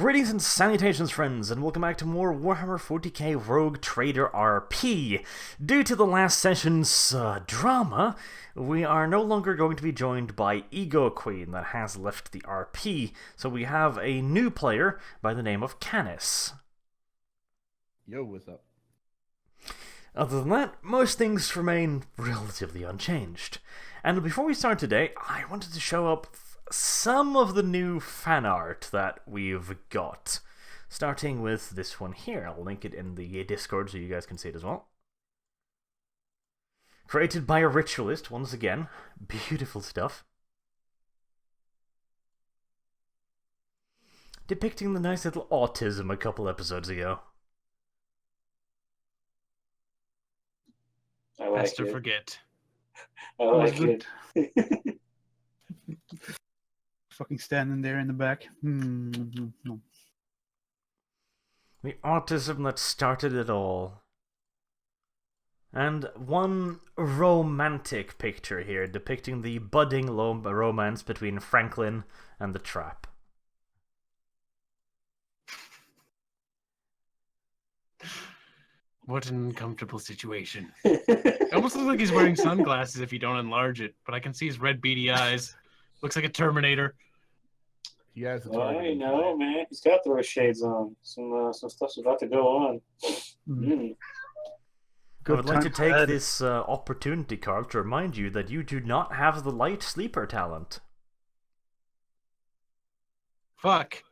Greetings and salutations, friends, and welcome back to more Warhammer 40k Rogue Trader RP. Due to the last session's drama, we are no longer going to be joined by Ego Queen that has left the RP, so we have a new player by the name of Canis. Yo, what's up? Other than that, most things remain relatively unchanged. And before we start today, I wanted to show up some of the new fan art that we've got. Starting with this one here. I'll link it in the Discord so you guys can see it as well. Created by a ritualist, once again. Beautiful stuff. Depicting the nice little autism a couple episodes ago. I like Best to forget. I like it. Fucking standing there in the back. The autism that started it all. And one romantic picture here depicting the budding romance between Franklin and the Trap. What an uncomfortable situation. It almost looks like he's wearing sunglasses if you don't enlarge it, but I can see his red beady eyes. Looks like a Terminator. He has a I know, man. He's got those shades on. Some stuff's about to go on. I would like to take this opportunity, Carl, to remind you that you do not have the light sleeper talent. Fuck.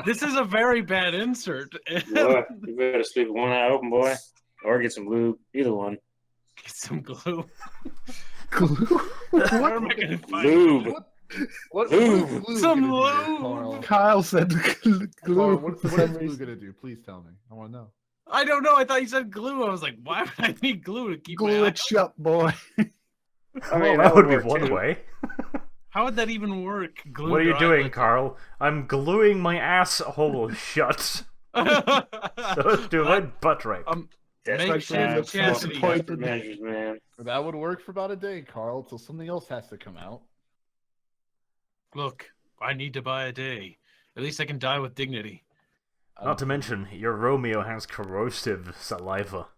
This is a very bad insert. Boy, you better sleep with one eye open, boy. Or get some lube. Either one. Get some glue. Glue? Where am I gonna find Lube. What Lube. glue Some gonna do, lube. Carl? Kyle said glue. Carl, what's glue gonna do? Please tell me. I want to know. I don't know. I thought you said glue. I was like, why would I need glue to keep Glue my it shut, boy. I mean, Well, that would be work, one too. way. How would that even work? Glue What are you dry doing, liquid. Carl? I'm gluing my asshole shut so as to avoid butt rape. That's Make like sure that. the chastity- Desperate measures, man. That would work for about a day, Carl, till something else has to come out. Look, I need to buy a day. At least I can die with dignity. Not to mention, your Romeo has corrosive saliva.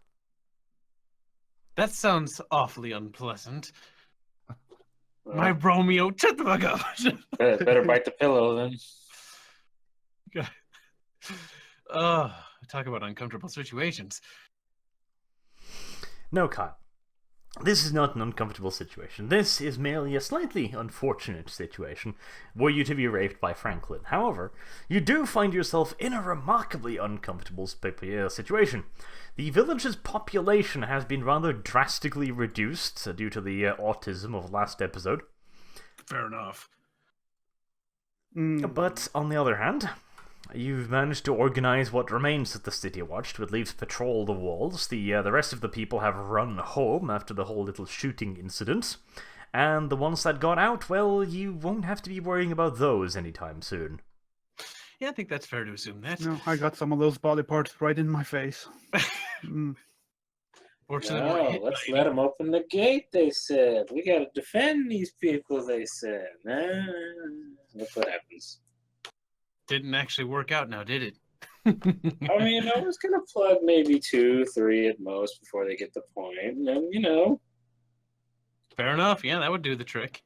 That sounds awfully unpleasant. Well, My Romeo, shut the fuck up. better bite the pillow then. Talk about uncomfortable situations. No, Kyle. This is not an uncomfortable situation. This is merely a slightly unfortunate situation, were you to be raped by Franklin. However, you do find yourself in a remarkably uncomfortable situation. The village's population has been rather drastically reduced due to the autism of last episode. Fair enough. But, on the other hand, you've managed to organize what remains of the City Watch to at least patrol the walls. The rest of the people have run home after the whole little shooting incident. And the ones that got out, well, you won't have to be worrying about those anytime soon. Yeah, I think that's fair to assume that. No, I got some of those body parts right in my face. Fortunately, we're No, hit let's by let them open the gate, they said. We gotta defend these people, they said. Look what happens. Didn't actually work out now, did it? I mean, I was gonna plug maybe 2, 3 at most before they get the point. And then, Fair enough. Yeah, that would do the trick.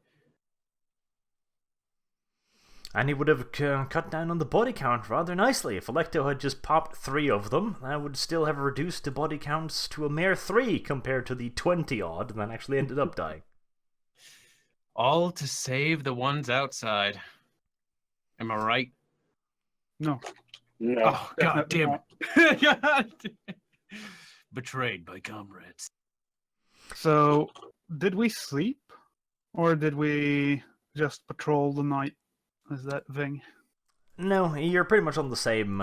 And he would have cut down on the body count rather nicely. If Electo had just popped 3 of them, that would still have reduced the body counts to a mere 3 compared to the 20-odd that actually ended up dying. All to save the ones outside. Am I right? No. No. Oh, god Definitely damn it. God damn it. Betrayed by comrades. So, did we sleep? Or did we just patrol the night? Is that thing? No, you're pretty much on the same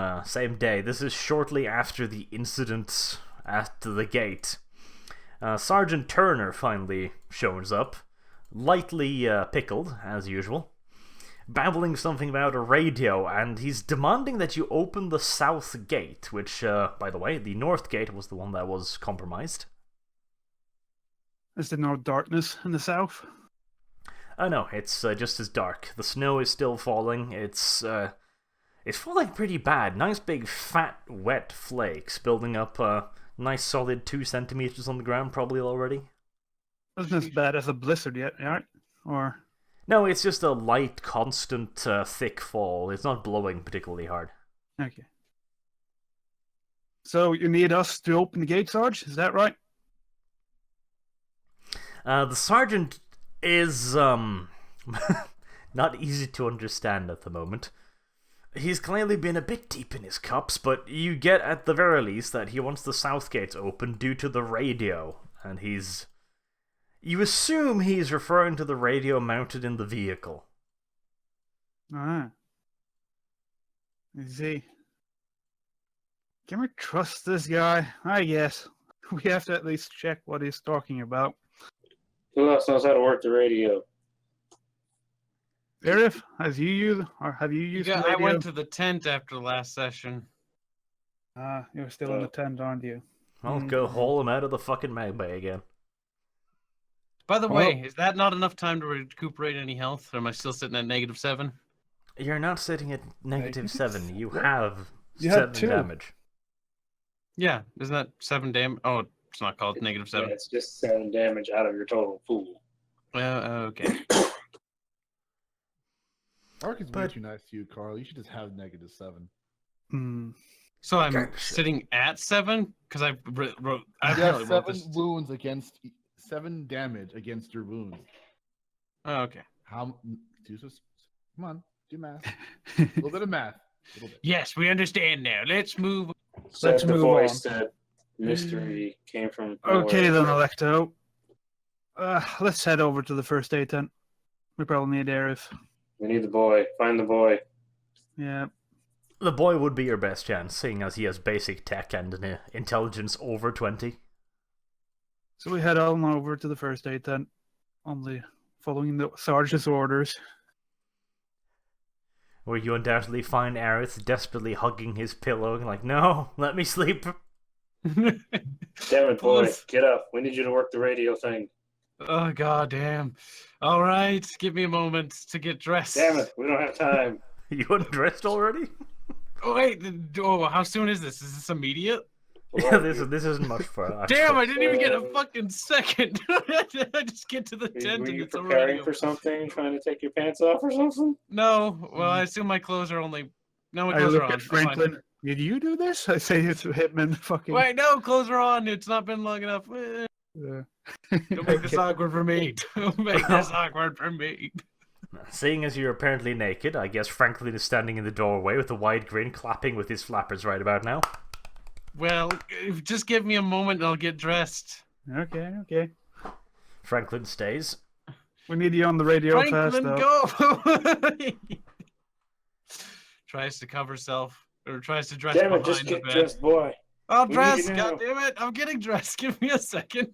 day. This is shortly after the incident at the gate. Sergeant Turner finally shows up, lightly pickled, as usual, babbling something about a radio, and he's demanding that you open the south gate, which, by the way, the north gate was the one that was compromised. Is there no darkness in the south? Oh no, it's just as dark. The snow is still falling. It's It's falling pretty bad. Nice big fat wet flakes building up a nice solid 2 centimeters on the ground probably already. Isn't as bad as a blizzard yet, right? Or No, it's just a light, constant, thick fall. It's not blowing particularly hard. okay. So you need us to open the gate, Sarge? Is that right? The sergeant is not easy to understand at the moment. He's clearly been a bit deep in his cups, but you get at the very least that he wants the south gates open due to the radio, and he's... You assume he's referring to the radio mounted in the vehicle. Ah. I see. Can we trust this guy? I guess. We have to at least check what he's talking about. Who else knows how to work the radio? Arif, have you used the radio? I went to the tent after the last session. You're still in the tent, aren't you? I'll go haul him out of the fucking mag bay again. By the way, is that not enough time to recuperate any health? Or am I still sitting at -7? You're not sitting at -7. You have You 7 had 2. damage. Yeah, isn't that 7 damage? Oh, it's not called Yeah, -7. it's just 7 damage out of your total pool. Okay. Mark is way too nice to you, Carl. You should just have -7. Hmm. So I'm Okay. sitting at 7 because I wrote. I You apparently have wrote 7 this. wounds against 7 damage against your wounds. Oh, okay. How? Come on, do math. A little bit of math. A little bit. Yes, we understand now. Let's move. So Let's the move voice on. that mystery came from. Okay then, nowhere. Electo. Let's head over to the first aid tent. We probably need Arif. We need the boy. Find the boy. Yeah. The boy would be your best chance, seeing as he has basic tech and an intelligence over 20. So we head on over to the first aid tent, only following the sergeant's orders. Where you undoubtedly find Aerith desperately hugging his pillow, like, no, let me sleep. Damn it, boy. Get up. We need you to work the radio thing. Oh, god damn. All right, give me a moment to get dressed. Damn it. We don't have time. You undressed already? Oh, wait. Oh, how soon is this? Is this immediate? Yeah, this isn't much for Damn, I didn't even get a fucking second. I just get to the tent Were and you it's preparing already for something? Trying to take your pants off or something? No, well, I assume my clothes are only... No, my I clothes are look on. at Franklin. Did you do this? I say it's Hitman fucking... Wait, no, clothes are on. It's not been long enough. Don't make this awkward for me. Don't make this awkward for me. Seeing as you're apparently naked, I guess Franklin is standing in the doorway with a wide grin, clapping with his flappers right about now. Well, just give me a moment and I'll get dressed. Okay. Franklin stays. We need you on the radio fast, Franklin, though. go! Tries to cover self, or tries to dress Damn it. behind Just the get bed. dressed, boy. I'll We dress, need you now. God damn it! I'm getting dressed. Give me a second.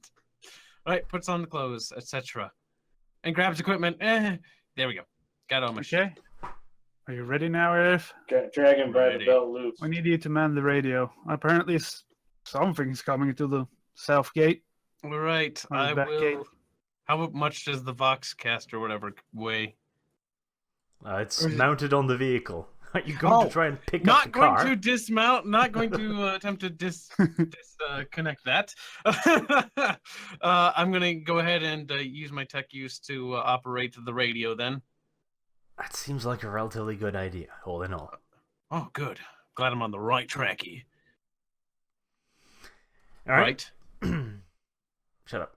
Right, puts on the clothes, etc. And grabs equipment. There we go. Got all my shit. Okay. Are you ready now, Arif? Drag him by the Ready. belt loop. We need you to man the radio. Apparently, something's coming to the south gate. All right, On the I back will. gate. How much does the Vox cast or whatever weigh? It's Or is it- mounted on the vehicle. Are you going to try and pick up the Not going car? to dismount. Not going to attempt to disconnect that. I'm going to go ahead and use my tech use to operate the radio then. That seems like a relatively good idea, all in all. Oh, good. Glad I'm on the right tracky. All right. Shut up.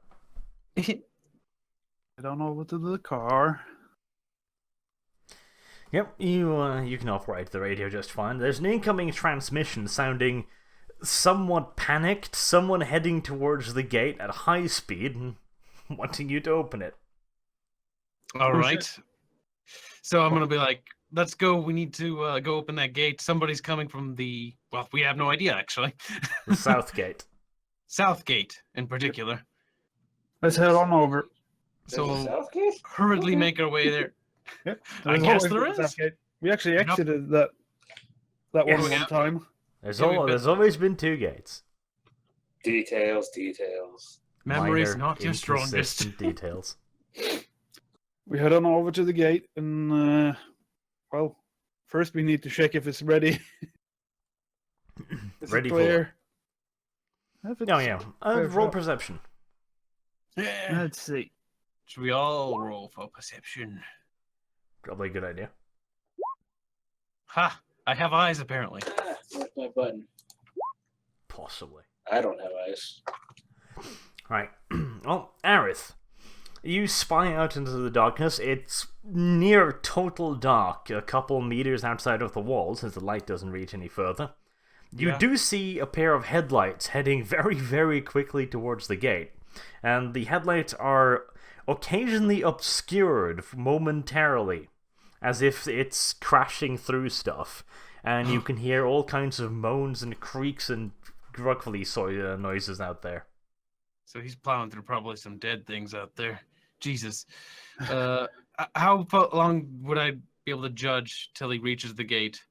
Head on over to the car. Yep, you can operate the radio just fine. There's an incoming transmission sounding somewhat panicked, someone heading towards the gate at high speed and wanting you to open it. All Oh, right. So I'm going to be like, let's go. We need to go open that gate. Somebody's coming from the... Well, we have no idea, actually. The south gate. South gate, in particular. Let's head on over. So There's a we'll south gate? hurriedly Okay. make our way there. Yep. I There's guess always there a is. south gate. We actually Nope. exited that Yeah, one we one have. time. There's Yeah, we've been- there's always been 2 gates. Details. Memory's Minor, not your strongest. inconsistent details. We head on over to the gate, and First, we need to check if it's ready. Is Ready it for clear? If Oh it's- yeah. clear Roll shot. perception. Yeah. Let's see. Should we all roll for perception? Probably a good idea. Ha! I have eyes apparently. Ah, where's my button? Possibly. I don't have eyes. Right. Well, Aerith, you spy out into the darkness. It's near total dark, a couple meters outside of the wall, since the light doesn't reach any further. You Yeah. do see a pair of headlights heading very, very quickly towards the gate. And the headlights are occasionally obscured momentarily, as if it's crashing through stuff. And you can hear all kinds of moans and creaks and gruffly noises out there. So he's plowing through probably some dead things out there. Jesus. How long would I be able to judge till he reaches the gate?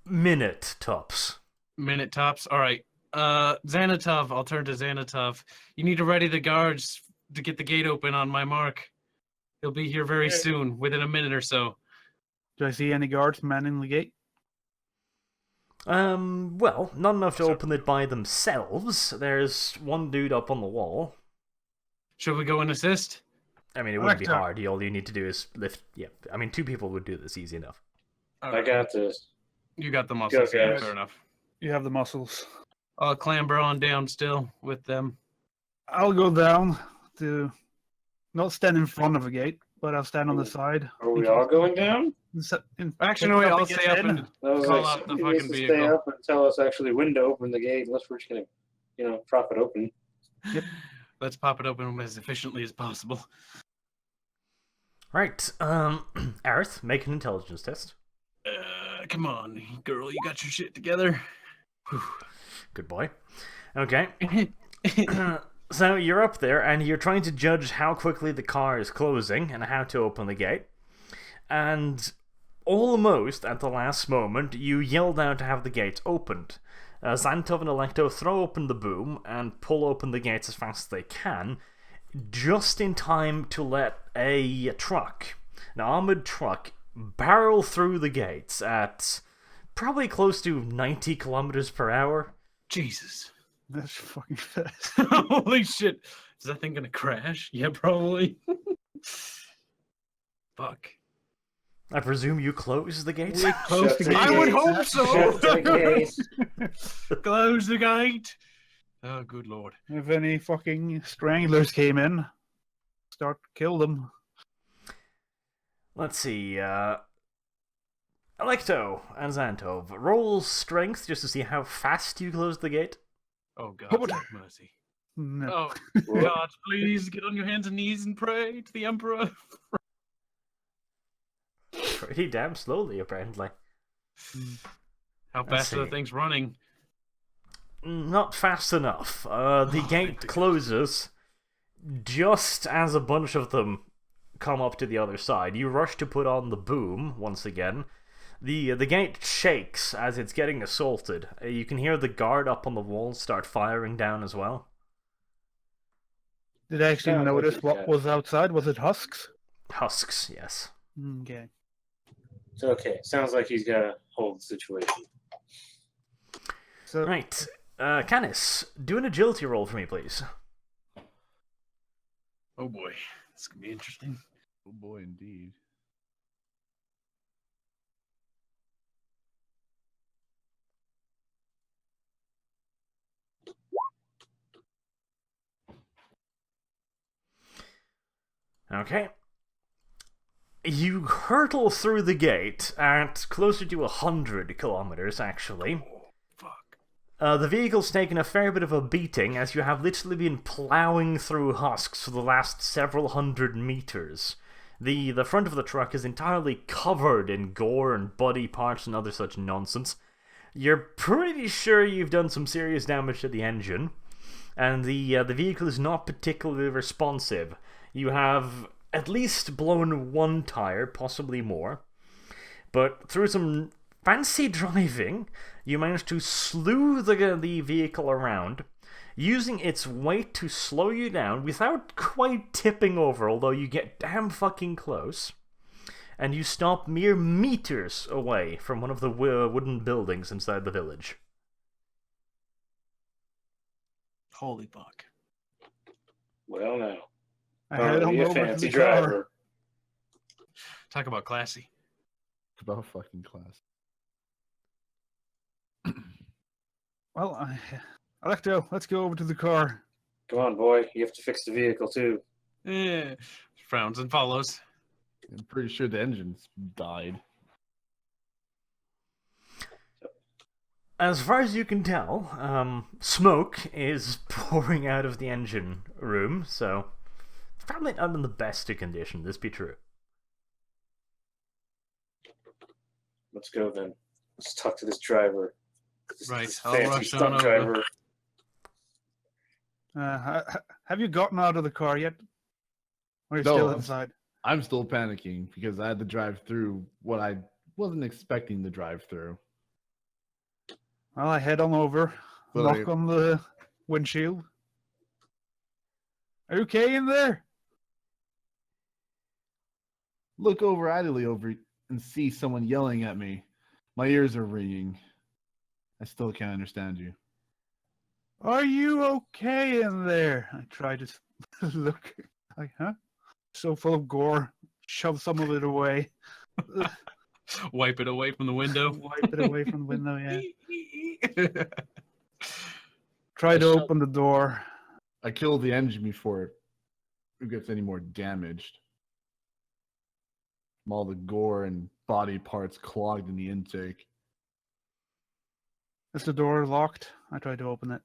Minute tops. Minute tops. All right. Xanatov, I'll turn to Xanatov. You need to ready the guards to get the gate open on my mark. He'll be here very Okay. soon, within a minute or so. Do I see any guards manning the gate? Well, not enough to Sir. open it by themselves. There's one dude up on the wall. Should we go and assist? I mean, it wouldn't be Electra. hard. All you need to do is lift. Yeah, I mean, 2 people would do this easy enough. All I right. got this. You got the muscles. Go, Yeah, guys. fair enough. You have the muscles. I'll clamber on down still with them. I'll go down to not stand in front of the gate, but I'll stand on the side. Are we all going down? Actually, no, wait, I'll stay up and I was Call like, out the somebody needs fucking to stay vehicle. up and tell us actually when to open the gate, unless we're just gonna, prop it open. let's pop it open as efficiently as possible. Right. Aerith, make an intelligence test. Come on, girl, you got your shit together. Good boy. Okay. So you're up there, and you're trying to judge how quickly the car is closing and how to open the gate. And almost at the last moment, you yelled out to have the gates opened. Xantov and Electo throw open the boom and pull open the gates as fast as they can, just in time to let a truck, an armored truck, barrel through the gates at probably close to 90 kilometers per hour. Jesus. That's fucking fast. Holy shit. Is that thing gonna crash? Yeah, probably. Fuck. I presume you close the gates? We close Shut the the gate. I would gate. hope so. Shut the gate. Close the gate. Oh, good lord. If any fucking stranglers came in, start to kill them. Let's see, Electo and Xantov, roll strength just to see how fast you close the gate. Oh, God, Hold have mercy. No. Oh, God, please get on your hands and knees and pray to the Emperor. Pretty damn slowly, apparently. How Let's fast are the see. things running? Not fast enough. The gate thank closes just as a bunch of them come up to the other side. You rush to put on the boom once again. The gate shakes as it's getting assaulted. You can hear the guard up on the wall start firing down as well. Did I actually Sounds like notice it, what yeah. was outside? Was it husks? Husks, yes. Okay. It's okay. Sounds like he's got to hold the situation. So Right. Canis, do an agility roll for me, please. Oh, boy. This could be interesting. Oh boy, indeed. Okay. You hurtle through the gate at closer to 100 kilometers, actually. Fuck. The vehicle's taken a fair bit of a beating, as you have literally been plowing through husks for the last several hundred meters. The front of the truck is entirely covered in gore and body parts and other such nonsense. You're pretty sure you've done some serious damage to the engine, and the vehicle is not particularly responsive. You have at least blown one tire, possibly more, but through some fancy driving, you managed to slew the vehicle around, using its weight to slow you down without quite tipping over, although you get damn fucking close. and you stop mere meters away from one of the wooden buildings inside the village. Holy fuck. Well, now. I head on be a over to fancy the car. driver. Talk about classy. About fucking class. Well, Electro, let's go over to the car. Come on, boy. You have to fix the vehicle, too. Frowns and follows. I'm pretty sure the engine's died. As far as you can tell, smoke is pouring out of the engine room, so it's probably not in the best of condition, this be true. Let's go, then. Let's talk to this driver. Right, This I'll fancy rush on stunt over. driver. Have you gotten out of the car yet? Or are you No, still I'm- inside? I'm still panicking because I had to drive through what I wasn't expecting to drive through. Well, I head on over, But knock on the windshield. Are you okay in there? Look over idly over and see someone yelling at me. My ears are ringing. I still can't understand you. Are you okay in there? I try to look. Like, huh? So full of gore. Shove some of it away. Wipe it away from the window. Wipe it away from the window, yeah. Try to open the door. I killed the engine before it gets any more damaged. All the gore and body parts clogged in the intake. Is the door locked? I tried to open it.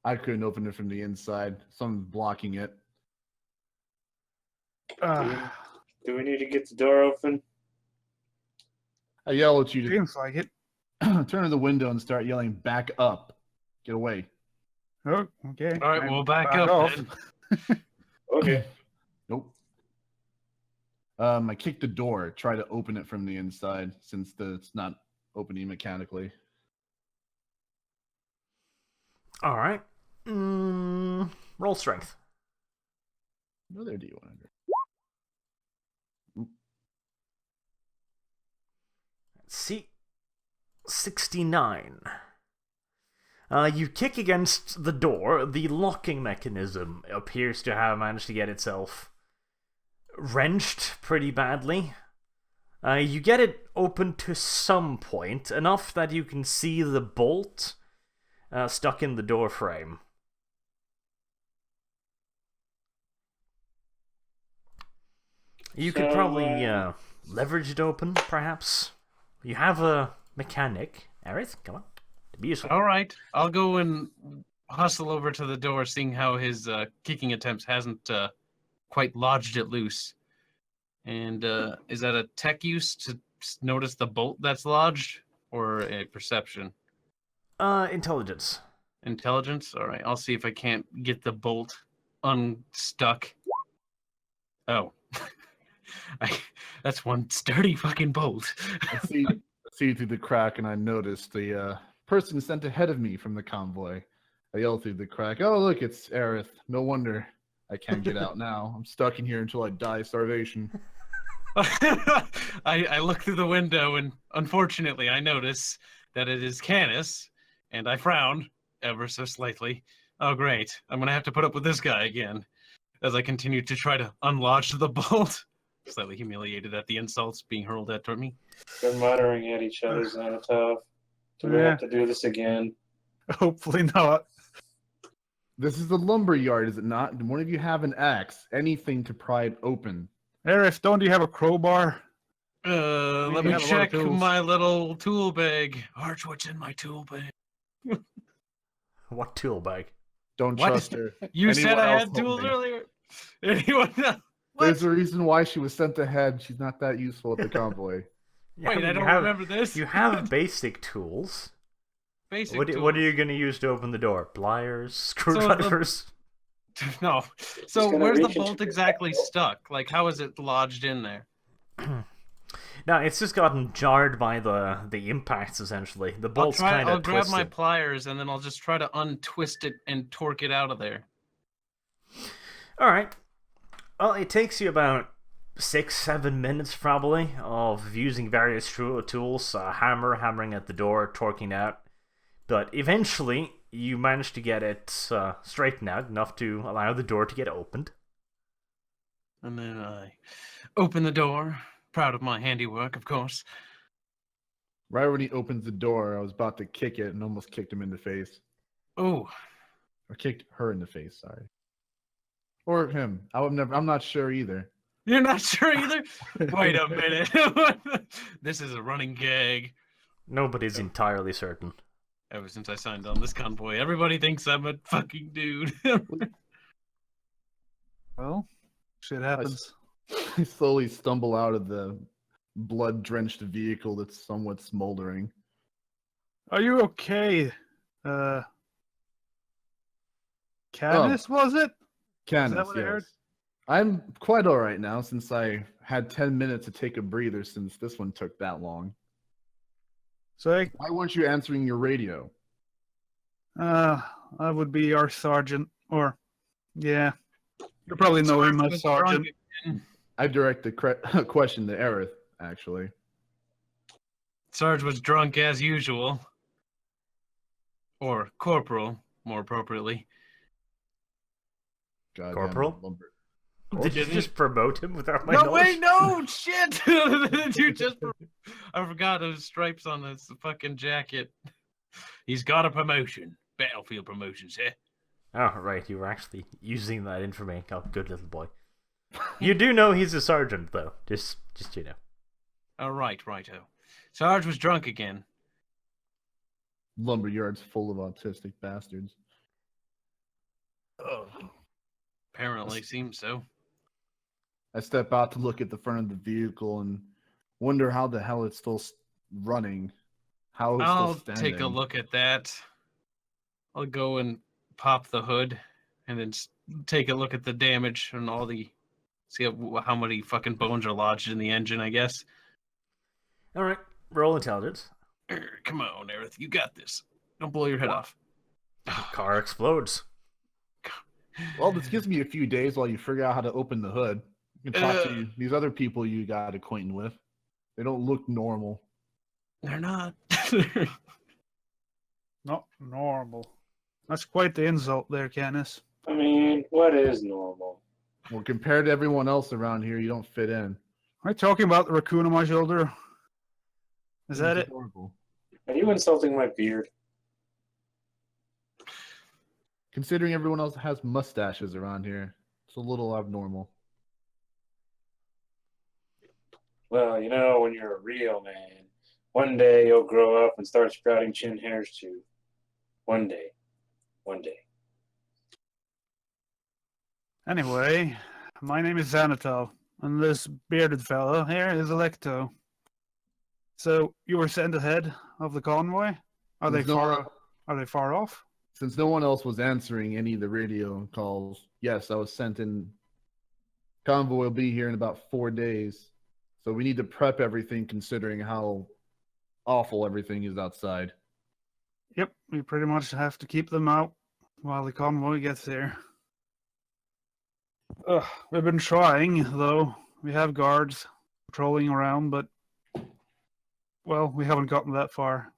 I couldn't open it from the inside. Someone's blocking it. Do we need to get the door open? I yell at you to Seems like it. turn to the window and start yelling, "Back up! Get away!" Oh, okay. All right, I'm we'll back up off. then. Okay. Nope. I kicked the door, try to open it from the inside since it's not opening mechanically. Alright. Roll strength. No, there, D100. See, 69. You kick against the door. The locking mechanism appears to have managed to get itself wrenched pretty badly. You get it open to some point, enough that you can see the bolt stuck in the door frame. You could So, probably leverage it open, perhaps. You have a mechanic. Aerith, come on. To be useful. All right, I'll go and hustle over to the door, seeing how his kicking attempts hasn't quite lodged it loose. And is that a tech use to notice the bolt that's lodged, or a perception? Intelligence. Intelligence? All right, I'll see if I can't get the bolt unstuck. Oh. That's one sturdy fucking bolt. I see through the crack, and I notice the person sent ahead of me from the convoy. I yell through the crack, "Oh, look, it's Aerith. No wonder I can't get out now. I'm stuck in here until I die of starvation." I look through the window, and unfortunately, I notice that it is Canis, and I frown ever so slightly. Oh, great. I'm going to have to put up with this guy again as I continue to try to unlodge the bolt. Slightly humiliated at the insults being hurled at toward me. They're muttering at each other, Xanatov. Do we Yeah. have to do this again? Hopefully not. This is the lumber yard, is it not? Do one of you have an axe? Anything to pry it open? Aerith, don't you have a crowbar? Let me have a lot of check tools. my little tool bag. Arch, what's in my tool bag? What tool bag? Don't What? trust her. You said Anyone I else had help tools me? earlier. Anyone else? There's a reason why she was sent ahead. She's not that useful at the convoy. Yeah, Wait, I you don't have, remember this. You have basic tools. Basic What tools. are you going to use to open the door? Pliers? Screwdrivers? No. So gonna where's the reach into bolt your exactly stuck? Like, how is it lodged in there? No, it's just gotten jarred by the impacts, essentially. The bolt's kind I'll of grab my twisted. pliers and then I'll just try to untwist it and torque it out of there. Alright. Well, it takes you about 6-7 minutes probably of using various tools, hammering at the door, torquing out. But eventually, you manage to get it straightened out enough to allow the door to get opened. And then I open the door, proud of my handiwork, of course. Right when he opens the door, I was about to kick it and almost kicked him in the face. Oh, Or kicked her in the face, sorry. Or him. I'm not sure either. you're not sure either? Wait a minute. This is a running gag. Nobody's entirely certain. Ever since I signed on this convoy, everybody thinks I'm a fucking dude. Well, shit happens. I slowly stumble out of the blood-drenched vehicle that's somewhat smoldering. Are you okay? Cadmus, was it? Canis, what I heard? yes. I'm quite all right now since I had 10 minutes to take a breather since this one took that long. So, Why weren't you answering your radio? I would be our sergeant, or, yeah. You probably know him as sergeant. I direct the question to Aerith, actually. Sarge was drunk as usual. Or corporal, more appropriately. Goddamn Corporal? lumber. Did you just promote him without my No, knowledge? wait, no, shit! You just, I forgot those stripes on his fucking jacket. He's got a promotion. Battlefield promotions, eh? Oh, right, you were actually using that information. Oh, good little boy. You do know he's a sergeant, though. Just you know. Oh, righto. Sarge was drunk again. Lumberyard's full of autistic bastards. Oh. Apparently, seems so. I step out to look at the front of the vehicle and wonder how the hell it's still running. How it's I'll still standing. take a look at that. I'll go and pop the hood and then take a look at the damage and all the... See how many fucking bones are lodged in the engine, I guess. Alright, roll intelligence. Come on, Aerith, you got this. Don't blow your head off. The car explodes. Well, this gives me a few days while you figure out how to open the hood. You can talk to these other people you got acquainted with. They don't look normal. They're not. Not normal. That's quite the insult there, Canis. I mean, what is normal? Well, compared to everyone else around here, you don't fit in. Are you talking about the raccoon on my shoulder? Is that It's it? adorable. Are you insulting my beard? Considering everyone else has mustaches around here, it's a little abnormal. Well, you know, when you're a real man, one day you'll grow up and start sprouting chin hairs too. One day. One day. Anyway, my name is Xanatal, and this bearded fellow here is Electo. So you were sent ahead of the convoy? Are they far off? Since no one else was answering any of the radio calls, yes, I was sent in. Convoy will be here in about 4 days. So we need to prep everything considering how awful everything is outside. Yep, we pretty much have to keep them out while the convoy gets here. We've been trying, though. We have guards patrolling around, but, well, we haven't gotten that far.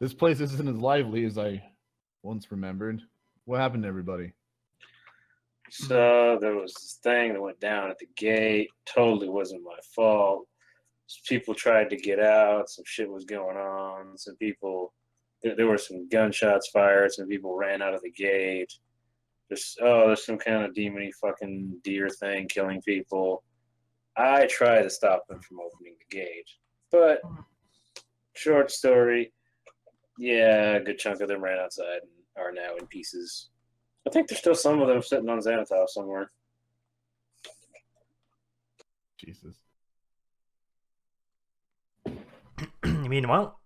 This place isn't as lively as I once remembered. What happened to everybody? So there was this thing that went down at the gate. Totally wasn't my fault. Some people tried to get out. Some shit was going on. Some people, there were some gunshots fired. Some people ran out of the gate. There's some kind of demony fucking deer thing killing people. I tried to stop them from opening the gate. But, short story, yeah, a good chunk of them ran outside and are now in pieces. I think there's still some of them sitting on Xanatos somewhere. Jesus. Meanwhile,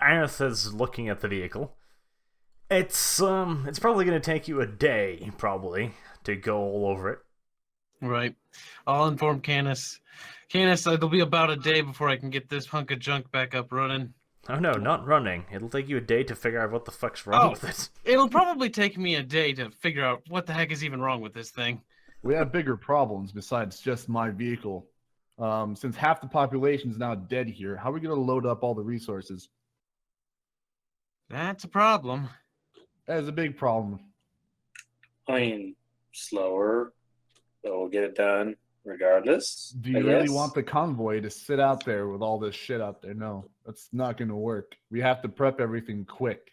Aerith is looking at the vehicle. It's probably going to take you a day, probably, to go all over it. Right. I'll inform Canis. Canis, it'll be about a day before I can get this hunk of junk back up running. Oh no, not running. It'll take you a day to figure out what the fuck's wrong with it. It'll probably take me a day to figure out what the heck is even wrong with this thing. We have bigger problems besides just my vehicle. Since half the population is now dead here, how are we going to load up all the resources? That's a problem. That is a big problem. I mean, slower, but we'll get it done regardless. Do you I really guess. want the convoy to sit out there with all this shit out there? No, that's not going to work. We have to prep everything quick.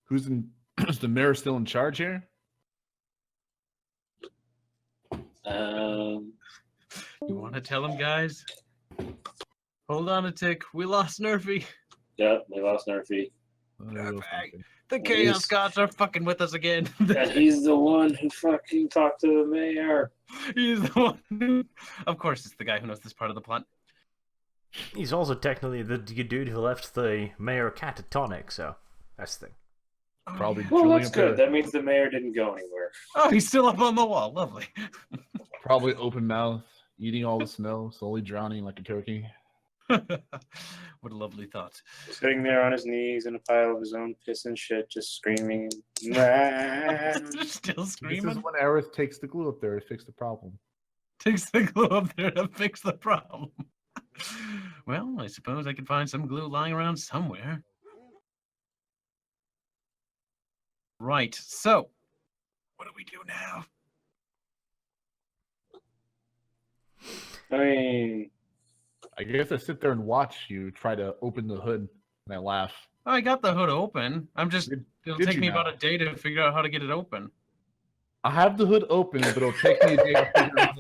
Who's in? Is the mayor still in charge here? You want to tell him, guys? Hold on a tick. We lost Nerfy. Yep, we lost Nerfy. The Chaos Gods are fucking with us again. And he's the one who fucking talked to the mayor. He's the one who... Of course, it's the guy who knows this part of the plot. He's also technically the dude who left the mayor catatonic, so that's the thing. Probably. Well, that's good. That means the mayor didn't go anywhere. Oh, he's still up on the wall. Lovely. Probably open mouth, eating all the snow, slowly drowning like a turkey. What a lovely thought. Sitting there on his knees in a pile of his own piss and shit, just screaming. Still This screaming. is when Aerith takes the glue up there to fix the problem. Takes the glue up there to fix the problem. Well, I suppose I could find some glue lying around somewhere. Right, so what do we do now? I mean, I guess I sit there and watch you try to open the hood, and I laugh. Oh, I got the hood open. It'll Did take you me now? about a day to figure out how to get it open. I have the hood open, but it'll take me a day to figure out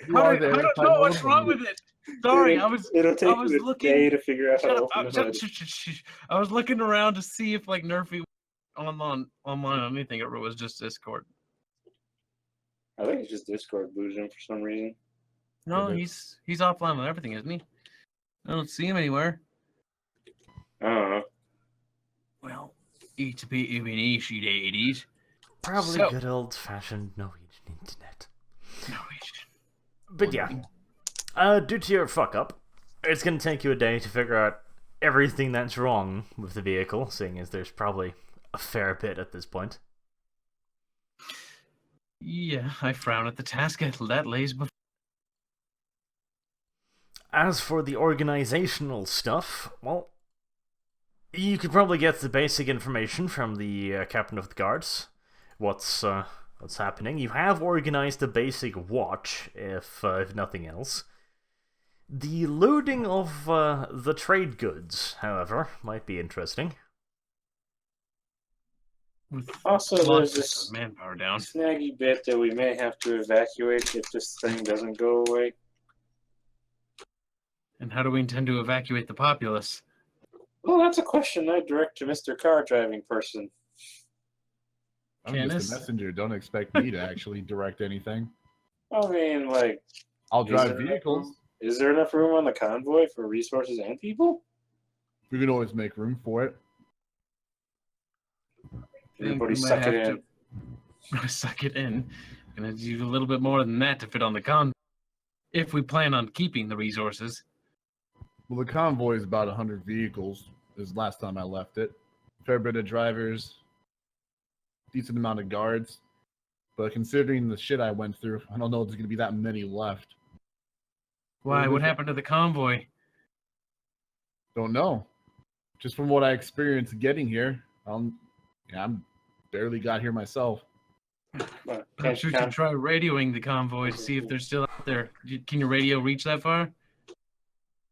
who I are don't there. if know what's open wrong it. with it. Sorry, it'll take was you a looking- day to figure out how Shut to up. open the hood. I was looking around to see if like Nerfy online on anything, or it was just Discord. I think it's just Discord booted him for some reason. No, Okay. he's offline on everything, isn't he? I don't see him anywhere. I don't know. Well, it's a bit of an issue there, it is. Probably So- good old-fashioned Norwegian internet. Norwegian. But yeah, due to your fuck-up, it's going to take you a day to figure out everything that's wrong with the vehicle, seeing as there's probably a fair bit at this point. Yeah, I frown at the task that lays before. As for the organizational stuff, well, you could probably get the basic information from the captain of the guards. What's happening? You have organized a basic watch, if nothing else. The looting of the trade goods, however, might be interesting. With Also, lots there's of this manpower down. snaggy bit that we may have to evacuate if this thing doesn't go away. And how do we intend to evacuate the populace? Well, that's a question I direct to Mr. Car Driving Person. I'm Canis? just a messenger. Don't expect me to actually direct anything. I mean, like, I'll Is drive there enough vehicles. room? Is there enough room on the convoy for resources and people? We can always make room for it. Everybody we might suck it have in. to suck it in. Gonna do a little bit more than that to fit on the con. If we plan on keeping the resources. Well, the convoy is about 100 vehicles. Is last time I left it. Fair bit of drivers, decent amount of guards. But considering the shit I went through, I don't know if there's gonna be that many left. Why? Well, What we- happened to the convoy? Don't know. Just from what I experienced getting here, I'm barely got here myself. But Perhaps you should try radioing the convoy to see if they're still out there. Can your radio reach that far?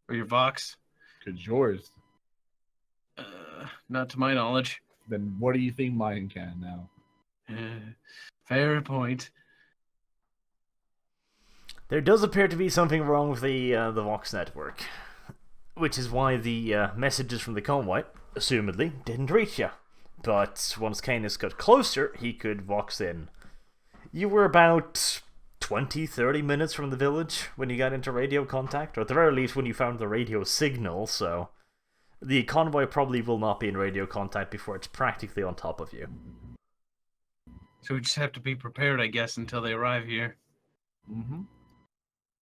Or your Vox? Could yours? Not to my knowledge. Then what do you think mine can now? Fair point. There does appear to be something wrong with the Vox network, which is why the messages from the convoy, assumedly, didn't reach you. But once Canis got closer, he could Vox in. You were about 20-30 minutes from the village when you got into radio contact, or at the very least when you found the radio signal, so the convoy probably will not be in radio contact before it's practically on top of you. So we just have to be prepared, I guess, until they arrive here. Mm-hmm.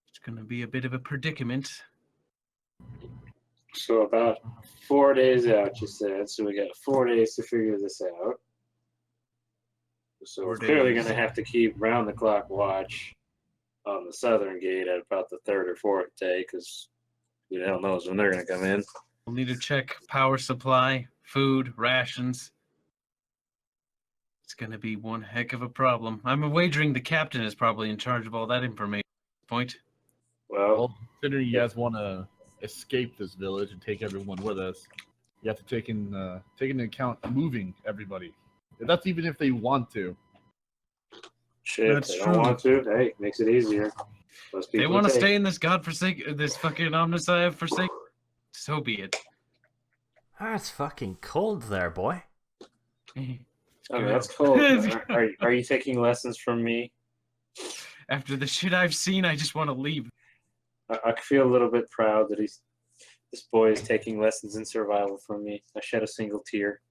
It's going to be a bit of a predicament. So about 4 days out, you said. So we got 4 days to figure this out. So we're 4 clearly days. going to have to keep round-the-clock watch on the southern gate at about the third or fourth day, because who the hell knows when they're going to come in. We'll need to check power supply, food, rations. It's going to be one heck of a problem. I'm wagering the captain is probably in charge of all that information. Point. Well, Considering you guys want to escape this village and take everyone with us, you have to take into account moving everybody. That's even if they want to. shit, That's they true. don't want to. Hey, makes it easier. Those They people want to take. stay in this this fucking omnicide forsake. So be it. Ah, it's fucking cold there, boy. Oh, that's cool. Are you taking lessons from me? After the shit I've seen, I just want to leave. I feel a little bit proud that this boy is taking lessons in survival from me. I shed a single tear.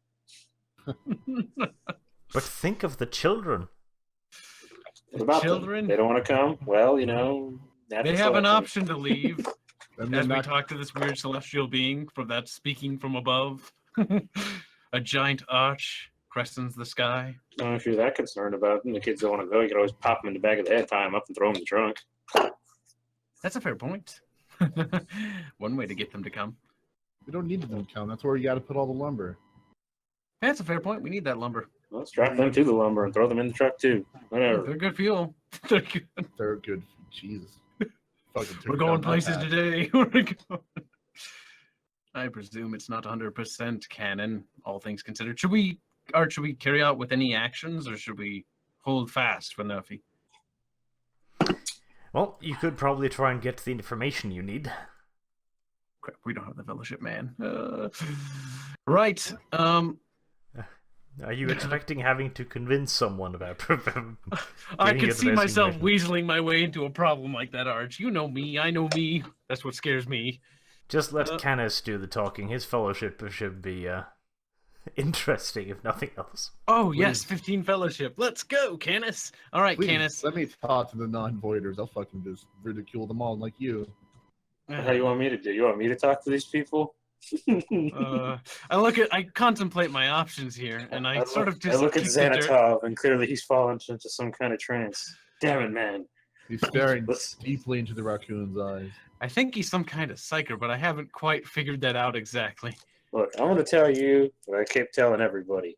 But think of the children. What about children? them? They don't want to come? Well, They natural have an selection. option to leave. And As they're we not talk to this weird celestial being from that speaking from above. A giant arch crestens the sky. Well, if you're that concerned about them, the kids don't want to go, you can always pop them in the back of the head, tie them up, and throw them in the trunk. That's a fair point. One way to get them to come. We don't need them to come. That's where you got to put all the lumber. That's a fair point. We need that lumber. Let's drop them to the lumber and throw them in the truck, too. Whatever. They're good fuel. They're good. They're good. Jesus. Fucking took We're it going down my places path. today. We're going. I presume it's not 100% canon, all things considered. Should we carry out with any actions, or should we hold fast for Nuffy? Well, you could probably try and get the information you need. Crap, we don't have the fellowship, man. Right. Are you expecting having to convince someone about I getting could see information? myself weaseling my way into a problem like that, Arch. You know me. I know me. That's what scares me. Just let Canis do the talking. His fellowship should be interesting, if nothing else. Oh, yes, 15 fellowship. Let's go, Canis. All right, Please, Canis. let me talk to the non-voiders. I'll fucking just ridicule them all like you. How you want me to do? You want me to talk to these people? I contemplate my options here, and I sort of just look at kick the dirt. Xanatov, and clearly he's fallen into some kind of trance. Damn it, man. He's staring Let's- deeply into the raccoon's eyes. I think he's some kind of psyker, but I haven't quite figured that out exactly. Look, I want to tell you what I keep telling everybody.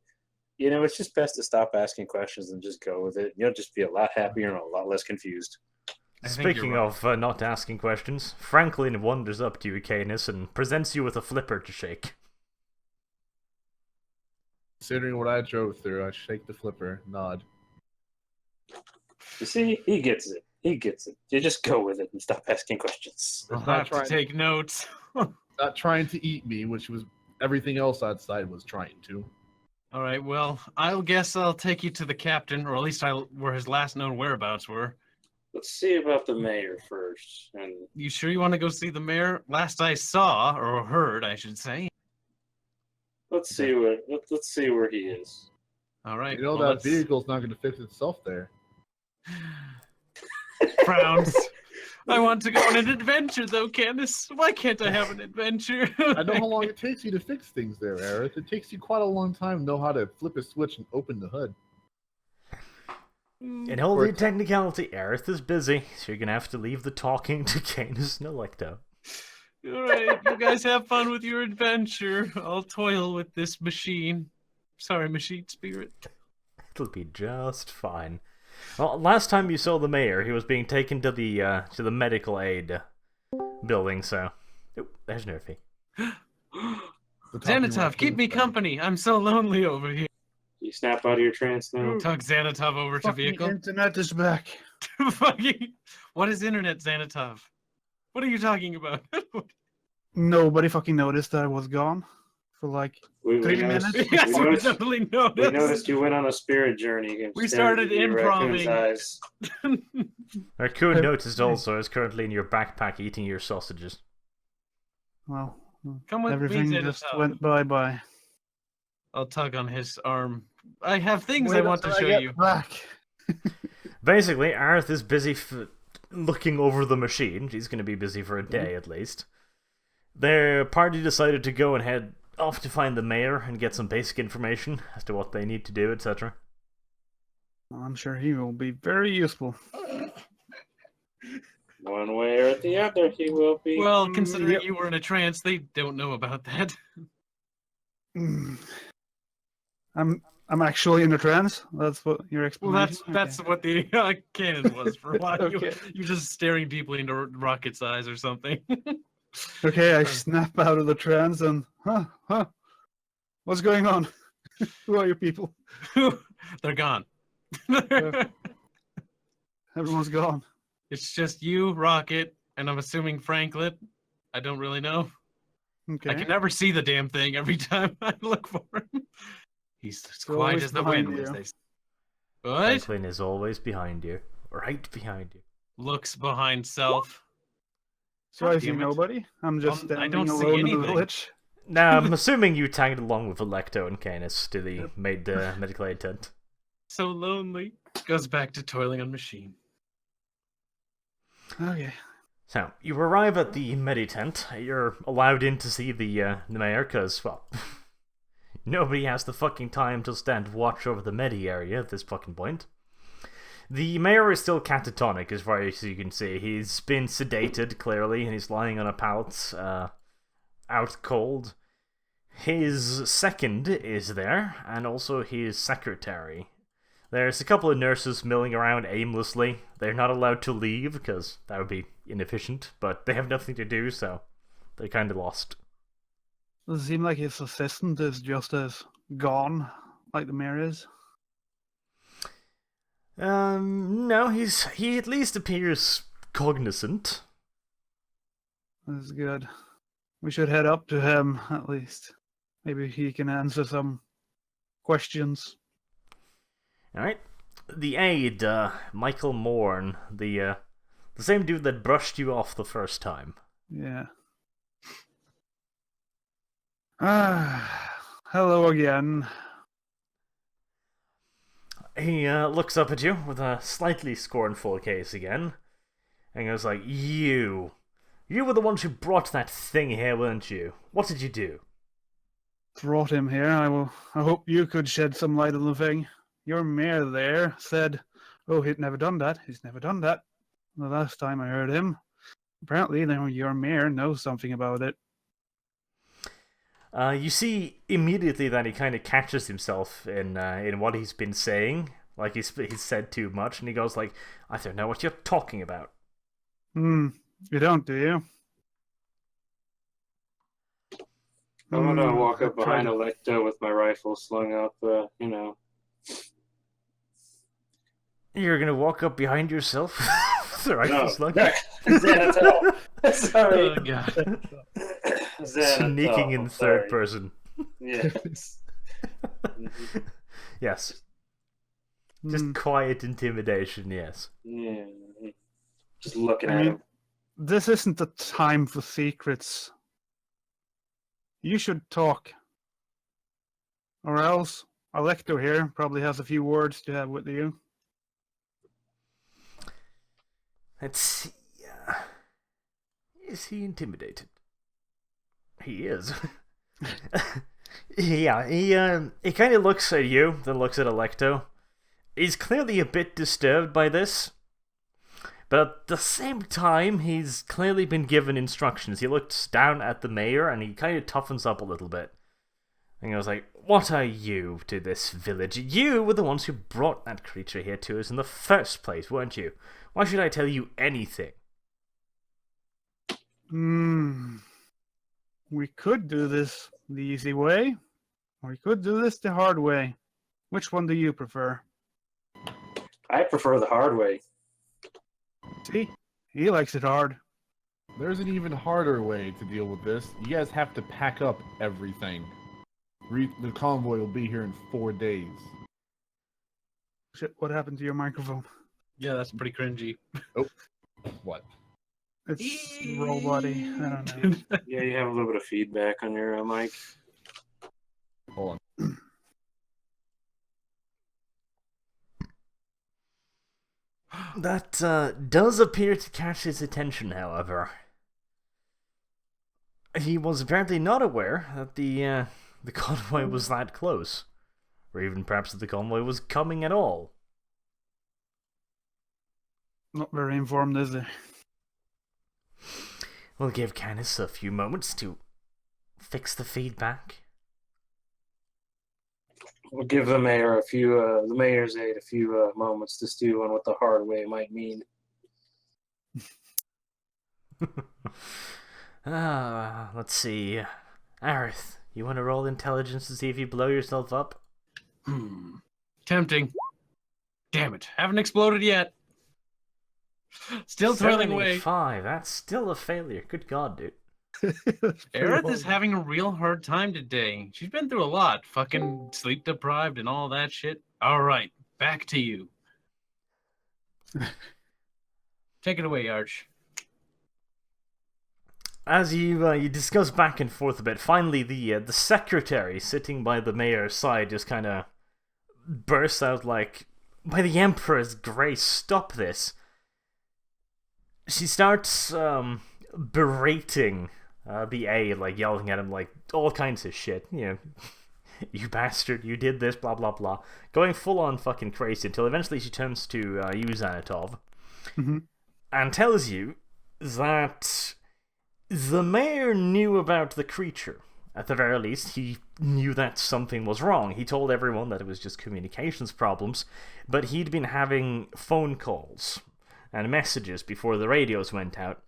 It's just best to stop asking questions and just go with it. You'll just be a lot happier and a lot less confused. I think you're Speaking right. of not asking questions, Franklin wanders up to you, Canis, and presents you with a flipper to shake. Considering what I drove through, I shake the flipper, nod. You see, he gets it. He gets it. You just go with it and stop asking questions. I'll It's not have to trying- take notes. Not trying to eat me, which was everything else outside was trying to. All right, well, I'll guess I'll take you to the captain, or at least where his last known whereabouts were. Let's see about the mayor first. And You sure you want to go see the mayor? Last I saw, or heard, I should say. let's see where he is. All right. You know well, that vehicle's not going to fix itself there. frowns. I want to go on an adventure, though, Candace. Why can't I have an adventure? I know how long it takes you to fix things there, Aerith. It takes you quite a long time to know how to flip a switch and open the hood. In all the technicality, Aerith is busy, so you're gonna have to leave the talking to Canis Nolecto. All right, you guys have fun with your adventure. I'll toil with this machine. Sorry, machine spirit. It'll be just fine. Well, last time you saw the mayor, he was being taken to the medical aid building, so... Oh, there's Nerfy. Xanatov, keep me company. I'm so lonely over here. You snap out of your trance now. Tug Xanatov over to Fucking vehicle. internet is back. Fucking... What is internet, Xanatov? What are you talking about? Nobody fucking noticed that I was gone for like We 3 noticed, minutes. Yes, we, we noticed, definitely we noticed. noticed you went on a spirit journey. We started improving. Eyes. Raccoon noticed also is currently in your backpack eating your sausages. Well, Come with everything me, just Xanatov. went bye. I'll tug on his arm. I have things I want to show you. Back. Basically, Aerith is busy looking over the machine. She's going to be busy for a day at least. Their party decided to go and head off to find the mayor and get some basic information as to what they need to do, etc. I'm sure he will be very useful. One way or the other, he will be. Well, considering Yep. you were in a trance, they don't know about that. Mm. I'm actually in a trance. That's what your Well, explanation. that's what the cannon was for a while. Okay. You're just staring deeply into Rocket's eyes or something. Okay. I snap out of the trance and what's going on? Who are you people? They're gone. Everyone's gone. It's just you, Rocket, and I'm assuming Franklet. I don't really know. Okay. I can never see the damn thing every time I look for him. He's as quiet always as the behind wind, you. as they say. What? Franklin is always behind you. Right behind you. Looks behind self. So God I see damn it. nobody. I'm just I standing don't see alone in the anything. village. Now, I'm assuming you tagged along with Electo and Canis to the medical aid tent. So lonely. Goes back to toiling on machine. Okay. So, you arrive at the medi-tent. You're allowed in to see the mayor, because, well, nobody has the fucking time to stand watch over the medi area at this fucking point. The mayor is still catatonic, as far as you can see. He's been sedated, clearly, and he's lying on a pallet, out cold. His second is there, and also his secretary. There's a couple of nurses milling around aimlessly. They're not allowed to leave, because that would be inefficient, but they have nothing to do, so they're kind of lost. Does it seem like his assistant is just as gone, like the mayor is? No, he at least appears cognizant. That's good. We should head up to him, at least. Maybe he can answer some questions. Alright. The aide, Michael Morn, the same dude that brushed you off the first time. Yeah. Hello again. He looks up at you with a slightly scornful gaze again, and goes like, You were the ones who brought that thing here, weren't you? What did you do? Brought him here. I hope you could shed some light on the thing. Your mayor there said, oh, he'd never done that. He's never done that. The last time I heard him. Apparently, your mayor knows something about it. You see immediately that he kind of catches himself in what he's been saying. Like he's said too much, and he goes like, I don't know what you're talking about. You don't, do you? I'm gonna walk up try behind to- Electo with my rifle slung up, You're gonna walk up behind yourself with the rifle slung? Xanatal. Sorry. Oh, God. Xanatal. Sneaking in third Sorry. person. Yes. Yes. Just quiet intimidation, yes. Yeah. Just looking I at mean, him. this isn't the time for secrets. You should talk. Or else, Electo here probably has a few words to have with you. Let's see. Is he intimidated? He is. Yeah, he kind of looks at you, then looks at Electo. He's clearly a bit disturbed by this, but at the same time, he's clearly been given instructions. He looks down at the mayor, and he kind of toughens up a little bit. And he goes like, what are you to this village? You were the ones who brought that creature here to us in the first place, weren't you? Why should I tell you anything? We could do this the easy way, or we could do this the hard way. Which one do you prefer? I prefer the hard way. See? He likes it hard. There's an even harder way to deal with this. You guys have to pack up everything. The convoy will be here in 4 days. Shit, what happened to your microphone? Yeah, that's pretty cringy. What? It's roll body. I don't know. Yeah, you have a little bit of feedback on your mic. Hold on. That does appear to catch his attention, however. He was apparently not aware that the convoy was that close, or even perhaps that the convoy was coming at all. Not very informed, is he? We'll give Canis a few moments to fix the feedback. We'll give the mayor the mayor's aide a few moments to stew on what the hard way might mean. Let's see. Aerith, you want to roll intelligence to see if you blow yourself up? Tempting. Damn it. Haven't exploded yet. Still twirling away. 75. That's still a failure. Good God, dude. Aerith is having a real hard time today. She's been through a lot. Fucking sleep deprived and all that shit. Alright, back to you. Take it away, Arch. As you discuss back and forth a bit, finally the secretary sitting by the mayor's side just kind of bursts out like, "By the Emperor's grace, stop this!" She starts berating the aide, like yelling at him like all kinds of shit. You know, "You bastard, you did this, blah blah blah," going full on fucking crazy until eventually she turns to you, Xanatov, and tells you that the mayor knew about the creature. At the very least, he knew that something was wrong. He told everyone that it was just communications problems, but he'd been having phone calls and messages before the radios went out.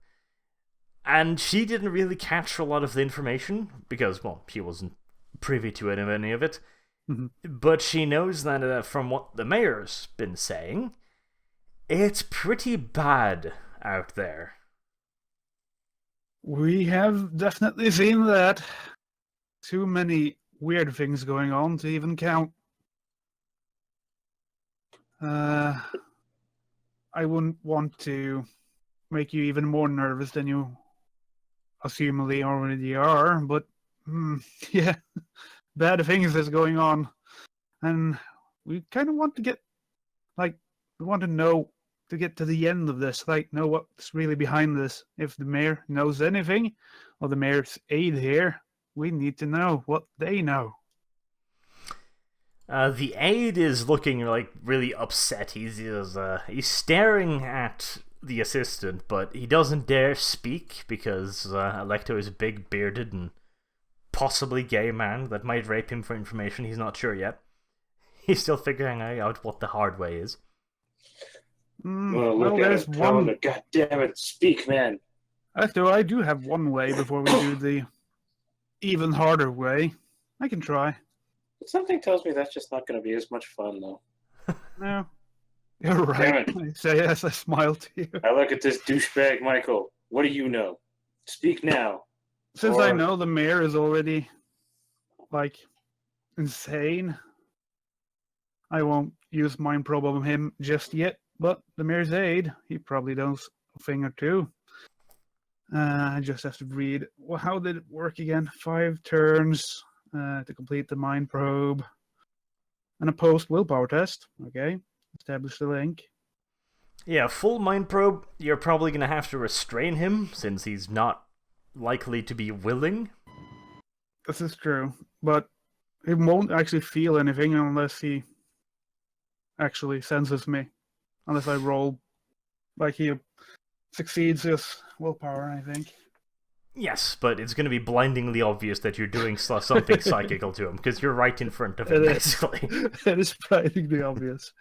And she didn't really catch a lot of the information, because, well, she wasn't privy to any of it. But she knows that from what the mayor's been saying, it's pretty bad out there. We have definitely seen that. Too many weird things going on to even count. I wouldn't want to make you even more nervous than you assumably already are, but yeah, bad things is going on. And we kind of want to get, we want to know, to get to the end of this, know what's really behind this. If the mayor knows anything, or the mayor's aide here, we need to know what they know. The aide is looking like really upset. He's staring at the assistant, but he doesn't dare speak because Alecto is a big bearded and possibly gay man that might rape him for information. He's not sure yet. He's still figuring out what the hard way is. Look at it, one. God damn it, speak, man. Alecto, I do have one way before we do the even harder way. I can try. Something tells me that's just not going to be as much fun, though. No. You're right. I say yes, I smile to you. I look at this douchebag, Michael. What do you know? Speak now. Since I know the mayor is already, insane, I won't use mind problem him just yet, but the mayor's aide, he probably knows a thing or two. I just have to read. Well, how did it work again? 5 turns to complete the mind probe. And a post willpower test. Okay. Establish the link. Yeah, full mind probe, you're probably going to have to restrain him, since he's not likely to be willing. This is true. But he won't actually feel anything unless he actually senses me. Unless I roll. He succeeds his willpower, I think. Yes, but it's going to be blindingly obvious that you're doing something psychical to him, because you're right in front of him, basically. It is blindingly obvious.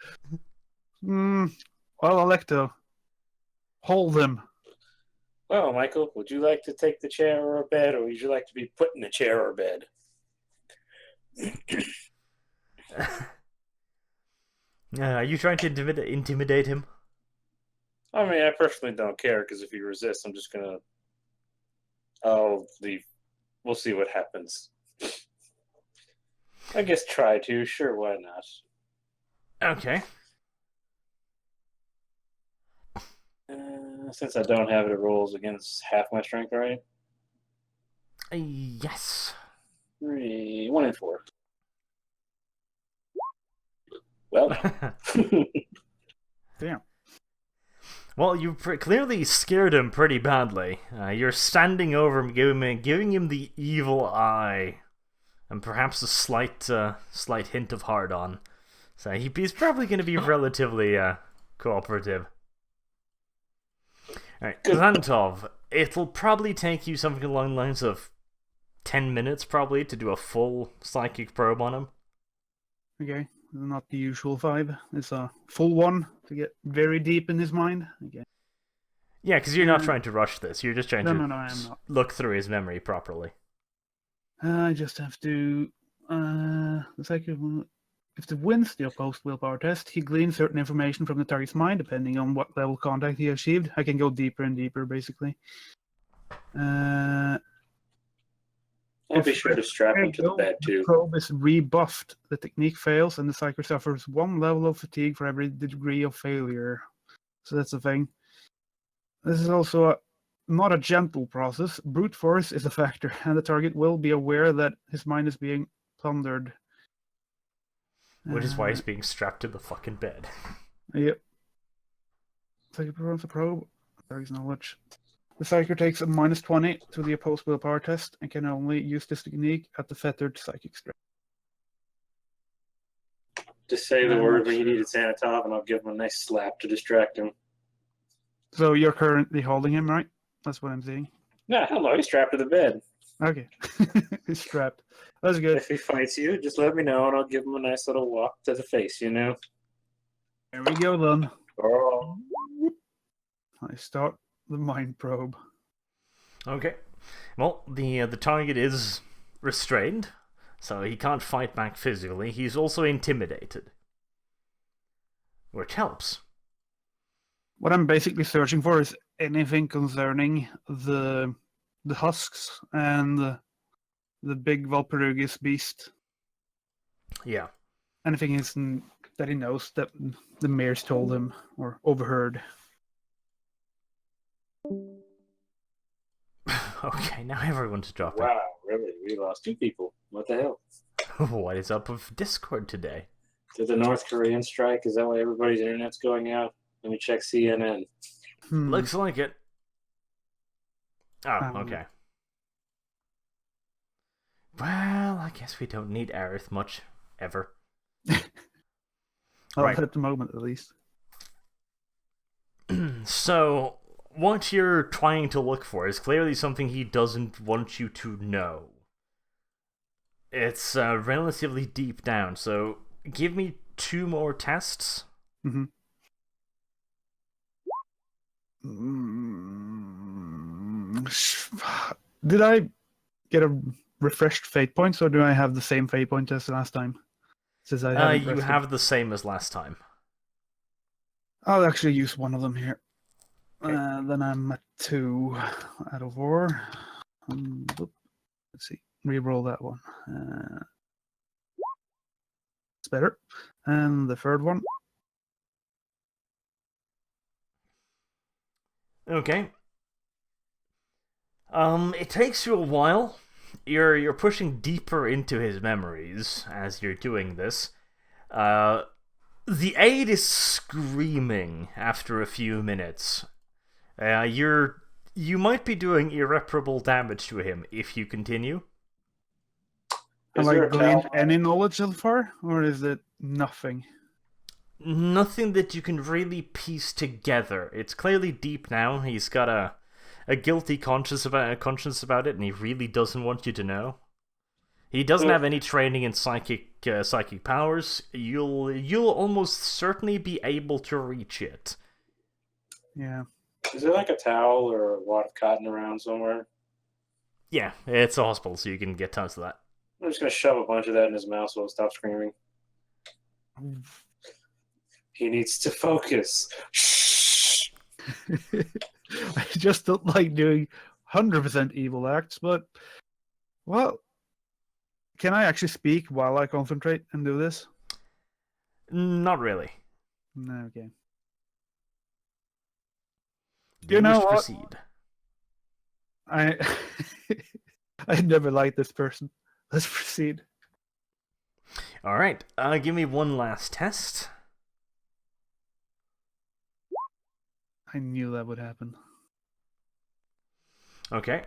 Well, Alecto, hold him. Well, Michael, would you like to take the chair or a bed, or would you like to be put in a chair or a bed? Are you trying to intimidate him? I mean, I personally don't care, because if he resists, I'm just gonna... I'll leave. We'll see what happens. I guess try to. Sure, why not? Okay. Since I don't have it, it rolls against half my strength, right? Yes. 3, 1 and 4. Well. Damn. Well, you clearly scared him pretty badly. You're standing over him, giving him the evil eye, and perhaps a slight hint of hard-on. So he's probably going to be relatively cooperative. Alright, Good. Xanatov, it'll probably take you something along the lines of 10 minutes, probably, to do a full psychic probe on him. Okay, not the usual 5. It's a full one to get very deep in his mind. Okay. Yeah, because you're not trying to rush this. You're just trying No, to no, I am not. look through his memory properly. I just have to. The psychic. If it wins the opposed willpower test, he gleans certain information from the target's mind, depending on what level contact he achieved. I can go deeper and deeper, basically. I'll be sure to strap him to the bed The too. probe is rebuffed. The technique fails, and the psyker suffers 1 level of fatigue for every degree of failure. So that's the thing. This is also not a gentle process. Brute force is a factor, and the target will be aware that his mind is being plundered. Which is why he's being strapped to the fucking bed. Yep. Psyker performs a probe. Target's knowledge. The psyker takes a -20 to the opposed willpower test and can only use this technique at the fettered psychic strength. Just say the I'm word not when you sure. need a Xanatov, and I'll give him a nice slap to distract him. So you're currently holding him, right? That's what I'm seeing. No, hello, he's strapped to the bed. Okay. He's strapped. That's good. If he fights you, just let me know, and I'll give him a nice little walk to the face, you know? There we go then. Oh. I start the mind probe. Okay. Well, the target is restrained, so he can't fight back physically. He's also intimidated, which helps. What I'm basically searching for is anything concerning the husks and the big Valpyrugus beast. Yeah. Anything that he knows that the mayor's told him or overheard. Okay, now everyone's dropping. Wow, really? We lost 2 people. What the hell? What is up with Discord today? Did the North Korean strike? Is that why everybody's internet's going out? Let me check CNN. Looks like it. Oh, Um, okay. Well, I guess we don't need Aerith much, ever. Right. At the moment, at least. So, what you're trying to look for is clearly something he doesn't want you to know. It's relatively deep down, so give me 2 more tests. Mm-hmm. Did I get a refreshed fate points, or do I have the same fate point as last time? Since I haven't You rested. have the same as last time. I'll actually use one of them here. Okay. Then I'm at 2 out of 4. Let's see. Reroll that one. It's better. And the third one. Okay. It takes you a while. You're pushing deeper into his memories as you're doing this. The aide is screaming after a few minutes. You might be doing irreparable damage to him if you continue. Have Is I there a gleaned towel? any knowledge so far, or is it nothing? Nothing that you can really piece together. It's clearly deep now. He's got a guilty conscience about it, and he really doesn't want you to know. He doesn't have any training in psychic powers. You'll almost certainly be able to reach it. Yeah. Is there like a towel or a wad of cotton around somewhere? Yeah, it's a hospital, so you can get tons of that. I'm just going to shove a bunch of that in his mouth so he'll stop screaming. He needs to focus. Shh. I just don't like doing 100% evil acts, but, well, can I actually speak while I concentrate and do this? Not really. No, okay. Do You know wish to what? proceed? I never liked this person. Let's proceed. Alright, give me one last test. I knew that would happen. Okay.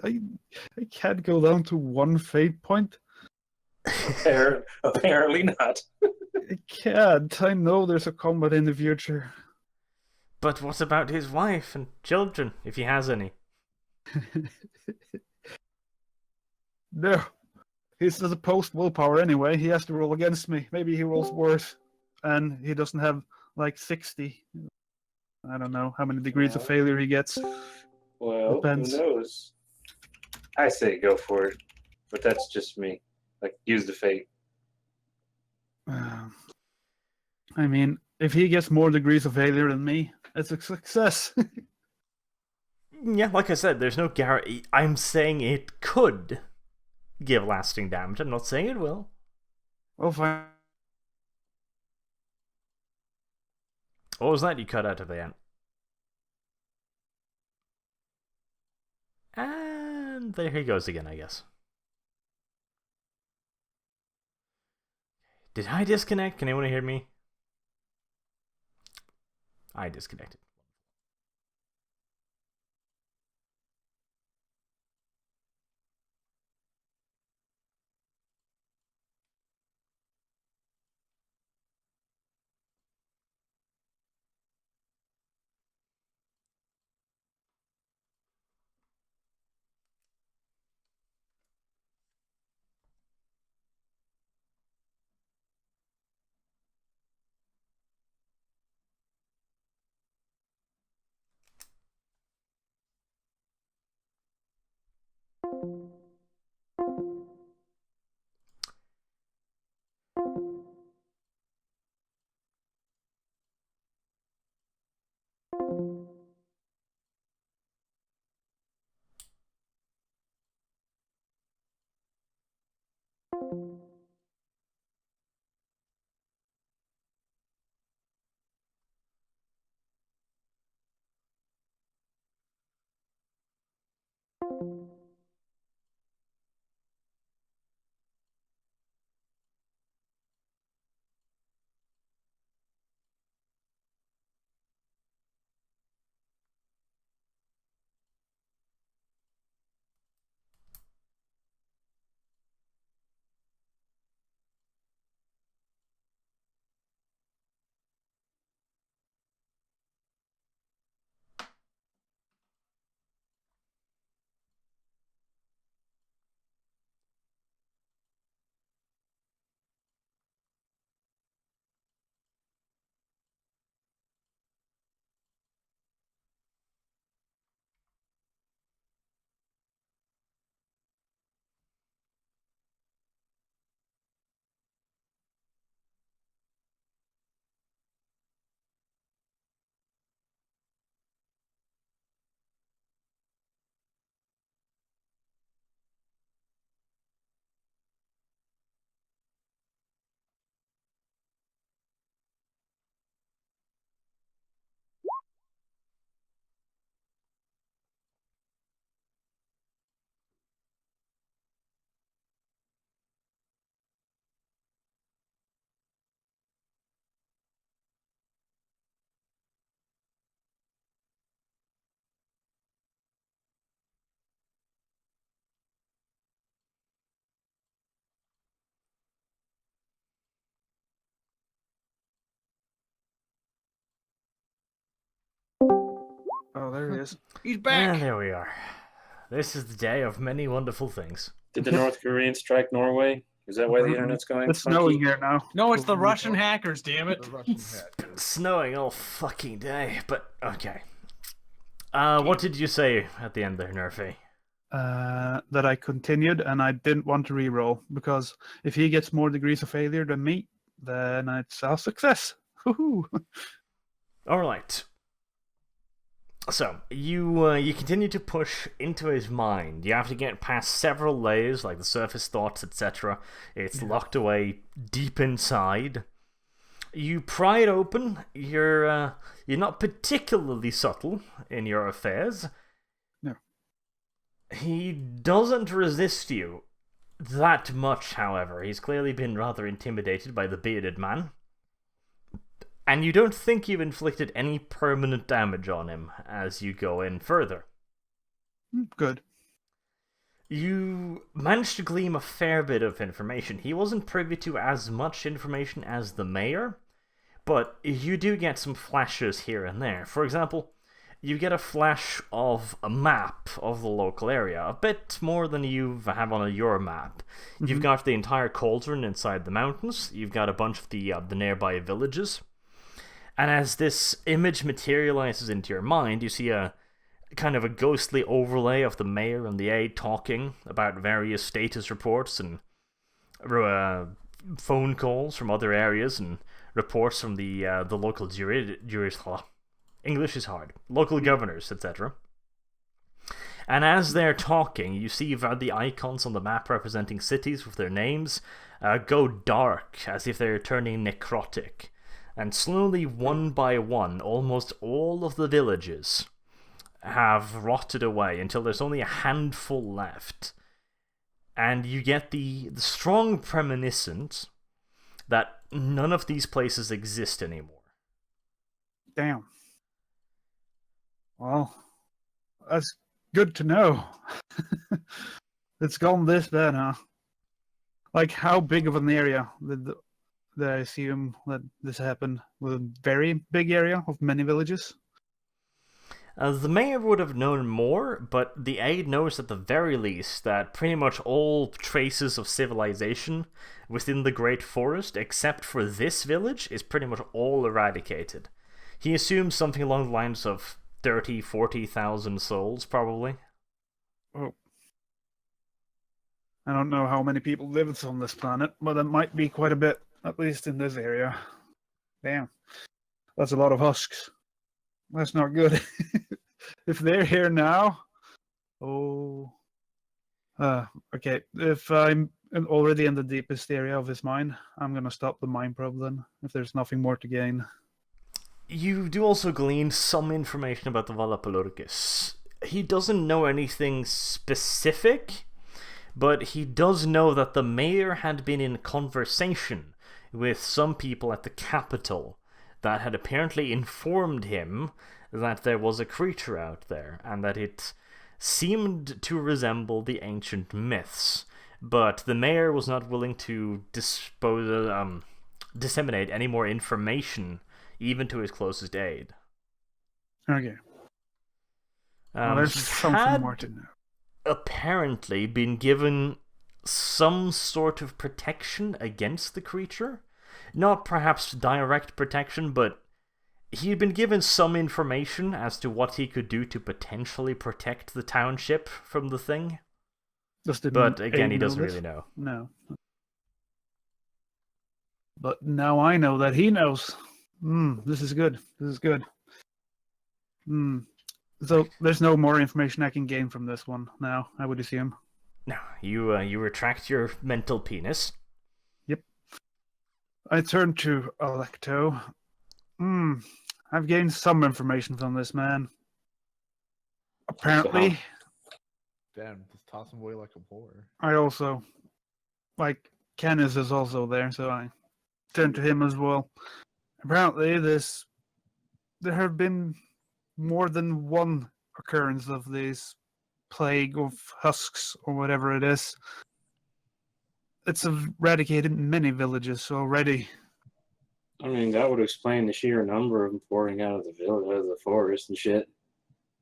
I can't go down to 1 fate point. Apparently not. I can't. I know there's a combat in the future. But what about his wife and children, if he has any? No. He's the post willpower anyway. He has to roll against me. Maybe he rolls worse. And he doesn't have like 60. I don't know how many degrees of failure he gets. Well, Depends. who knows? I say go for it, but that's just me. Like, use the fate. I mean, if he gets more degrees of failure than me, it's a success. Yeah, like I said, there's no guarantee. I'm saying it could give lasting damage. I'm not saying it will. Well, fine. What was that you cut out at the end? And there he goes again, I guess. Did I disconnect? Can anyone hear me? I disconnected. Oh, there he is. He's back. And there we are. This is the day of many wonderful things. Did the North Koreans strike Norway? Is that why the internet's going It's funky? snowing here now. No, it's the Russian hackers, damn it. The Russian It's hat. been snowing all fucking day, but okay. What did you say at the end there, Nerfy? That I continued and I didn't want to reroll because if he gets more degrees of failure than me, then it's a success. Woohoo! Alright. So, you continue to push into his mind. You have to get past several layers, like the surface thoughts, etc. It's locked away deep inside. You pry it open. You're not particularly subtle in your affairs. No. He doesn't resist you that much, however. He's clearly been rather intimidated by the bearded man. And you don't think you've inflicted any permanent damage on him as you go in further. Good. You managed to glean a fair bit of information. He wasn't privy to as much information as the mayor, but you do get some flashes here and there. For example, you get a flash of a map of the local area, a bit more than you have on your map. You've got the entire cauldron inside the mountains, you've got a bunch of the nearby villages, and as this image materializes into your mind, you see a kind of a ghostly overlay of the mayor and the aide talking about various status reports and phone calls from other areas and reports from the local English is hard. Local governors, etc. And as they're talking, you see the icons on the map representing cities with their names go dark, as if they're turning necrotic. And slowly, one by one, almost all of the villages have rotted away until there's only a handful left. And you get the strong premonition that none of these places exist anymore. Damn. Well, that's good to know. It's gone this bad, huh? Like, how big of an area did I assume that this happened? Was it a very big area of many villages? The mayor would have known more, but the aide knows at the very least that pretty much all traces of civilization within the Great Forest, except for this village, is pretty much all eradicated. He assumes something along the lines of 30,000, 40,000 souls, probably. Oh. I don't know how many people live on this planet, but it might be quite a bit, at least in this area. Damn. That's a lot of husks. That's not good. If they're here now... Oh... okay, if I'm already in the deepest area of his mine, I'm gonna stop the mine probe then, if there's nothing more to gain. You do also glean some information about the Valapalurkis. He doesn't know anything specific, but he does know that the mayor had been in conversation with some people at the capital that had apparently informed him that there was a creature out there, and that it seemed to resemble the ancient myths. But the mayor was not willing to disseminate any more information, even to his closest aide. Okay. Well, there's something more to know. Apparently been given some sort of protection against the creature. Not perhaps direct protection, but he'd been given some information as to what he could do to potentially protect the township from the thing. But again, he doesn't really know. No. But now I know that he knows. This is good. This is good. So there's no more information I can gain from this one now, I would assume. No, you retract your mental penis. Yep. I turn to Alecto. I've gained some information from this man. Apparently... Damn, just toss him away like a whore. I also... Like, Kenneth is also there, so I turn to him as well. Apparently, there have been more than one occurrence of this plague of husks, or whatever it is. It's eradicated many villages already. I mean, that would explain the sheer number of them pouring out of the village, out of the forest and shit.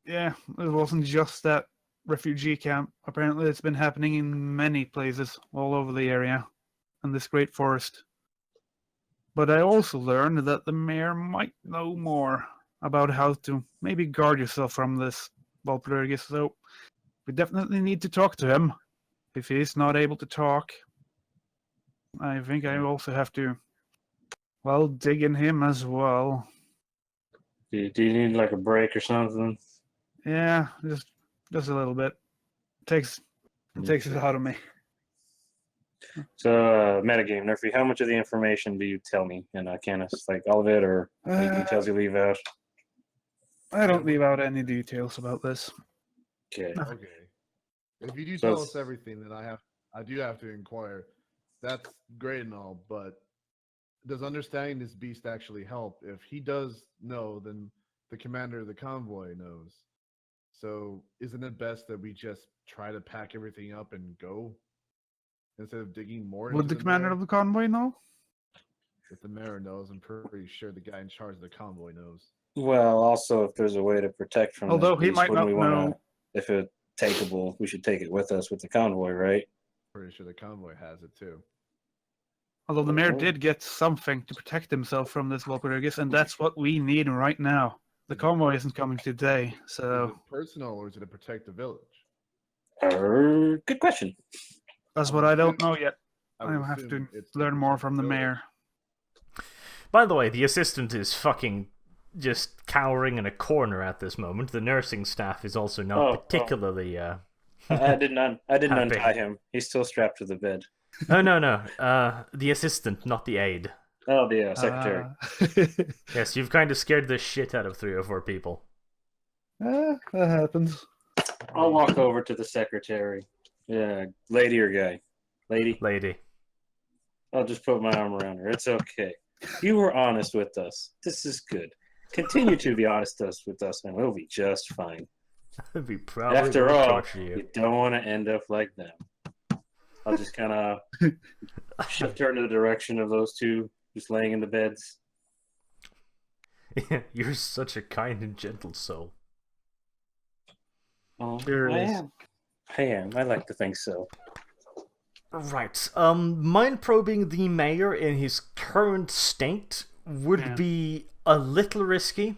Yeah, it wasn't just that refugee camp. Apparently, it's been happening in many places all over the area, in this great forest. But I also learned that the mayor might know more about how to maybe guard yourself from this Valpurgis, so we definitely need to talk to him. If he's not able to talk, I think I also have to, well, dig in him as well. Do you need like a break or something? Yeah, just a little bit. It takes it out of me. So, metagame, Nerfy, how much of the information do you tell me? And Canis, like all of it, or any details you leave out? I don't leave out any details about this. Okay. Okay. If you do tell us everything, then I do have to inquire. That's great and all, but does understanding this beast actually help? If he does know, then the commander of the convoy knows. So isn't it best that we just try to pack everything up and go instead of digging more Would into the commander of the convoy know? If the mayor knows, I'm pretty sure the guy in charge of the convoy knows. Well, also, if there's a way to protect from Although this he beast, might wouldn't not we want know. to? If it's takeable, we should take it with us with the convoy, right? Pretty sure the convoy has it too. Although the mayor Oh. did get something to protect himself from this Walpurgis, and that's what we need right now. The convoy isn't coming today, Is so it personal or is it to protect the village? Good question. that's I what would I don't assume- know yet. I would I'll have to assume it's to learn more protect from the village. mayor. By the way, the assistant is fucking just cowering in a corner at this moment. The nursing staff is also not Oh, particularly. I didn't Happy. untie him. He's still strapped to the bed. Oh no. The assistant, not the aide. Oh, the secretary. Yes, you've kind of scared the shit out of 3 or 4 people. That happens. I'll walk over to the secretary. Yeah, lady or guy? Lady. Lady. I'll just put my arm around her. It's okay. You were honest with us. This is good. Continue to be honest with us, and we'll be just fine. I'd be probably After gonna all, torture you don't want to end up like them. I'll just kind of shift her in the direction of those two just laying in the beds. You're such a kind and gentle soul. Oh, Sure I is. am. I am. I like to think so. Right. Mind probing the mayor in his current state would be a little risky.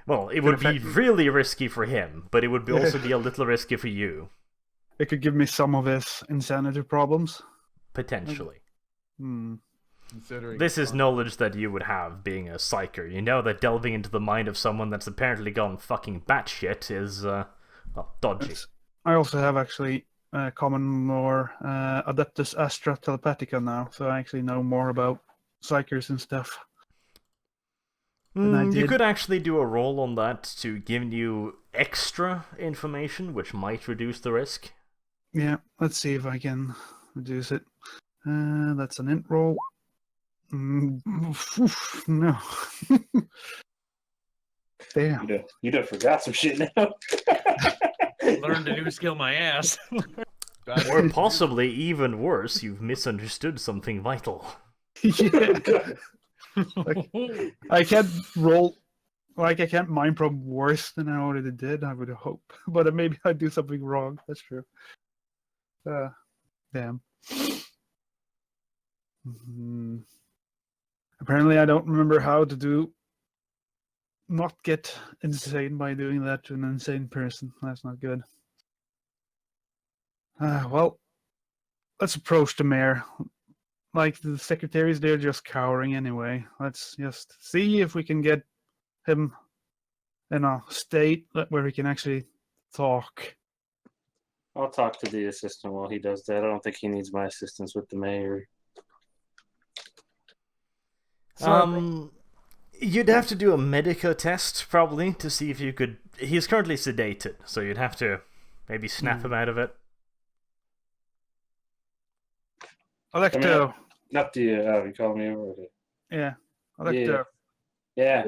Well, it would be affect me. really risky for him, but it would also be a little risky for you, It could give me some of his insanity problems. potentially. Considering This is knowledge that you would have being a psyker. You know that delving into the mind of someone that's apparently gone fucking batshit is, well, dodgy. I also have actually common lore Adeptus Astra Telepathica now, so I actually know more about psychers and stuff. than I You did. could actually do a roll on that to give you extra information, which might reduce the risk. Yeah, let's see if I can reduce it. That's an int roll. No. Damn. You done forgot some shit now. Learned a new skill, my ass. Or possibly, even worse, you've misunderstood something vital. Yeah. I can't roll. Like, I can't mind probe worse than I already did, I would hope. But maybe I do something wrong. That's true. Damn. Apparently, I don't remember how to not get insane by doing that to an insane person. That's not good. Well, let's approach the mayor. Like, the secretaries, they're just cowering anyway. Let's just see if we can get him in a state where he can actually talk. I'll talk to the assistant while he does that. I don't think he needs my assistance with the mayor. You'd have to do a medica test, probably, to see if you could... He's currently sedated, so you'd have to maybe snap him out of it. Electo. Not the, you called me over. Yeah. Electo. Yeah.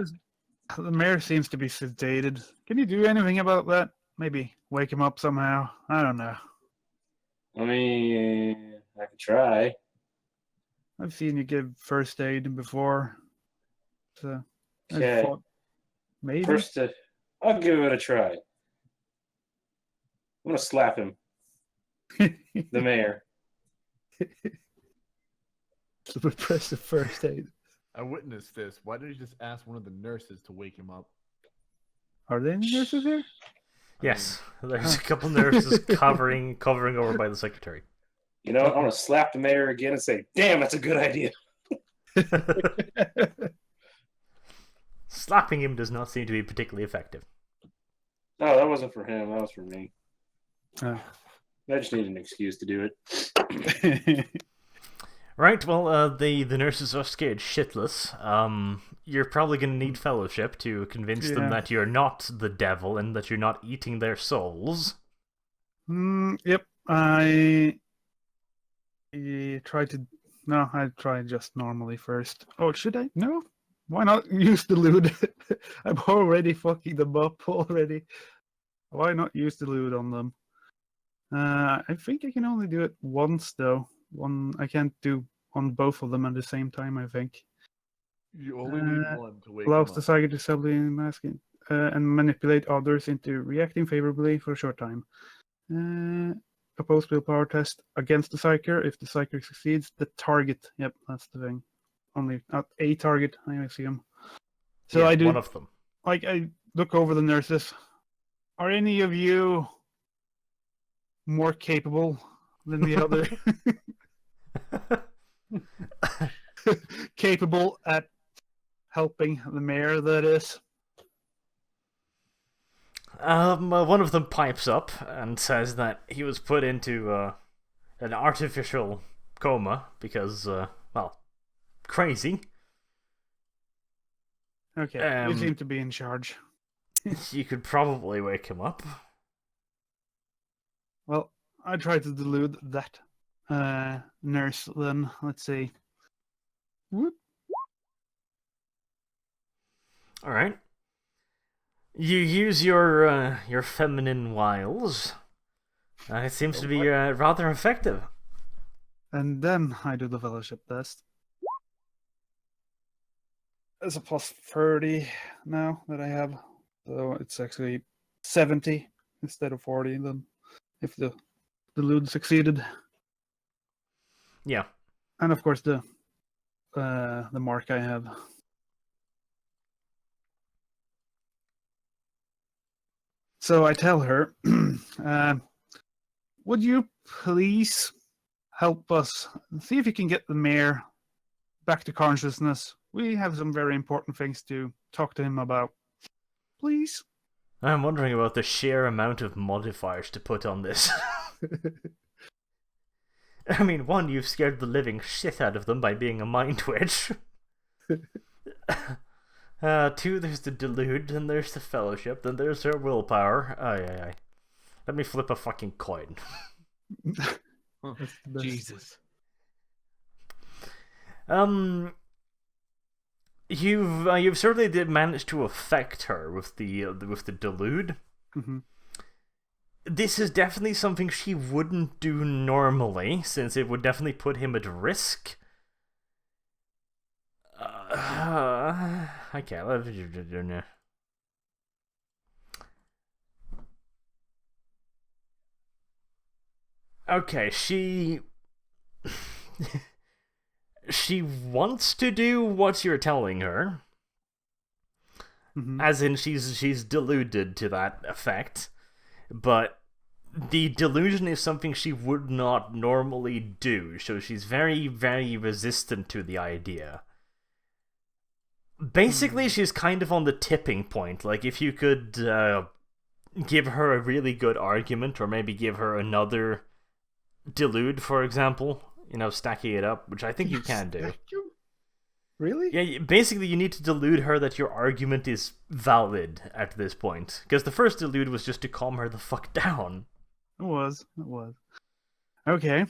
The mayor seems to be sedated. Can you do anything about that? Maybe wake him up somehow? I don't know. I mean, I could try. I've seen you give first aid before. So, I Okay. thought maybe. First, I'll give it a try. I'm going to slap him, the mayor. Press the first aid. I witnessed this. Why don't you just ask one of the nurses to wake him up? Are there any nurses here? Yes, there's a couple nurses covering over by the secretary. You know what? I'm going to slap the mayor again and say, damn, that's a good idea. Slapping him does not seem to be particularly effective. No, that wasn't for him. That was for me. Oh. I just need an excuse to do it. Right, well, the nurses are scared shitless. You're probably going to need fellowship to convince them that you're not the devil and that you're not eating their souls. Yep, I tried to... No, I tried just normally first. Oh, should I? No? Why not use the lewd? I'm already fucking them up already. Why not use the loot on them? I think I can only do it once though. I can't do on both of them at the same time. I think. You only need one to wake Allows him the up. psychic to subtly mask it, and manipulate others into reacting favorably for a short time. Opposed willpower test against the psyker. If the psyker succeeds, the target. Yep, that's the thing. Only not a target. I see him. So Yeah, I do. one of them. Like I look over the nurses. Are any of you more capable than the other? Capable at helping the mayor, that is. One of them pipes up and says that he was put into an artificial coma because, well, crazy. Okay, you seem to be in charge. You could probably wake him up. Well, I tried to delude that nurse then. Let's see. Whoop. Alright. You use your feminine wiles. It seems to be rather effective. And then I do the fellowship test. It's a plus 30 now that I have. So it's actually 70 instead of 40 then. If the delude succeeded. Yeah. And of course the mark I have. So I tell her, would you please help us see if you can get the mayor back to consciousness? We have some very important things to talk to him about. Please? I'm wondering about the sheer amount of modifiers to put on this. I mean, one, you've scared the living shit out of them by being a mind witch. Two, there's the delude, then there's the fellowship, then there's her willpower. Aye. Let me flip a fucking coin. Jesus. You've certainly did manage to affect her with the delude. Mm-hmm. This is definitely something she wouldn't do normally, since it would definitely put him at risk. Okay, okay, she wants to do what you're telling her. Mm-hmm. As in she's deluded to that effect, but the delusion is something she would not normally do, so she's very, very resistant to the idea. Basically, she's kind of on the tipping point. Like, if you could give her a really good argument, or maybe give her another delude, for example, stacking it up, which I think you can do. Really? Yeah, basically you need to delude her that your argument is valid at this point. Because the first delude was just to calm her the fuck down. It was. Okay.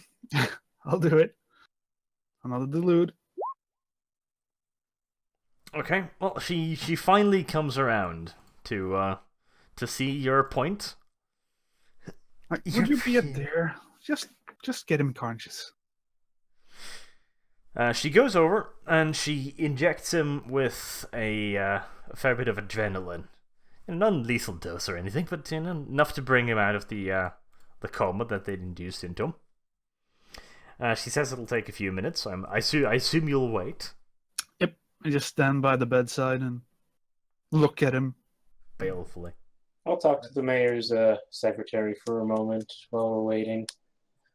I'll do it. Another delude. Okay, well, she finally comes around to see your point. Would you be up there? Just get him conscious. She goes over and she injects him with a fair bit of adrenaline. A non-lethal dose or anything, but enough to bring him out of the coma that they'd induced into him. She says it'll take a few minutes, so I assume you'll wait. Yep, I just stand by the bedside and look at him. Balefully. I'll talk to the mayor's secretary for a moment while we're waiting.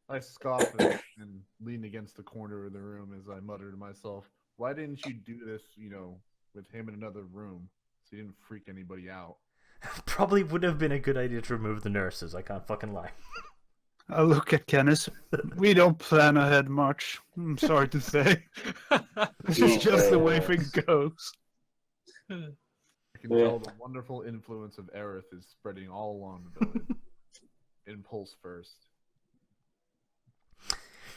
I scoff and lean against the corner of the room as I mutter to myself, why didn't you do this, with him in another room so you didn't freak anybody out? Probably would have been a good idea to remove the nurses, I can't fucking lie. I look at Kenneth. We don't plan ahead much. I'm sorry to say. This is just the way things goes. I can tell the wonderful influence of Aerith is spreading all along the village. Impulse first.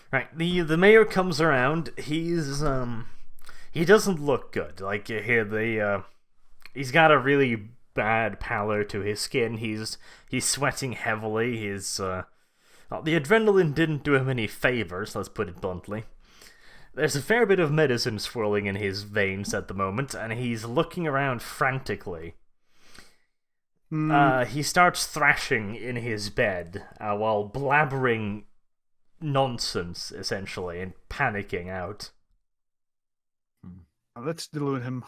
Right, the mayor comes around. He doesn't look good. Like he's got a really bad pallor to his skin. He's sweating heavily. The adrenaline didn't do him any favors, let's put it bluntly. There's a fair bit of medicine swirling in his veins at the moment, and he's looking around frantically. He starts thrashing in his bed while blabbering nonsense, essentially, and panicking out. Let's delude him.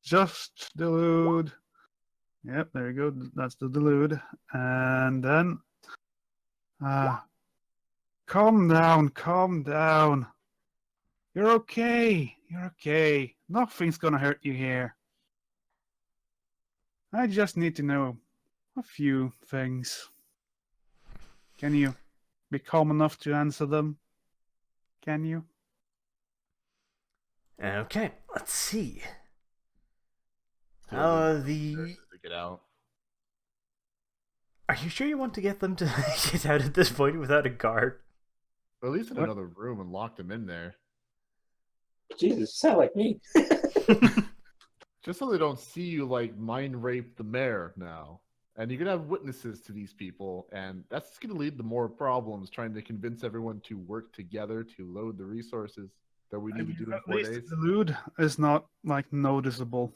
Just delude. Yep, there you go. That's the delude. And then... calm down, calm down. You're okay. You're okay. Nothing's gonna hurt you here. I just need to know a few things. Can you be calm enough to answer them? Can you? Okay, let's see. To get out. Are you sure you want to get them to get out at this point without a guard? Or at least in another room and lock them in there. Jesus, sound like me. Just so they don't see you like mind rape the mayor now. And you're gonna have witnesses to these people, and that's gonna lead to more problems trying to convince everyone to work together to load the resources that we need to do in 4 days. The delude is not like noticeable.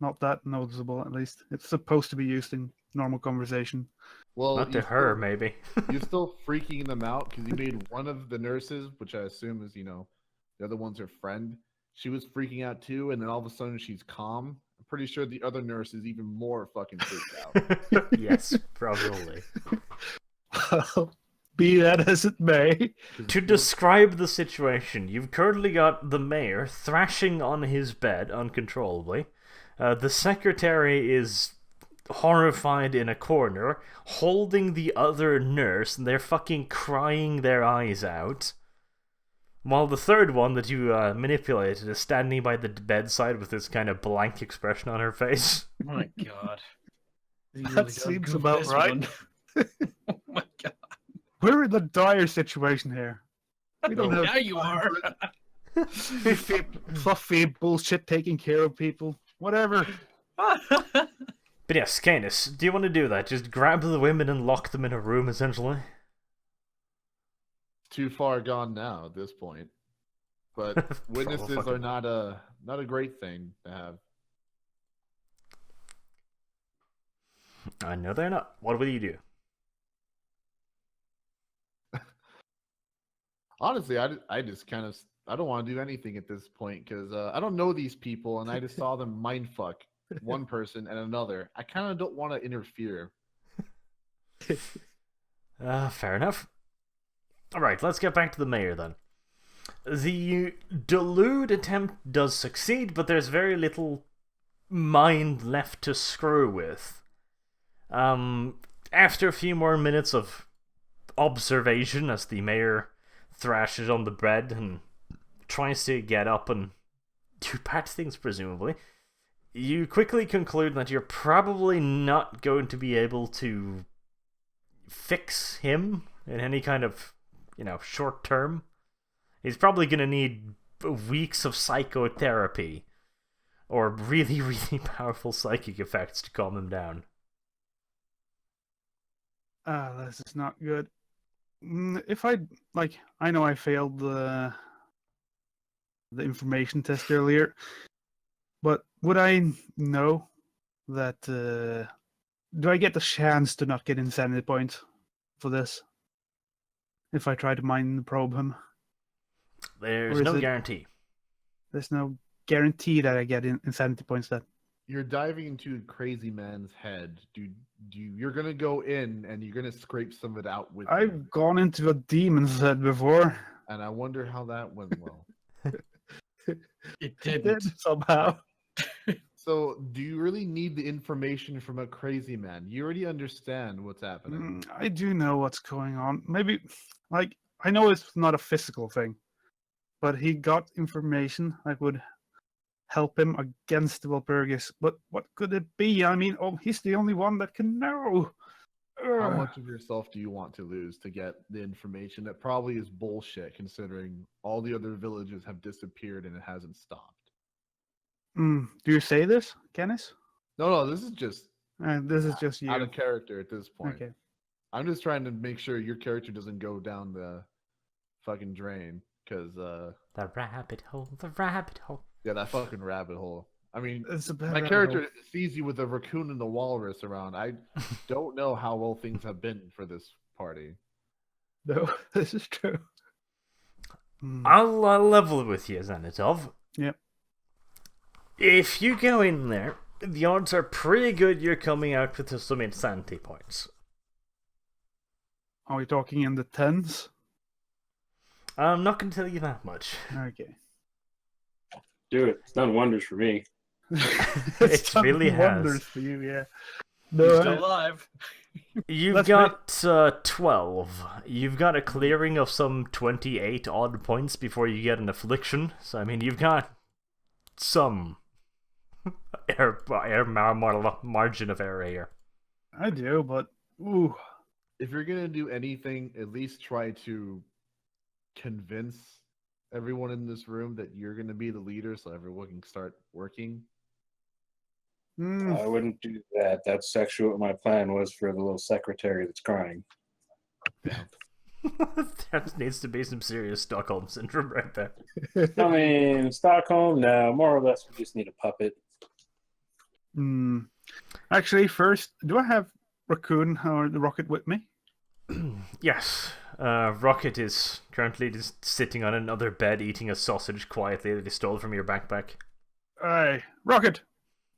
Not that noticeable, at least. It's supposed to be used in normal conversation. Well, Not to her, maybe. You're still freaking them out because you made one of the nurses, which I assume is, the other one's her friend. She was freaking out too, and then all of a sudden she's calm. I'm pretty sure the other nurse is even more fucking freaked out. Yes, probably. Be that as it may. To describe the situation, you've currently got the mayor thrashing on his bed uncontrollably. The secretary is horrified in a corner, holding the other nurse, and they're fucking crying their eyes out. While the third one that you manipulated is standing by the bedside with this kind of blank expression on her face. Oh my god. That seems about right. Oh my god. We're in a dire situation here. We don't have Now you are. fluffy bullshit taking care of people. Whatever. But yes, Canis, do you want to do that? Just grab the women and lock them in a room, essentially? Too far gone now at this point. But witnesses are not a great thing to have. I know they're not. What will you do? Honestly, I just kind of I don't want to do anything at this point because I don't know these people and I just saw them mindfuck one person and another. I kind of don't want to interfere. Fair enough. Alright, let's get back to the mayor then. The delude attempt does succeed, but there's very little mind left to screw with. After a few more minutes of observation as the mayor thrashes on the bed and tries to get up and do bad things, presumably, you quickly conclude that you're probably not going to be able to fix him in any kind of, short term. He's probably going to need weeks of psychotherapy or really, really powerful psychic effects to calm him down. This is not good. If I know I failed the information test earlier, but would I know that? Do I get the chance to not get insanity points for this if I try to mind probe him? There's no guarantee. There's no guarantee that I get insanity points then. You're diving into a crazy man's head. You're gonna go in and you're gonna scrape some of it out with I've gone into a demon's head before. And I wonder how that went well. It didn't. Somehow. So, do you really need the information from a crazy man? You already understand what's happening. I do know what's going on. Maybe, I know it's not a physical thing, but he got information that would help him against the Walpurgis. But what could it be? I mean, he's the only one that can know. How much of yourself do you want to lose to get the information that probably is bullshit, considering all the other villages have disappeared and it hasn't stopped? Do you say this, Kenneth? No, this is just This is just you. out of character at this point. Okay. I'm just trying to make sure your character doesn't go down the fucking drain, because The rabbit hole, the rabbit hole. yeah, that fucking rabbit hole. I mean, It's a bad my rabbit character hole. sees you with a raccoon and the walrus around. I don't know how well things have been for this party. No, this is true. I'll level it with you, Xanatov. Yep. If you go in there, the odds are pretty good you're coming out with some insanity points. Are we talking in the tens? I'm not going to tell you that much. Okay. Do it. It's done wonders for me. It done really has. wonders for you, yeah. You're No, still alive. You've That's got 12. You've got a clearing of some 28 odd points before you get an affliction. So, I mean, you've got some margin of error here. I do, but ooh, If you're gonna do anything, at least try to convince everyone in this room that you're gonna be the leader, so everyone can start working. I wouldn't do that. That's actually what my plan was for the little secretary that's crying. That needs to be some serious Stockholm syndrome right there. I mean, Stockholm, no, more or less, we just need a puppet. Actually, first, do I have Raccoon or the Rocket with me? Yes. Rocket is currently just sitting on another bed eating a sausage quietly that he stole from your backpack. Aye, Rocket.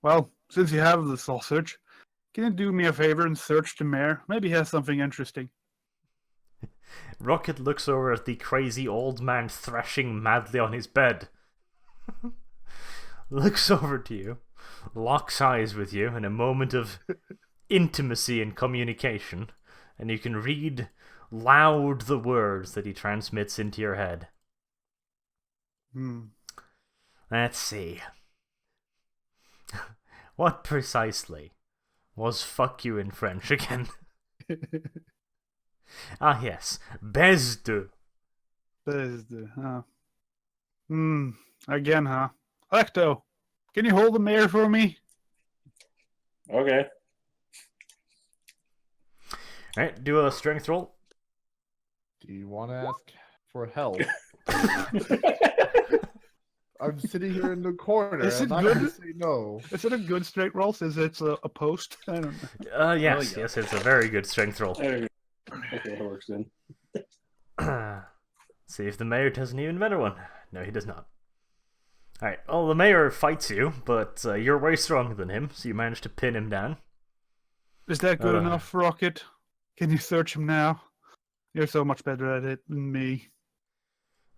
Well, since you have the sausage, can you do me a favor and search the mayor? Maybe he has something interesting. Rocket looks over at the crazy old man thrashing madly on his bed. Looks over to you, locks eyes with you in a moment of intimacy and communication, and you can read loud the words that he transmits into your head. Let's see. What precisely was fuck you in French again? Ah, yes. Baise de. Again, huh? Electo, can you hold the mayor for me? Okay. Alright, do a strength roll. Do you want to ask for help? I'm sitting here in the corner. Is I'm it not good? gonna say no. Is it a good straight roll since it's a post? I don't know. Yes, yes, it's a very good strength roll. Okay, that works then. See if the mayor does an even better one. No, he does not. Alright, well, the mayor fights you, but you're way stronger than him, so you manage to pin him down. Is that good enough, Rocket? Can you search him now? You're so much better at it than me.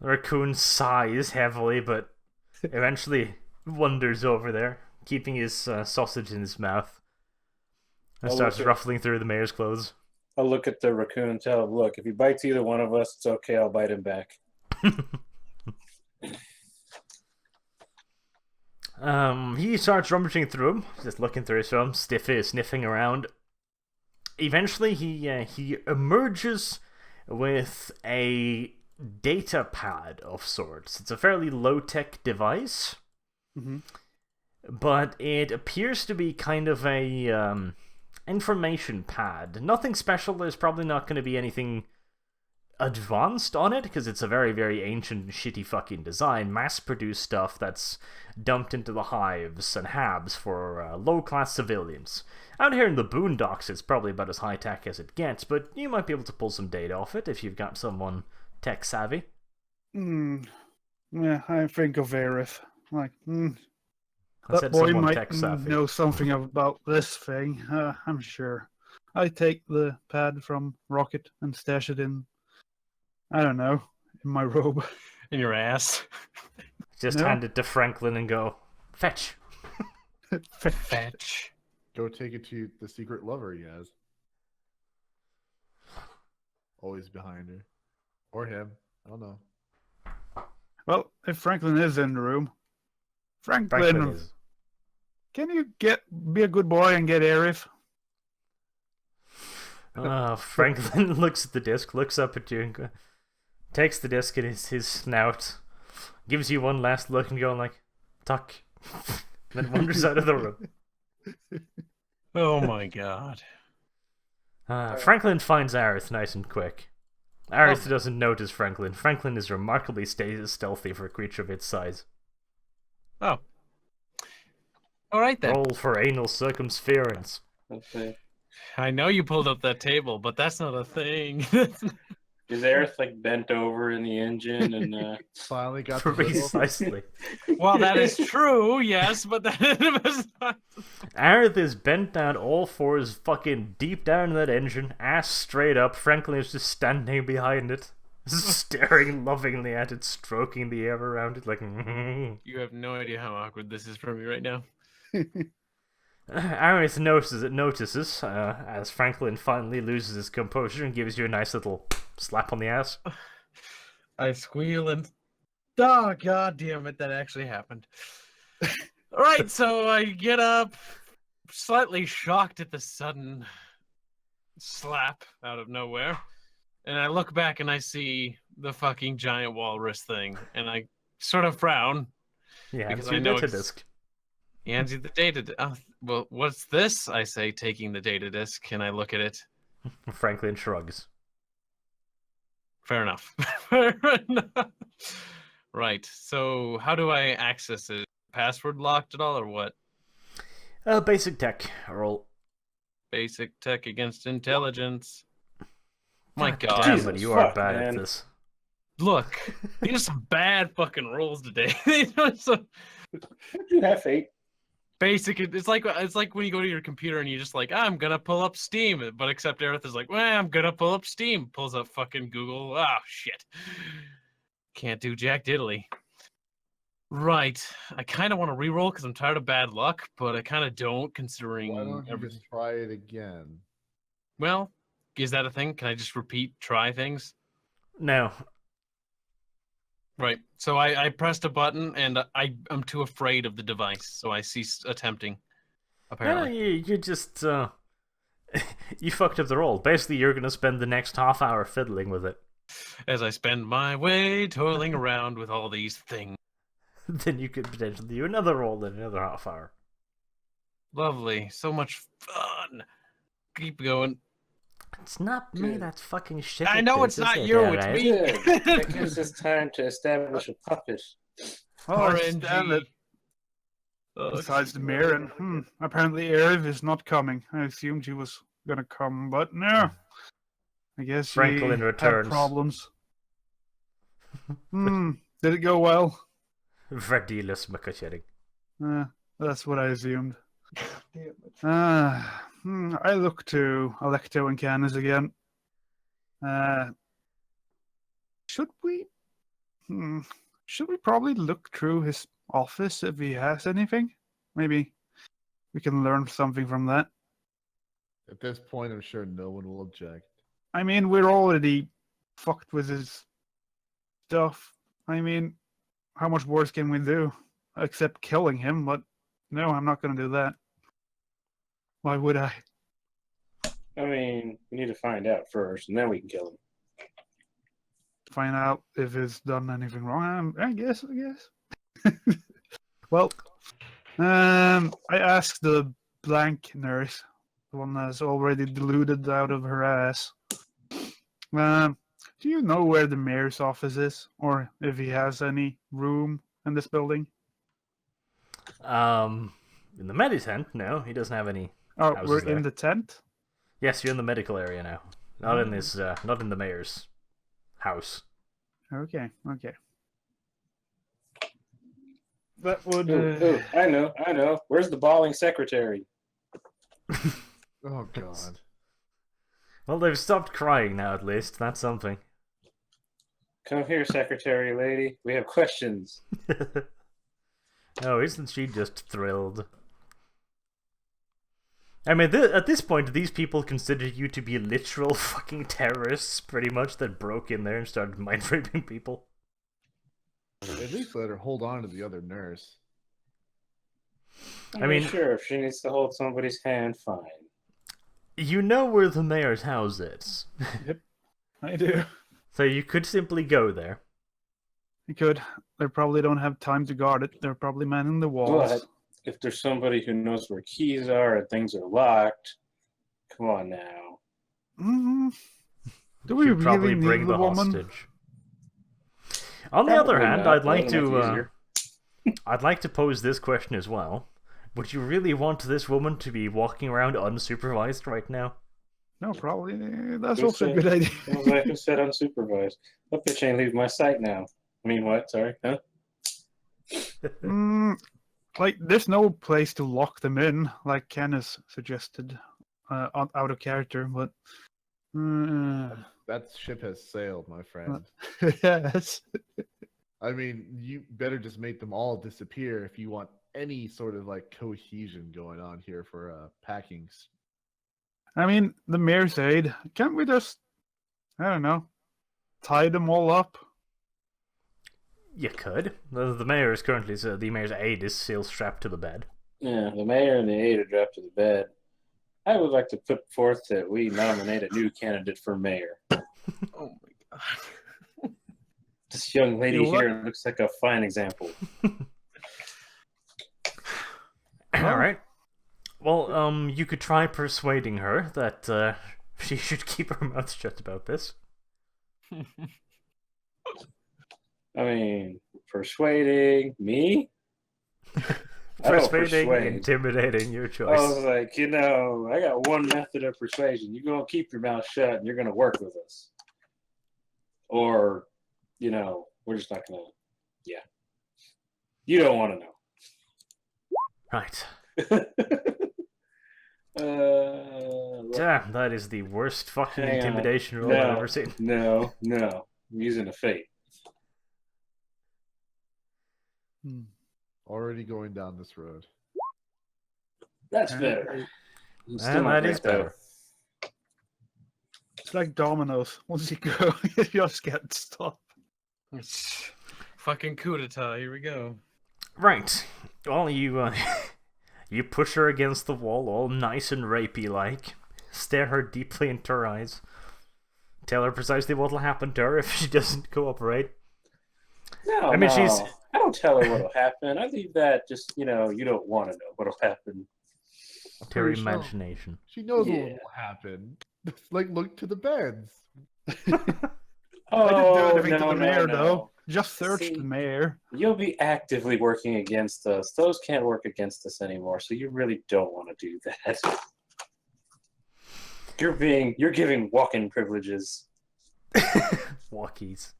The raccoon sighs heavily, but eventually wanders over there, keeping his sausage in his mouth, and starts ruffling through the mayor's clothes. I'll look at the raccoon and tell him, look, if he bites either one of us, it's okay, I'll bite him back. He starts rummaging through him, just looking through his film, sniffing around. Eventually, he emerges with a data pad of sorts. It's a fairly low-tech device, but it appears to be kind of a information pad. Nothing special. There's probably not going to be anything advanced on it because it's a very, very ancient and shitty fucking design. Mass-produced stuff that's dumped into the hives and habs for low-class civilians. Out here in the boondocks, it's probably about as high-tech as it gets, but you might be able to pull some data off it if you've got someone tech-savvy. Yeah, I think of Aerith. Like, I that said boy someone might tech-savvy. know something about this thing. I'm sure. I take the pad from Rocket and stash it in, I don't know, in my robe. In your ass. Just No. hand it to Franklin and go, fetch. Fetch. Go take it to the secret lover he has. Always behind her. Or him. I don't know. Well, if Franklin is in the room, Franklin, Franklin is. can you be a good boy and get Aerith? Franklin looks at the disc, looks up at you, and takes the disc in his snout, gives you one last look and going like, tuck, Then wanders out of the room. Oh my god. Franklin finds Aerith nice and quick. Aerith Oh. doesn't notice Franklin. Franklin is remarkably stealthy for a creature of its size. Oh. Alright then. Roll for anal circumference. Okay. I know you pulled up that table, but that's not a thing. Is Aerith like bent over in the engine and Finally got the Precisely. Well, that is true, yes, but that was not... Aerith is bent down, all fours, fucking deep down in that engine, ass straight up. Franklin is just standing behind it, staring lovingly at it, stroking the air around it like. You have no idea how awkward this is for me right now. Aerith notices as Franklin finally loses his composure and gives you a nice little slap on the ass. I squeal and... Oh, god damn it, that actually happened. Alright, so I get up, slightly shocked at the sudden slap out of nowhere, and I look back and I see the fucking giant walrus thing, and I sort of frown. Yeah, Because it's I your know data it's- disk. He hands you the data. Well, what's this? I say, taking the data disk, and I look at it. Franklin shrugs. Fair enough. Fair enough. Right. So, how do I access it? Password locked at all, or what? Basic tech roll. Basic tech against intelligence. My God God. damn, Jesus but you are fuck, bad man. at this. Look, these are some bad fucking rolls today. So you have fate? basic. It's like when you go to your computer and you're just like, I'm gonna pull up Steam, but except Aerith is like, well, I'm gonna pull up Steam. Pulls up fucking Google. Oh shit. Can't do jack diddly. Right. I kind of want to re-roll because I'm tired of bad luck, but I kind of don't, considering Why don't you everything. just try it again? Well, is that a thing? Can I just try things? No. Right. So I pressed a button and I'm too afraid of the device, so I ceased attempting. No, Apparently. you just, you fucked up the roll. Basically, you're gonna spend the next half hour fiddling with it. As I spend my way toiling around with all these things. Then you could potentially do another roll in another half hour. Lovely. So much fun. Keep going. It's not me Good. that's fucking shit. I at know this, it's not is it, you, it's alright? me. Good. That gives us time to establish a puppet. Oh, I understand that. Oh, Besides the mayor, and apparently Aerith is not coming. I assumed she was gonna come, but no. I guess Franklin she returns. had problems. Did it go well? Verdilis McCutcheting. That's what I assumed. I look to Alecto and Canis again. Should we? Should we probably look through his office if he has anything? Maybe we can learn something from that. At this point, I'm sure no one will object. I mean, we're already fucked with his stuff. I mean, how much worse can we do? Except killing him, but no, I'm not going to do that. Why would I? I mean, we need to find out first, and then we can kill him. Find out if he's done anything wrong. I guess. Well, I asked the blank nurse, the one that's already deluded out of her ass. Do you know where the mayor's office is, or if he has any room in this building? In the medi tent, no, he doesn't have any. Oh, Houses we're there. in the tent. Yes, you're in the medical area now. Not in this. Not in the mayor's house. Okay. That would. Ooh, I know. Where's the bawling secretary? Oh God. Well, they've stopped crying now. At least that's something. Come here, secretary lady. We have questions. Oh, isn't she just thrilled? I mean, at this point, these people consider you to be literal fucking terrorists, pretty much, that broke in there and started mind raping people. At least let her hold on to the other nurse. I mean- sure, if she needs to hold somebody's hand, fine. You know where the mayor's house is, I do. so you could simply go there. You could. They probably don't have time to guard it. They're probably manning the walls. But if there's somebody who knows where keys are and things are locked, come on now. Mm, do we Should probably really bring need the the woman? hostage. On the other Probably hand, not, I'd but like it'll make it to easier. I'd like to pose this question as well. Would you really want this woman to be walking around unsupervised right now? No, probably. That's Who also a said- good idea. I was like, who said unsupervised? That bitch ain't leave my sight now. I mean, what? Sorry? Huh? Like, there's no place to lock them in, like Ken has suggested, out of character, but... That ship has sailed, my friend. yes. I mean, you better just make them all disappear if you want any sort of like cohesion going on here for packings. I mean, the mayor's aid, can't we just, I don't know, tie them all up? You could. The mayor is currently the mayor's aide is still strapped to the bed. Yeah, the mayor and the aide are dropped to the bed. I would like to put forth that we nominate a new candidate for mayor. Oh my god. This young lady You know what? here looks like a fine example. All right. Well, you could try persuading her that she should keep her mouth shut about this. I mean, persuading me? I don't Persuading, persuade. intimidating, your I choice. was like, I got one method of persuasion. You're going to keep your mouth shut and you're going to work with us. Or, we're just not going to, yeah. You don't want to Right. know. Damn, that is the worst fucking Hang on. intimidation roll No. I've ever seen. No. I'm using a fate. Already going down this road. That's better. I'm still And not that is great, though. better. It's like dominoes. Once you go, you just get stopped. Fucking coup d'etat, here we go. Right. Well, you you push her against the wall, all nice and rapey-like. Stare her deeply into her eyes. Tell her precisely what'll happen to her if she doesn't cooperate. No, I mean, no. she's- I don't tell her what'll happen. I leave that just, you don't want to know what'll happen. To her Pretty sure. imagination. She knows what Yeah. will happen. Like, look to the beds. I didn't do Oh, anything to the mayor, though. no. Just search See? the mayor. You'll be actively working against us. Those can't work against us anymore, so you really don't want to do that. You're giving walk-in privileges. Walkies.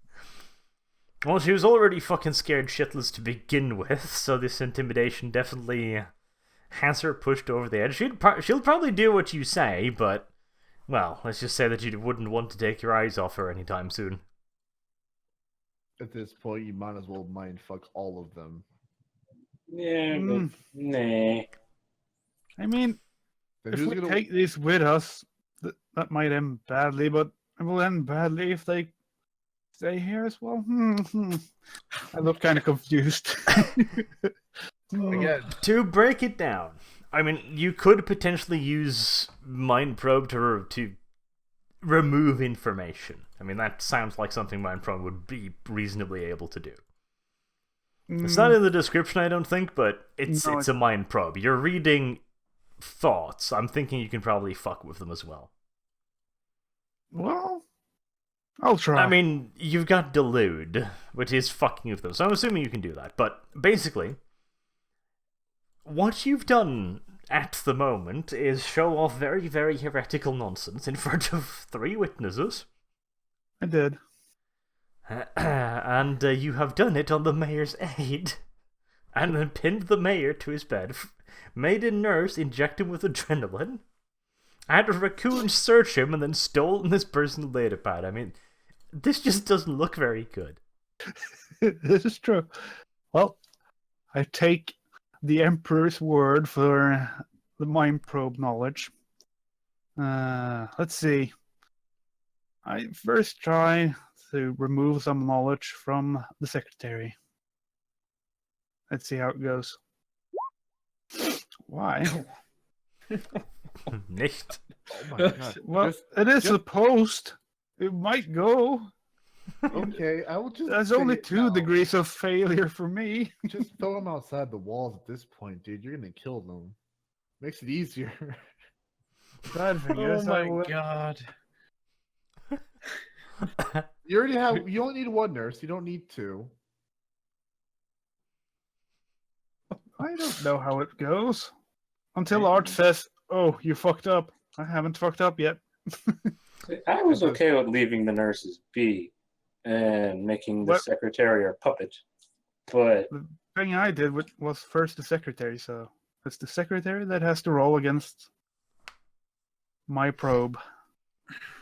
Well, she was already fucking scared shitless to begin with, so this intimidation definitely has her pushed over the edge. She'll probably do what you say, but, well, let's just say that you wouldn't want to take your eyes off her anytime soon. At this point, you might as well mind fuck all of them. Yeah, but nah. I mean, Then if who's we gonna- take this with us, that might end badly, but it will end badly if they stay here as well. I look kind of confused. Again, To break it down, I mean, you could potentially use Mind Probe to remove information. I mean, that sounds like something Mind Probe would be reasonably able to do. It's not in the description, I don't think, but it's No, a Mind Probe. You're reading thoughts. I'm thinking you can probably fuck with them as well. Well, I'll try. I mean, you've got Delude, which is fucking with them, so I'm assuming you can do that. But basically, what you've done at the moment is show off very, very heretical nonsense in front of 3 witnesses. I did. And you have done it on the mayor's aide. And then pinned the mayor to his bed. Made a nurse inject him with adrenaline. Had a raccoon search him and then stolen his personal data pad. I mean, this just doesn't look very good. This is true. Well, I take the Emperor's word for the Mind Probe knowledge. Let's see. I first try to remove some knowledge from the secretary. Let's see how it goes. Why? Nicht. oh my god. Well, Just- it is just- a post. It might go. Okay, I will just. There's say only it 2 now. degrees of failure for me. Just throw them outside the walls at this point, dude. You're gonna kill them. Makes it easier. Bad thing Oh is, I my will. god. You already have. You only need 1 nurse. You don't need 2. I don't know how it goes. Until Art says, "Oh, you fucked up." I haven't fucked up yet. I was okay with leaving the nurses be and making the What? secretary our puppet, but The thing I did was first the secretary, so it's the secretary that has to roll against my probe.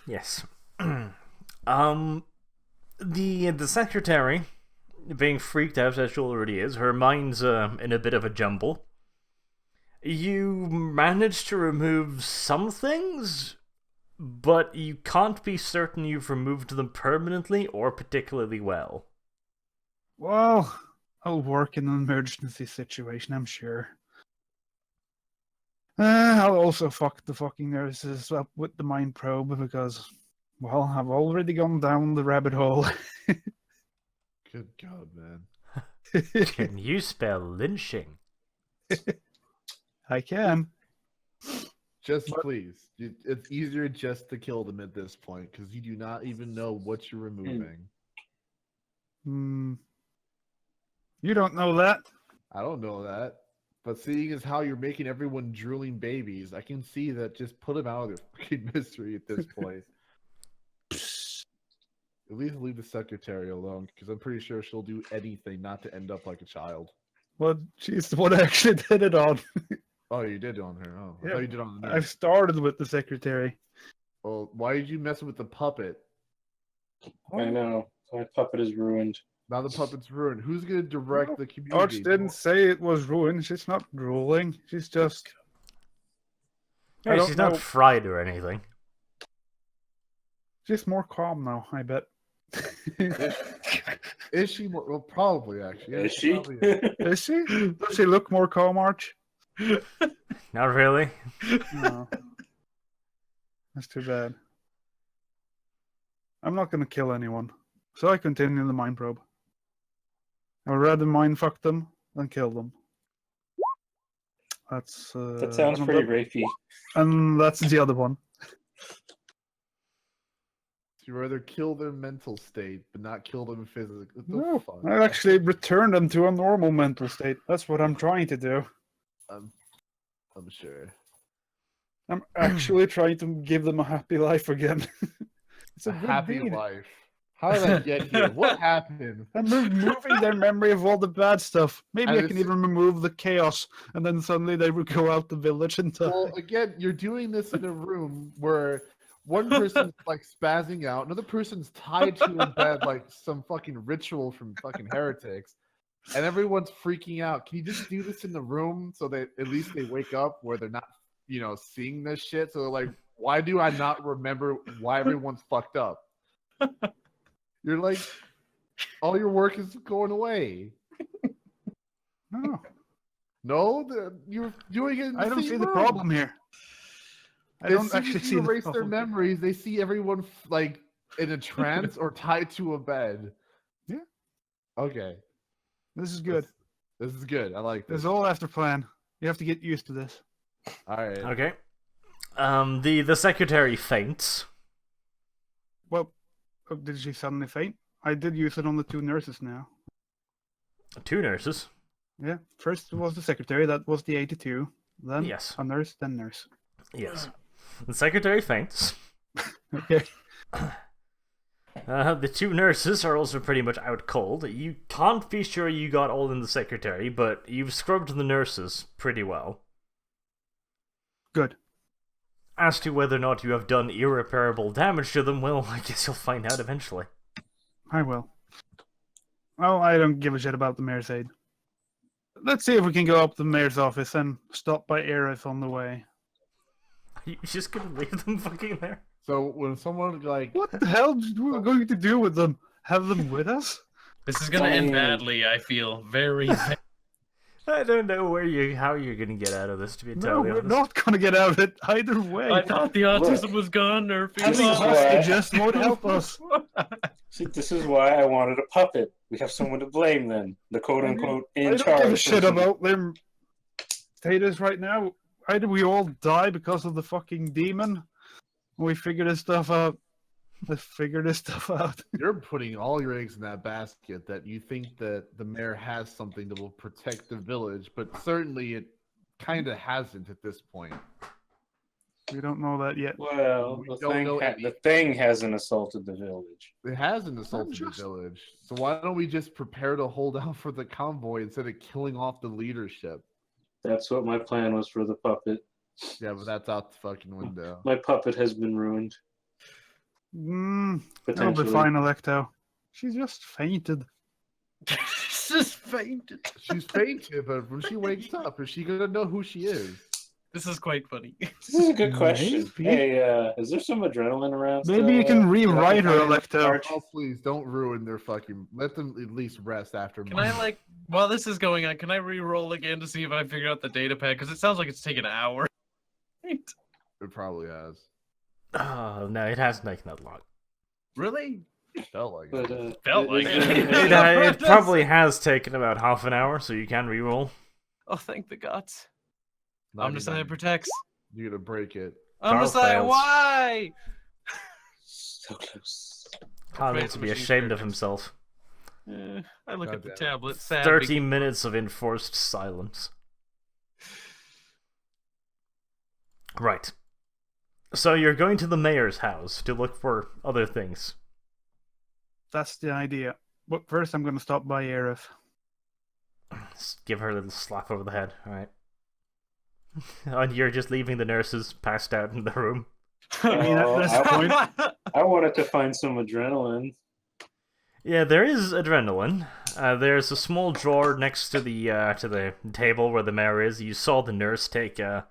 Yes. The secretary, being freaked out as she already is, her mind's in a bit of a jumble. You managed to remove some things, but you can't be certain you've removed them permanently or particularly well. Well, I'll work in an emergency situation, I'm sure. I'll also fuck the fucking nurses up with the mind probe because, well, I've already gone down the rabbit hole. Good God, man. Can you spell lynching? I can. Just please. It's easier just to kill them at this point because you do not even know what you're removing. You don't know that. I don't know that. But seeing as how you're making everyone drooling babies, I can see that just put them out of their fucking misery at this point. At least leave the secretary alone because I'm pretty sure she'll do anything not to end up like a child. Well, she's the one I actually did it on. Oh, you did on her. Oh, I Yeah, thought you did on the I nurse. started with the secretary. Well, why did you mess with the puppet? I know my puppet is ruined. Now the puppet's ruined. Who's going to direct the community? Arch didn't say it was ruined. She's not drooling. She's just. I Yeah, don't she's know. not fried or anything. She's more calm now, I bet. Is she more? Well, probably actually. Yeah, Is she? probably is. Is she? Does she look more calm, Arch? Not really. No. That's too bad. I'm not gonna kill anyone. So I continue the mind probe. I'd rather mind fuck them than kill them. That's That sounds pretty rapey. And that's the other one. You rather kill their mental state, but not kill them physically. What the No, fuck? I actually return them to a normal mental state. That's what I'm trying to do. I'm sure. I'm actually trying to give them a happy life again. It's A a good happy deed. life. How did I get here? What happened? I'm removing their memory of all the bad stuff. Maybe And I can even remove the chaos, and then suddenly they would go out the village and die. Well, again, you're doing this in a room where one person's like spazzing out, another person's tied to a bed like some fucking ritual from fucking heretics, and everyone's freaking out. Can you just do this in the room so that at least they wake up where they're not, seeing this shit? So they're like, why do I not remember why everyone's fucked up? You're like, all your work is going away. No, You're doing it. In the I don't same see the room. problem here. I don't As soon actually as see you the erase their problem. memories. They see everyone like in a trance or tied to a bed. Yeah. Okay. This is good. This is good. I like This this. is all after plan. You have to get used to this. All right. Okay. The secretary faints. Well, did she suddenly faint? I did use it on the 2 nurses now. 2 nurses. Yeah. First was the secretary. That was the 82. Then Yes. a nurse. Then nurse. Yes. The secretary faints. Okay. The 2 nurses are also pretty much out cold. You can't be sure you got all in the secretary, but you've scrubbed the nurses pretty well. Good. As to whether or not you have done irreparable damage to them, well, I guess you'll find out eventually. I will. Well, I don't give a shit about the mayor's aid. Let's see if we can go up to the mayor's office and stop by Aerith on the way. You just gonna leave them fucking there? So when someone like What the hell are we going to do with them? Have them with us? This is gonna end badly, I feel. Very, I don't know how you're gonna get out of this, to be No, entirely we're honest. not going to get out of it either way. I thought the autism was gone, or This is Having why- hostages won't help us. See, this is why I wanted a puppet. We have someone to blame then. The quote-unquote I in don't charge give a shit person. about them status right now. Why did we all die because of the fucking demon? We figured this stuff out. Let's figure this stuff out. You're putting all your eggs in that basket that you think that the mayor has something that will protect the village, but certainly it kind of hasn't at this point. We don't know that yet. Well, We don't know any. the thing hasn't assaulted the village. It hasn't assaulted just- the village. So why don't we just prepare to hold out for the convoy instead of killing off the leadership? That's what my plan was for the puppet. Yeah, but that's out the fucking window. My puppet has been ruined. That'll be Potentially. fine, Electo. She's just fainted. Just fainted. She's fainted, but when she wakes up, is she gonna know who she is? This is quite funny. This is a good question. Maybe. Hey, is there some adrenaline around? Maybe still? you can rewrite her, Can I Electo. charge? Oh, please don't ruin their fucking. Let them at least rest after. Can I like while this is going on? Can I re-roll again to see if I figure out the data pad? Because it sounds like it's taken an hour. It probably has. Oh, no, it hasn't taken that long. Really? Felt like But, it. Felt like it. It probably has taken about half an hour, so you can reroll. Oh, thank the gods. 99. Omnissiah protects. You're gonna break it. Carl Omnissiah, fails. why? So close. Carl Afraid needs to the be machine's ashamed of perfect. himself. I look at the Goddamn. tablet. Sad 30 minutes of enforced silence. Right. So you're going to the mayor's house to look for other things. That's the idea. But first, I'm going to stop by Aerith. Just give her a little slap over the head, alright. And you're just leaving the nurses passed out in the room. I mean, at this point, I wanted to find some adrenaline. Yeah, there is adrenaline. There's a small drawer next to the table where the mayor is. You saw the nurse take a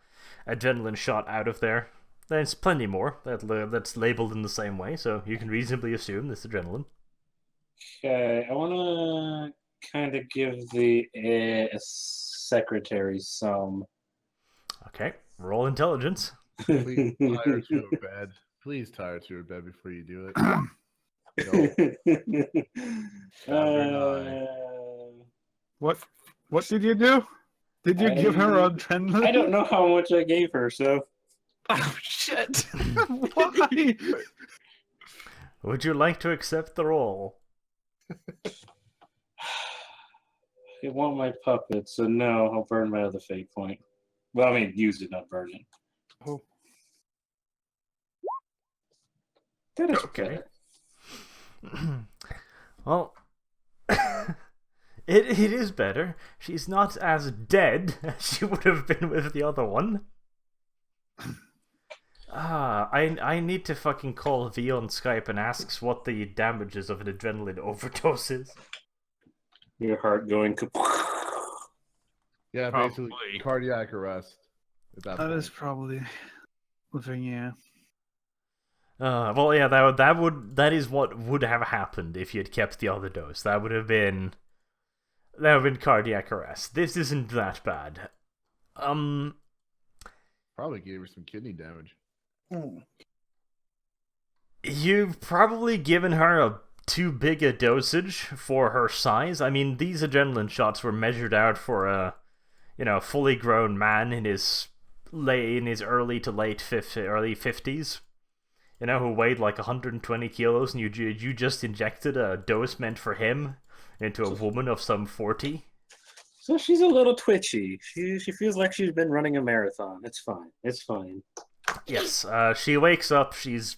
adrenaline shot out of there. There's plenty more that's labeled in the same way, so you can reasonably assume this adrenaline. Okay, I want to kind of give the secretary some. Okay, roll intelligence. Please tie her to a bed. Please tie her to a bed before you do it. what did you do? Did you give her adrenaline? I don't know how much I gave her, so Oh shit! Why? Would you like to accept the roll? I want my puppet, so no, I'll burn my other fate point. Well, I mean, use it, not burn it. Oh. That is Okay. better. Well, it is better. She's not as dead as she would have been with the other one. I need to fucking call V on Skype and ask what the damages of an adrenaline overdose is. Your heart going Yeah, basically Probably. cardiac arrest. At that That point. is probably the thing, yeah. Well, yeah, that is what would have happened if you had kept the other dose. That would have been cardiac arrest. This isn't that bad. Probably gave her some kidney damage. You've probably given her too big a dosage for her size. I mean, these adrenaline shots were measured out for a, fully grown man in his early to late early 50s. Who weighed like 120 kilos, and you just injected a dose meant for him into a woman of some 40. So she's a little twitchy. She feels like she's been running a marathon. It's fine. It's fine. Yes, she wakes up, she's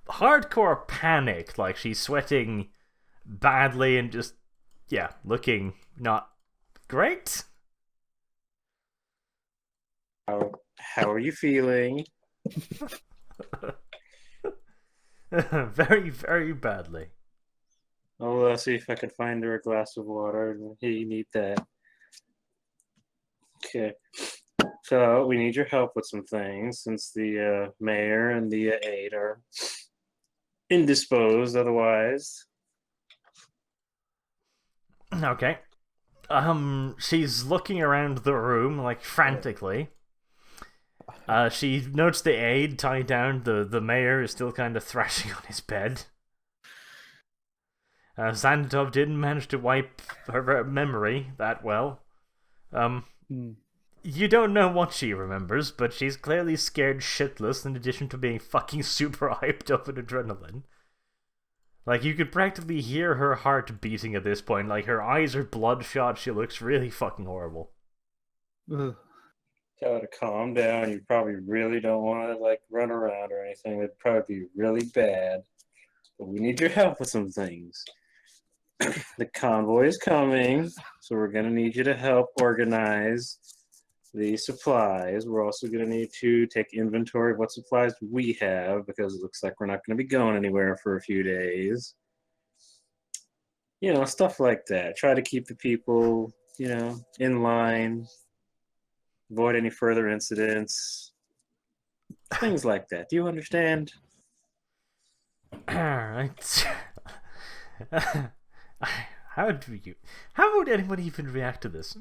hardcore panicked, like she's sweating badly and just, looking not great. How are you feeling? Very, very badly. Oh, let's see if I can find her a glass of water. Here, you need that. Okay. So we need your help with some things since the mayor and the aide are indisposed otherwise. Okay. She's looking around the room, like, frantically. She notes the aide tied down. The mayor is still kind of thrashing on his bed. Xanadov didn't manage to wipe her memory that well. You don't know what she remembers, but she's clearly scared shitless in addition to being fucking super hyped up in adrenaline. Like, you could practically hear her heart beating at this point. Like, her eyes are bloodshot. She looks really fucking horrible. Ugh. Tell her to calm down. You probably really don't want to, like, run around or anything. It'd probably be really bad. But we need your help with some things. The convoy is coming, so we're going to need you to help organize the supplies. We're also going to need to take inventory of what supplies we have, because it looks like we're not going to be going anywhere for a few days. You know, stuff like that. Try to keep the people, you know, in line. Avoid any further incidents. Things like that. Do you understand? Alright. How would anybody even react to this?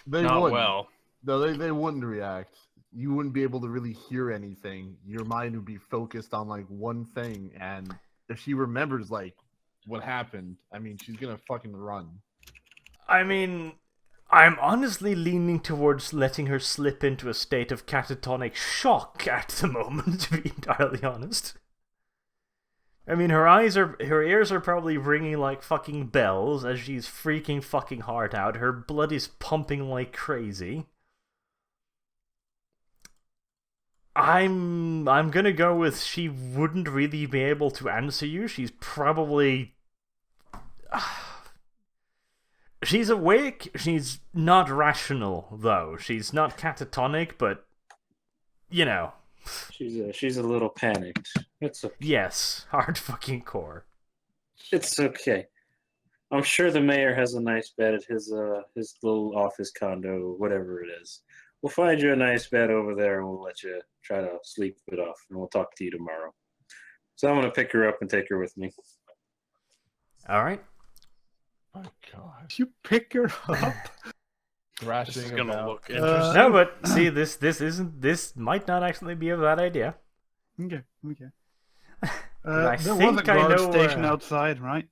They Not wouldn't. well. No, they wouldn't react. You wouldn't be able to really hear anything. Your mind would be focused on like one thing, and if she remembers like what happened, I mean, she's gonna fucking run. I mean, I'm honestly leaning towards letting her slip into a state of catatonic shock at the moment, to be entirely honest. I mean, her ears are probably ringing like fucking bells as she's freaking fucking heart out. Her blood is pumping like crazy. I'm gonna go with she wouldn't really be able to answer you. She's probably... She's awake. She's not rational, though. She's not catatonic, but... You know... She's a little panicked. It's okay. Yes, hard fucking core. It's okay. I'm sure the mayor has a nice bed at his little office condo, whatever it is. We'll find you a nice bed over there, and we'll let you try to sleep it off, and we'll talk to you tomorrow. So I'm gonna pick her up and take her with me. All right. My God. You pick her up. This Thrashing is gonna about. look interesting. No, but see, this might not actually be a bad idea. Okay. I There was a think I guard know, station outside, right?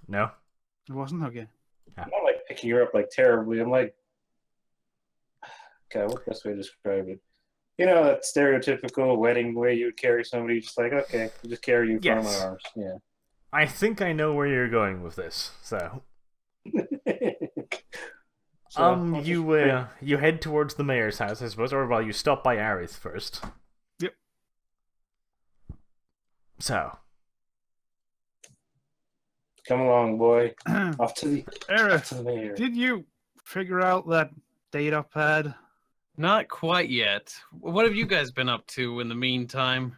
No. It wasn't? Okay. I'm not like picking her up like terribly. I'm like, God, what's the best way to describe it? You know, that stereotypical wedding way you would carry somebody, just like, okay, we'll just carry you in front of Yes. my arms. Yeah. I think I know where you're going with this. So, So, you head towards the mayor's house, I suppose, or well, you stop by Aerith first. Yep. So, come along, boy. Off to the Aerith, mayor. did you figure out that data pad? Not quite yet. What have you guys been up to in the meantime?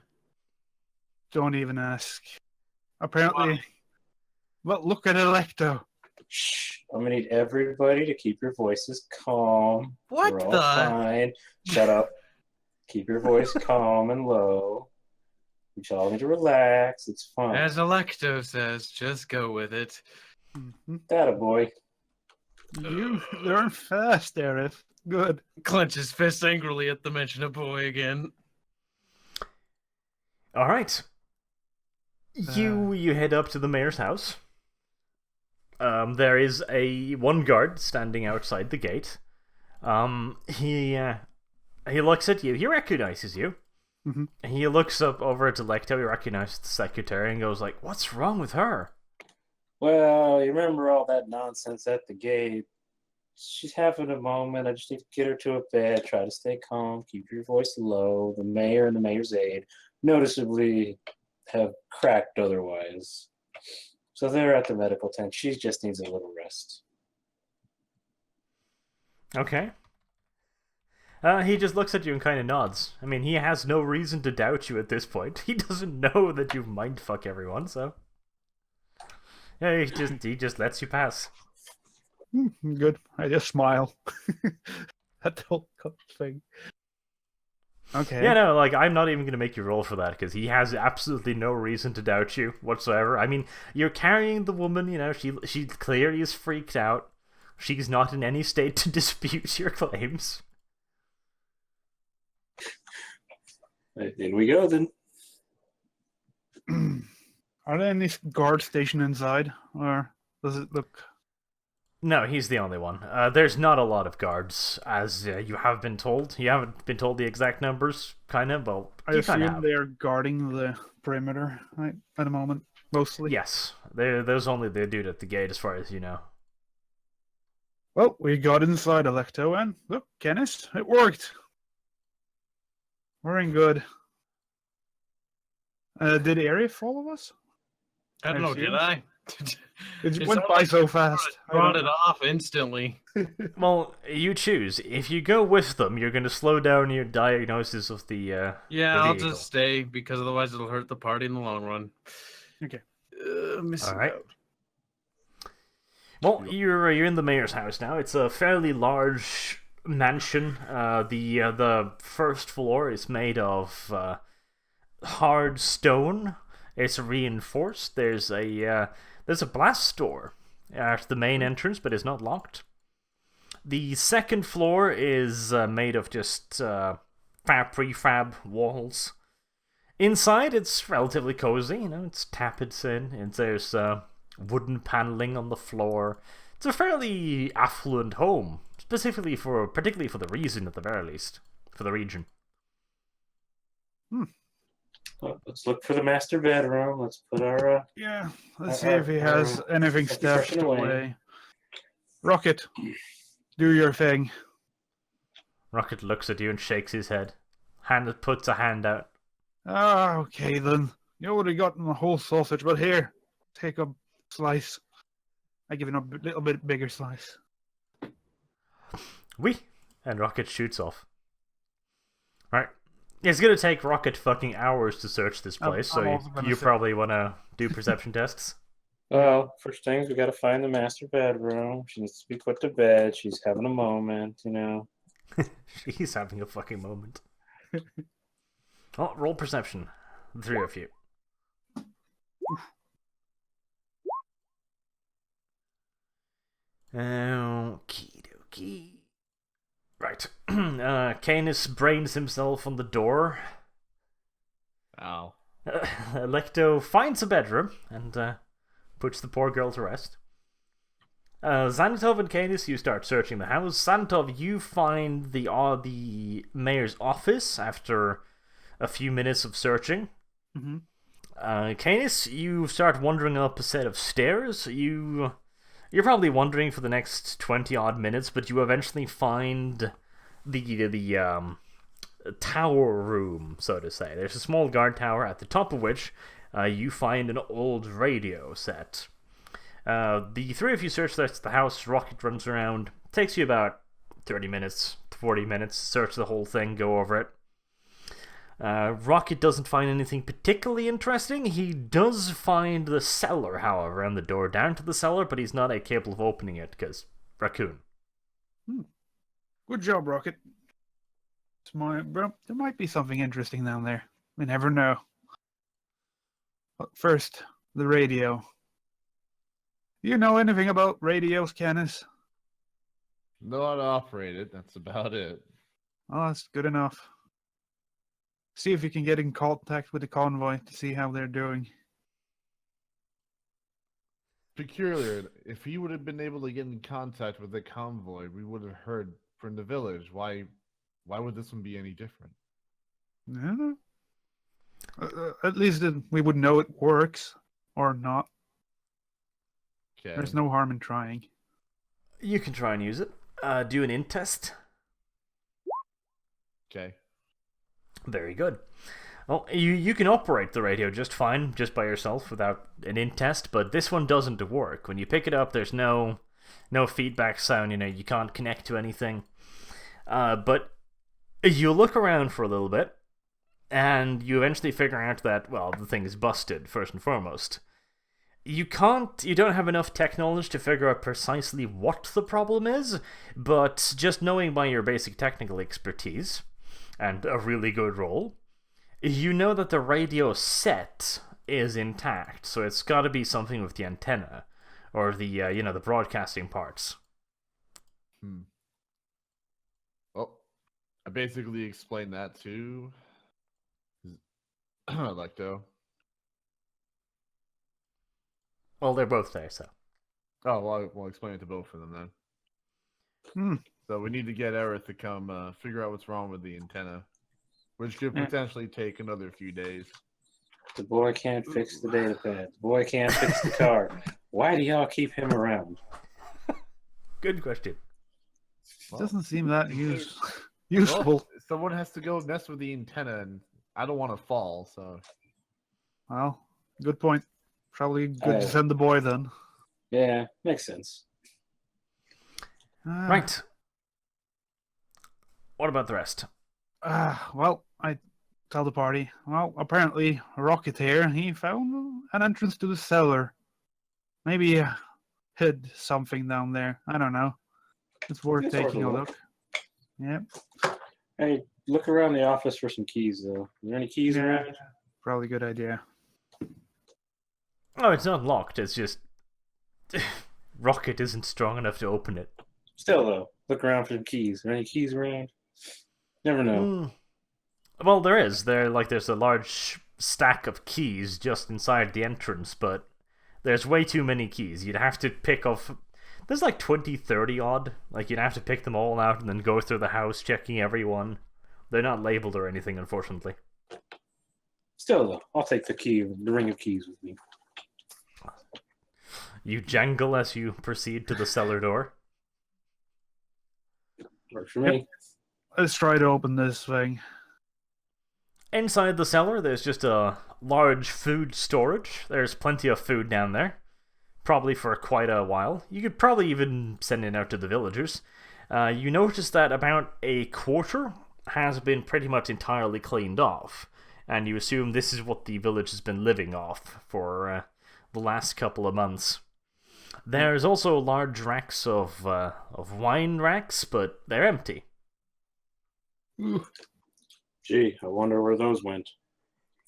Don't even ask. Apparently, well, look at Electo. Shh. I'm gonna need everybody to keep your voices calm. What We're all the? fine. Shut up. Keep your voice calm and low. We all need to relax. It's fine. As Electo says, just go with it. That a boy. You learn fast, Aerith. Good. Clenches fist angrily at the mention of boy again. all right. You head up to the mayor's house. There is one guard standing outside the gate. He looks at you. He recognizes you. Mhm. He looks up over at Electo. He recognizes the secretary and goes like, "What's wrong with her?" Well, you remember all that nonsense at the gate. She's having a moment. I just need to get her to a bed. Try to stay calm. Keep your voice low. The mayor and the mayor's aide noticeably have cracked otherwise. So they're at the medical tent. She just needs a little rest. Okay. He just looks at you and kind of nods. I mean, he has no reason to doubt you at this point. He doesn't know that you mindfuck everyone, so yeah, he just lets you pass. Good. I just smile. That whole thing. Okay. Yeah, no, like, I'm not even going to make you roll for that, because he has absolutely no reason to doubt you whatsoever. I mean, you're carrying the woman, you know, she clearly is freaked out. She's not in any state to dispute your claims. In we go, then. Are there any guards stationed inside, or does it look? No, he's the only one. There's not a lot of guards, as you have been told. You haven't been told the exact numbers, kind of, but I you kind of assume have. they are guarding the perimeter right, at the moment, mostly. Yes, there's only the dude at the gate, as far as you know. Well, we got inside Electo, and look, Kenneth, it worked. We're in good. Did Area follow us? I don't know, assume. did I? It It went sounded by like so fast. I brought don't- it off instantly. Well, you choose. If you go with them, you're going to slow down your diagnosis of the Yeah, the I'll vehicle. just stay because otherwise it'll hurt the party in the long run. Okay. Missing All right. out. Well, you're in the mayor's house now. It's a fairly large mansion. The first floor is made of hard stone. It's reinforced. There's a blast door at the main entrance, but it's not locked. The second floor is made of just prefab walls. Inside, it's relatively cozy. You know, it's tapered in, and there's wooden paneling on the floor. It's a fairly affluent home, particularly for the region, at the very least, for the region. Well, let's look for the master bedroom. Let's put our. Yeah, let's Our- see if he has our- anything let's stashed freshen away. away. Rocket, do your thing. Rocket looks at you and shakes his head. Puts a hand out. Ah, okay then. You already gotten the whole sausage, but here, take a slice. I give you a little bit bigger slice. We and Rocket shoots off. Right. It's gonna take Rocket fucking hours to search this place, I'm so also gonna you say- probably wanna do perception tests. Well, first things we got to find the master bedroom. She needs to be put to bed. She's having a moment, you know. She's having a fucking moment. Oh, roll perception. The three of you. Okie dokie. Right. Canis brains himself on the door. Ow. Electo finds a bedroom and puts the poor girl to rest. Xanatov and Canis, you start searching the house. Xanatov, you find the mayor's office after a few minutes of searching. Mm-hmm. Canis, you start wandering up a set of stairs. You're probably wandering for the next 20 odd minutes, but you eventually find the tower room, so to say. There's a small guard tower at the top of which you find an old radio set. The three of you search the house. Rocket runs around. Takes you about 30 minutes to 40 minutes. Search the whole thing, go over it. Rocket doesn't find anything particularly interesting. He does find the cellar, however, and the door down to the cellar, but he's not capable of opening it because raccoon. Good job, Rocket. There might be something interesting down there. We never know. But first, the radio. You know anything about radios, Canis? Know how to operate it. That's about it. Oh, that's good enough. See if you can get in contact with the convoy to see how they're doing. Peculiar. If he would have been able to get in contact with the convoy, we would have heard from the village. Why would this one be any different? Yeah. At least we would know it works or not. Okay. There's no harm in trying. You can try and use it. Do an int test. Okay. Very good. Well, you can operate the radio just fine, just by yourself, without an int test, but this one doesn't work. When you pick it up, there's no feedback sound, you can't connect to anything. But you look around for a little bit, and you eventually figure out that, well, the thing is busted, first and foremost. You don't have enough tech knowledge to figure out precisely what the problem is, but just knowing by your basic technical expertise, and a really good roll, you know that the radio set is intact, so it's got to be something with the antenna, or the the broadcasting parts. Well, I basically explained that to Electo. Well, they're both there, so. Oh, well, I'll explain it to both of them then. Hmm. So we need to get Aerith to come figure out what's wrong with the antenna, which could Yeah. potentially take another few days. The boy can't fix the data pad. The boy can't fix the car. Why do y'all keep him around? Good question. Well, Doesn't seem that useful. well, someone has to go mess with the antenna, and I don't want to fall, so... Well, good point. Probably good to Hey. send the boy then. Yeah, makes sense. Right. What about the rest? Well, I tell the party. Well, apparently Rocket here, he found an entrance to the cellar. Maybe hid something down there. I don't know. It's worth It's worth taking a a look. look. Yep. Hey, look around the office for some keys, though. Is there any keys Yeah. around? Probably a good idea. Oh, it's not locked. It's just Rocket isn't strong enough to open it. Still, though, look around for some keys. Are there any keys around? Never know. Well, there is. There's a large stack of keys just inside the entrance, but there's way too many keys. You'd have to pick off... There's like 20, 30 odd. Like, you'd have to pick them all out and then go through the house checking every one. They're not labeled or anything, unfortunately. Still, though, I'll take the ring of keys with me. You jangle as you proceed to the cellar door. Works for me. Let's try to open this thing. Inside the cellar, there's just a large food storage. There's plenty of food down there. Probably for quite a while. You could probably even send it out to the villagers. You notice that about a quarter has been pretty much entirely cleaned off. And you assume this is what the village has been living off for the last couple of months. There's also large racks of wine racks, but they're empty. Gee, I wonder where those went.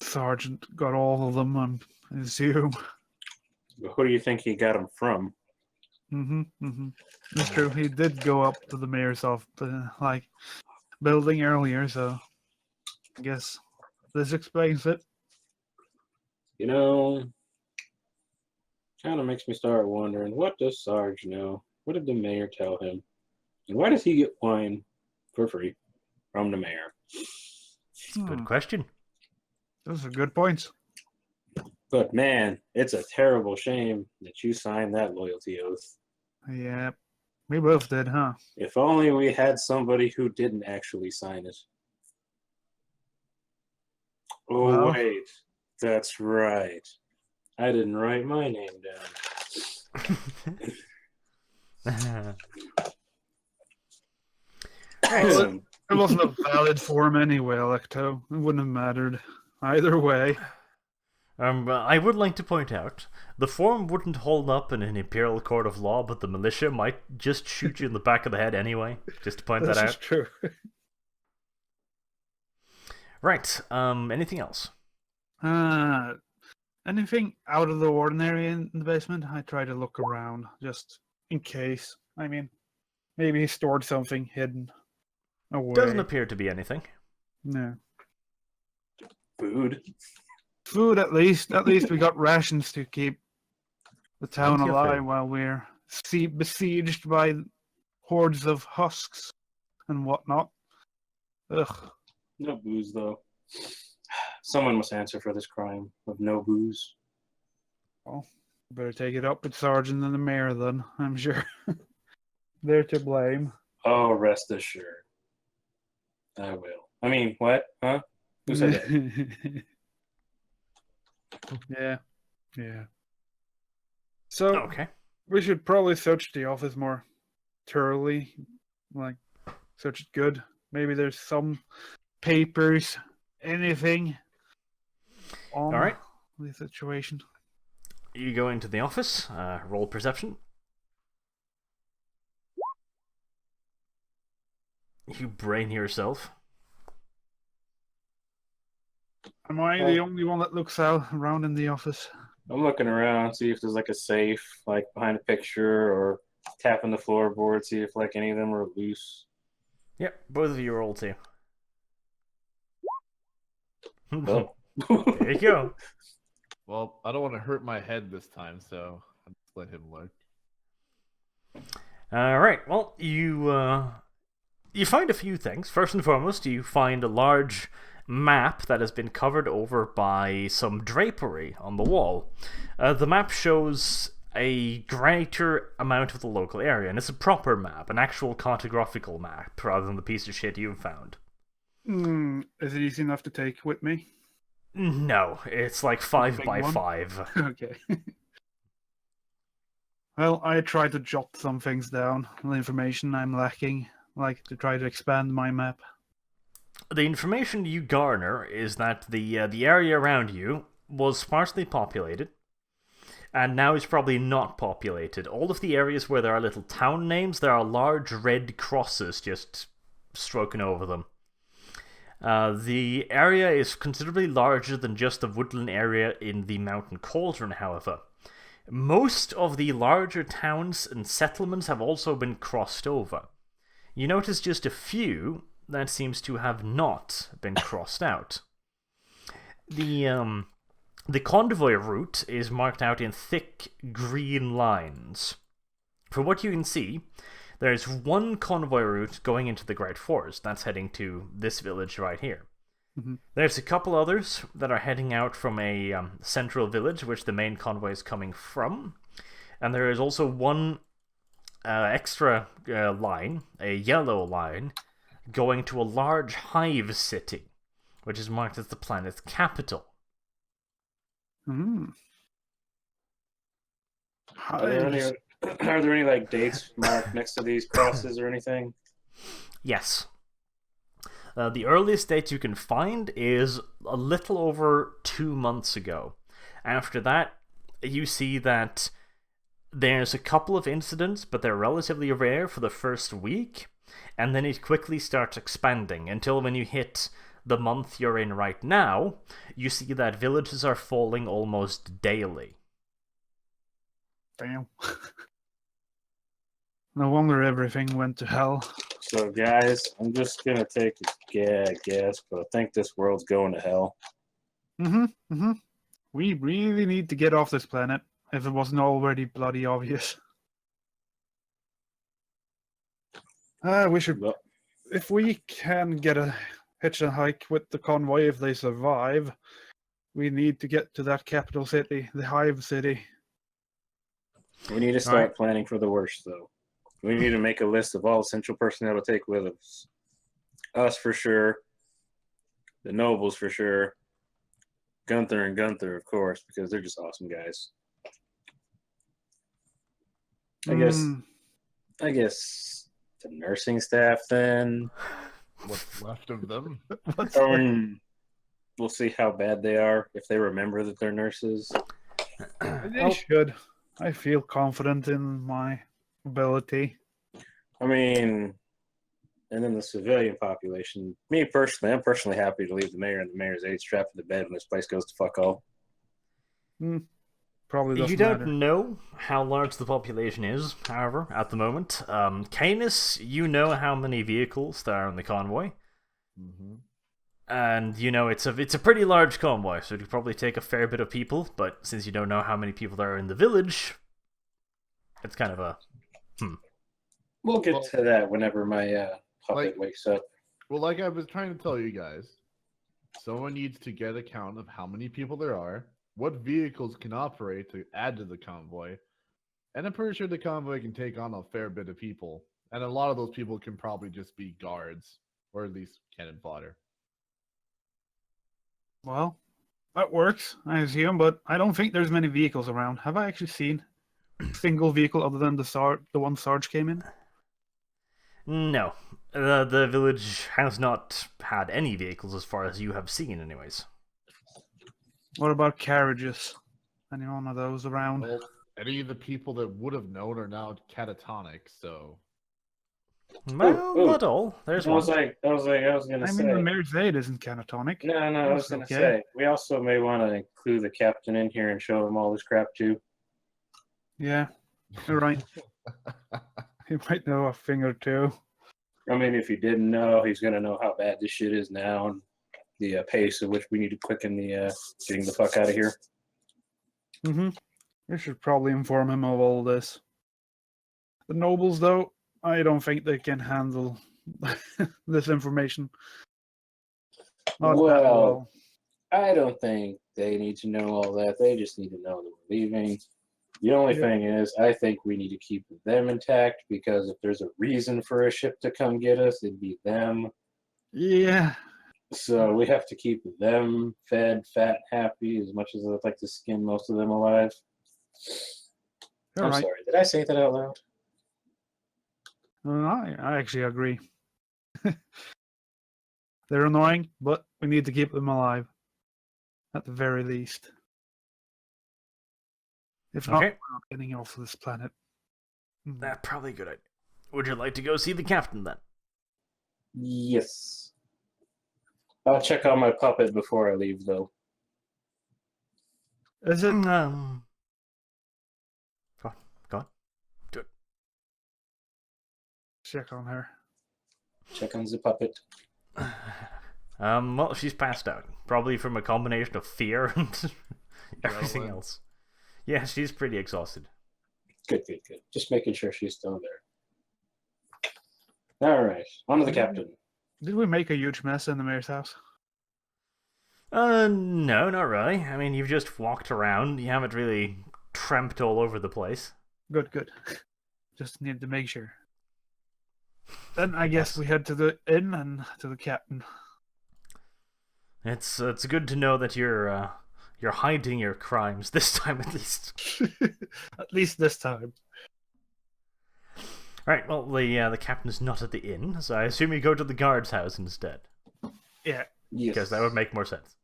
Sergeant got all of them, I assume. But who do you think he got them from? It's true. He did go up to the mayor's office, building earlier, so I guess this explains it. You know, kind of makes me start wondering, what does Sarge know? What did the mayor tell him? And why does he get wine for free from the mayor? Good question. Those are good points. But man, it's a terrible shame that you signed that loyalty oath. Yeah, we both did, huh? If only we had somebody who didn't actually sign it. Oh, Well. wait. That's right. I didn't write my name down. Well, it wasn't a valid form anyway, Electo. It wouldn't have mattered either way. I would like to point out, the form wouldn't hold up in an imperial court of law, but the militia might just shoot you in the back of the head anyway, just to point that This out. is true. Right, anything else? Anything out of the ordinary in the basement? I try to look around, just in case. I mean, maybe he stored something hidden away. Doesn't appear to be anything. No. Food. Food, at least. At least we got rations to keep the town Plenty of alive food. while we're besieged by hordes of husks and whatnot. Ugh. No booze, though. Someone must answer for this crime of no booze. Well, better take it up with Sergeant and the mayor then, I'm sure. They're to blame. Oh, rest assured. I will. I mean, what? Huh? Who said that? Yeah. So, Okay. we should probably search the office more thoroughly. Search it good. Maybe there's some papers, anything on Alright. the situation. You go into the office, roll perception. You brain yourself. Am I the only one that looks out around in the office? I'm looking around, see if there's like a safe, like behind a picture, or tapping the floorboard, see if like any of them are loose. Yep, both of you roll too. Oh. There you go. Well, I don't want to hurt my head this time, so I'll just let him look. All right. Well, you find a few things. First and foremost, you find a large map that has been covered over by some drapery on the wall. The map shows a greater amount of the local area, and it's a proper map, an actual cartographical map, rather than the piece of shit you've found. Is it easy enough to take with me? No, it's like 5 Big by one? 5. Okay. Well, I tried to jot some things down, the information I'm lacking, like to try to expand my map. The information you garner is that the area around you was sparsely populated, and now is probably not populated. All of the areas where there are little town names, there are large red crosses just stroking over them. The area is considerably larger than just the woodland area in the Mountain Cauldron, however. Most of the larger towns and settlements have also been crossed over. You notice just a few that seems to have not been crossed out. The convoy route is marked out in thick green lines. From what you can see, there's one convoy route going into the Great Forest. That's heading to this village right here. Mm-hmm. There's a couple others that are heading out from a central village, which the main convoy is coming from. And there is also one extra line, a yellow line, going to a large hive city, which is marked as the planet's capital. Are there any like dates marked next to these crosses or anything? Yes. The earliest date you can find is a little over 2 months ago. After that, you see that there's a couple of incidents, but they're relatively rare for the first week, and then it quickly starts expanding until when you hit the month you're in right now, you see that villages are falling almost daily. Damn. No wonder everything went to hell. So, guys, I'm just gonna take a guess, but I think this world's going to hell. We really need to get off this planet, if it wasn't already bloody obvious. We should... Well, If we can get a hitch and hike with the convoy, if they survive, we need to get to that capital city, the Hive City. we need to start planning for the worst, though. We need to make a list of all essential personnel to take with us. Us for sure. The nobles for sure. Gunther and Gunther, of course, because they're just awesome guys. I guess the nursing staff then. What's left of them? We'll see how bad they are if they remember that they're nurses. They should. I feel confident in my ability. I mean, and then the civilian population. Me personally, I'm personally happy to leave the mayor and the mayor's aide strapped to the bed when this place goes to fuck all. Probably doesn't You don't matter. know how large the population is, however, at the moment. Canis, you know how many vehicles there are in the convoy. Mm-hmm. And you know it's a pretty large convoy, so it'd probably take a fair bit of people, but since you don't know how many people there are in the village, it's kind of a We'll get to that whenever my puppet wakes up. Well, like I was trying to tell you guys, someone needs to get a count of how many people there are, what vehicles can operate to add to the convoy, and I'm pretty sure the convoy can take on a fair bit of people, and a lot of those people can probably just be guards, or at least cannon fodder. Well, that works, I assume, but I don't think there's many vehicles around. Have I actually seen a single vehicle other than the one Sarge came in? No. The village has not had any vehicles as far as you have seen, anyways. What about carriages? Any one of those around? Well, any of the people that would have known are now catatonic, so... Well, not all. There's I one. was gonna I say. mean, the mayor's aide isn't catatonic. No, I was gonna say. We also may want to include the captain in here and show him all this crap too. Yeah, you're right. He might know a thing or two. I mean, if he didn't know, he's gonna know how bad this shit is now and the pace at which we need to quicken the getting the fuck out of here. Mm-hmm. We should probably inform him of all this. The nobles, though, I don't think they can handle this information. Not that Well, well. I don't think they need to know all that. They just need to know that we're leaving. The only Yeah. thing is, I think we need to keep them intact because if there's a reason for a ship to come get us, it'd be them. Yeah. So we have to keep them fed, fat, happy, as much as I'd like to skin most of them alive. You're I'm right. sorry, did I say that out loud? I actually agree. They're annoying, but we need to keep them alive. At the very least. If not, Okay. we're not getting off this planet. That's probably a good idea. Would you like to go see the captain then? Yes. I'll check on my puppet before I leave, though. Is it? Go on. Go on. Do it. Check on her. Check on the puppet. Well, she's passed out. Probably from a combination of fear and everything Adrenaline. else. Yeah, she's pretty exhausted. Good. Just making sure she's still there. All right, on to the captain. Did we make a huge mess in the mayor's house? No, not really. I mean, you've just walked around. You haven't really tramped all over the place. Good. Just needed to make sure. Then I guess we head to the inn and to the captain. It's good to know that you're hiding your crimes this time at least. At least this time. Right. Well, the captain's not at the inn, so I assume you go to the guard's house instead, Yeah. Yes. because that would make more sense.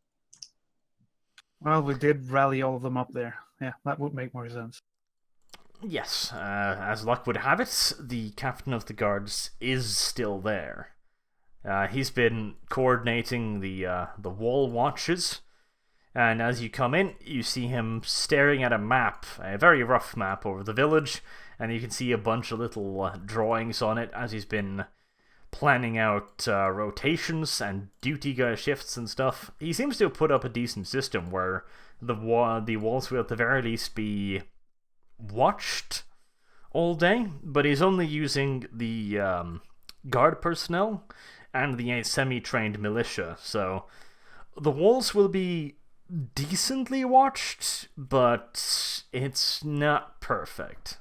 Well, we did rally all of them up there. Yeah, that would make more sense. Yes, as luck would have it, the captain of the guards is still there. He's been coordinating the wall watches, and as you come in, you see him staring at a map, a very rough map over the village, and you can see a bunch of little drawings on it as he's been planning out rotations and duty shifts and stuff. He seems to have put up a decent system where the walls will at the very least be watched all day, but he's only using the guard personnel and the semi-trained militia, so the walls will be decently watched, but it's not perfect.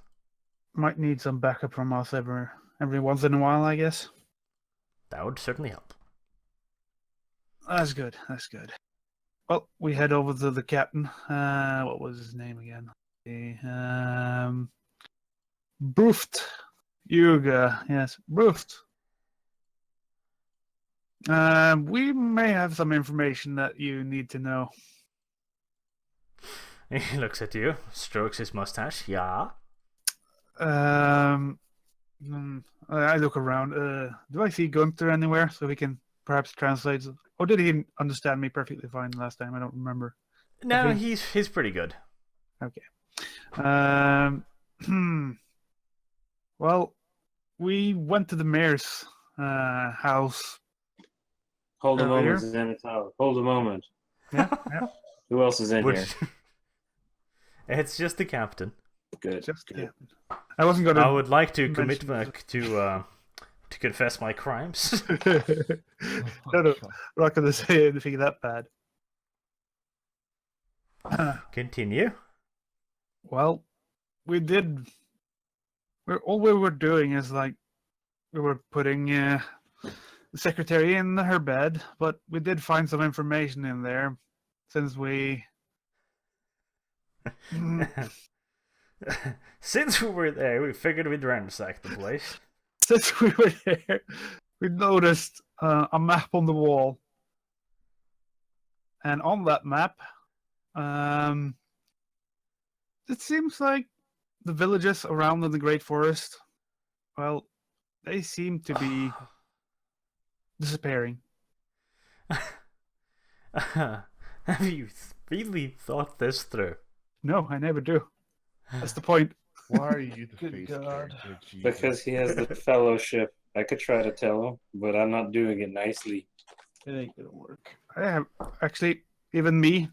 Might need some backup from us every once in a while, I guess. That would certainly help. That's good. Well, we head over to the captain. What was his name again? Bruft. Yuga. Yes, Bruft. We may have some information that you need to know. He looks at you, strokes his mustache. Yeah. I look around. Do I see Gunther anywhere so we can perhaps translate? Or did he understand me perfectly fine last time? I don't remember. No, think- he's pretty good. Okay. Well, we went to the mayor's house. Hold a Earlier? moment, Xanatar. Hold a moment. Yeah. Who else is in here? Which... It's just the captain. Good. Just good. I wasn't gonna. I would like to commit mention to confess my crimes. No, we're not gonna say anything that bad. Continue. Well, we did. All we were doing is like we were putting the secretary in her bed, but we did find some information in there since we. Since we were there, we figured we'd ransack the place. Since we were there, we noticed a map on the wall, and on that map, it seems like the villages around in the Great Forest, well, they seem to be disappearing. Have you really thought this through? No, I never do. That's the point. Why are you the Good face God. character? Jesus. Because he has the fellowship. I could try to tell him, but I'm not doing it nicely. It ain't gonna work. I have actually, even me,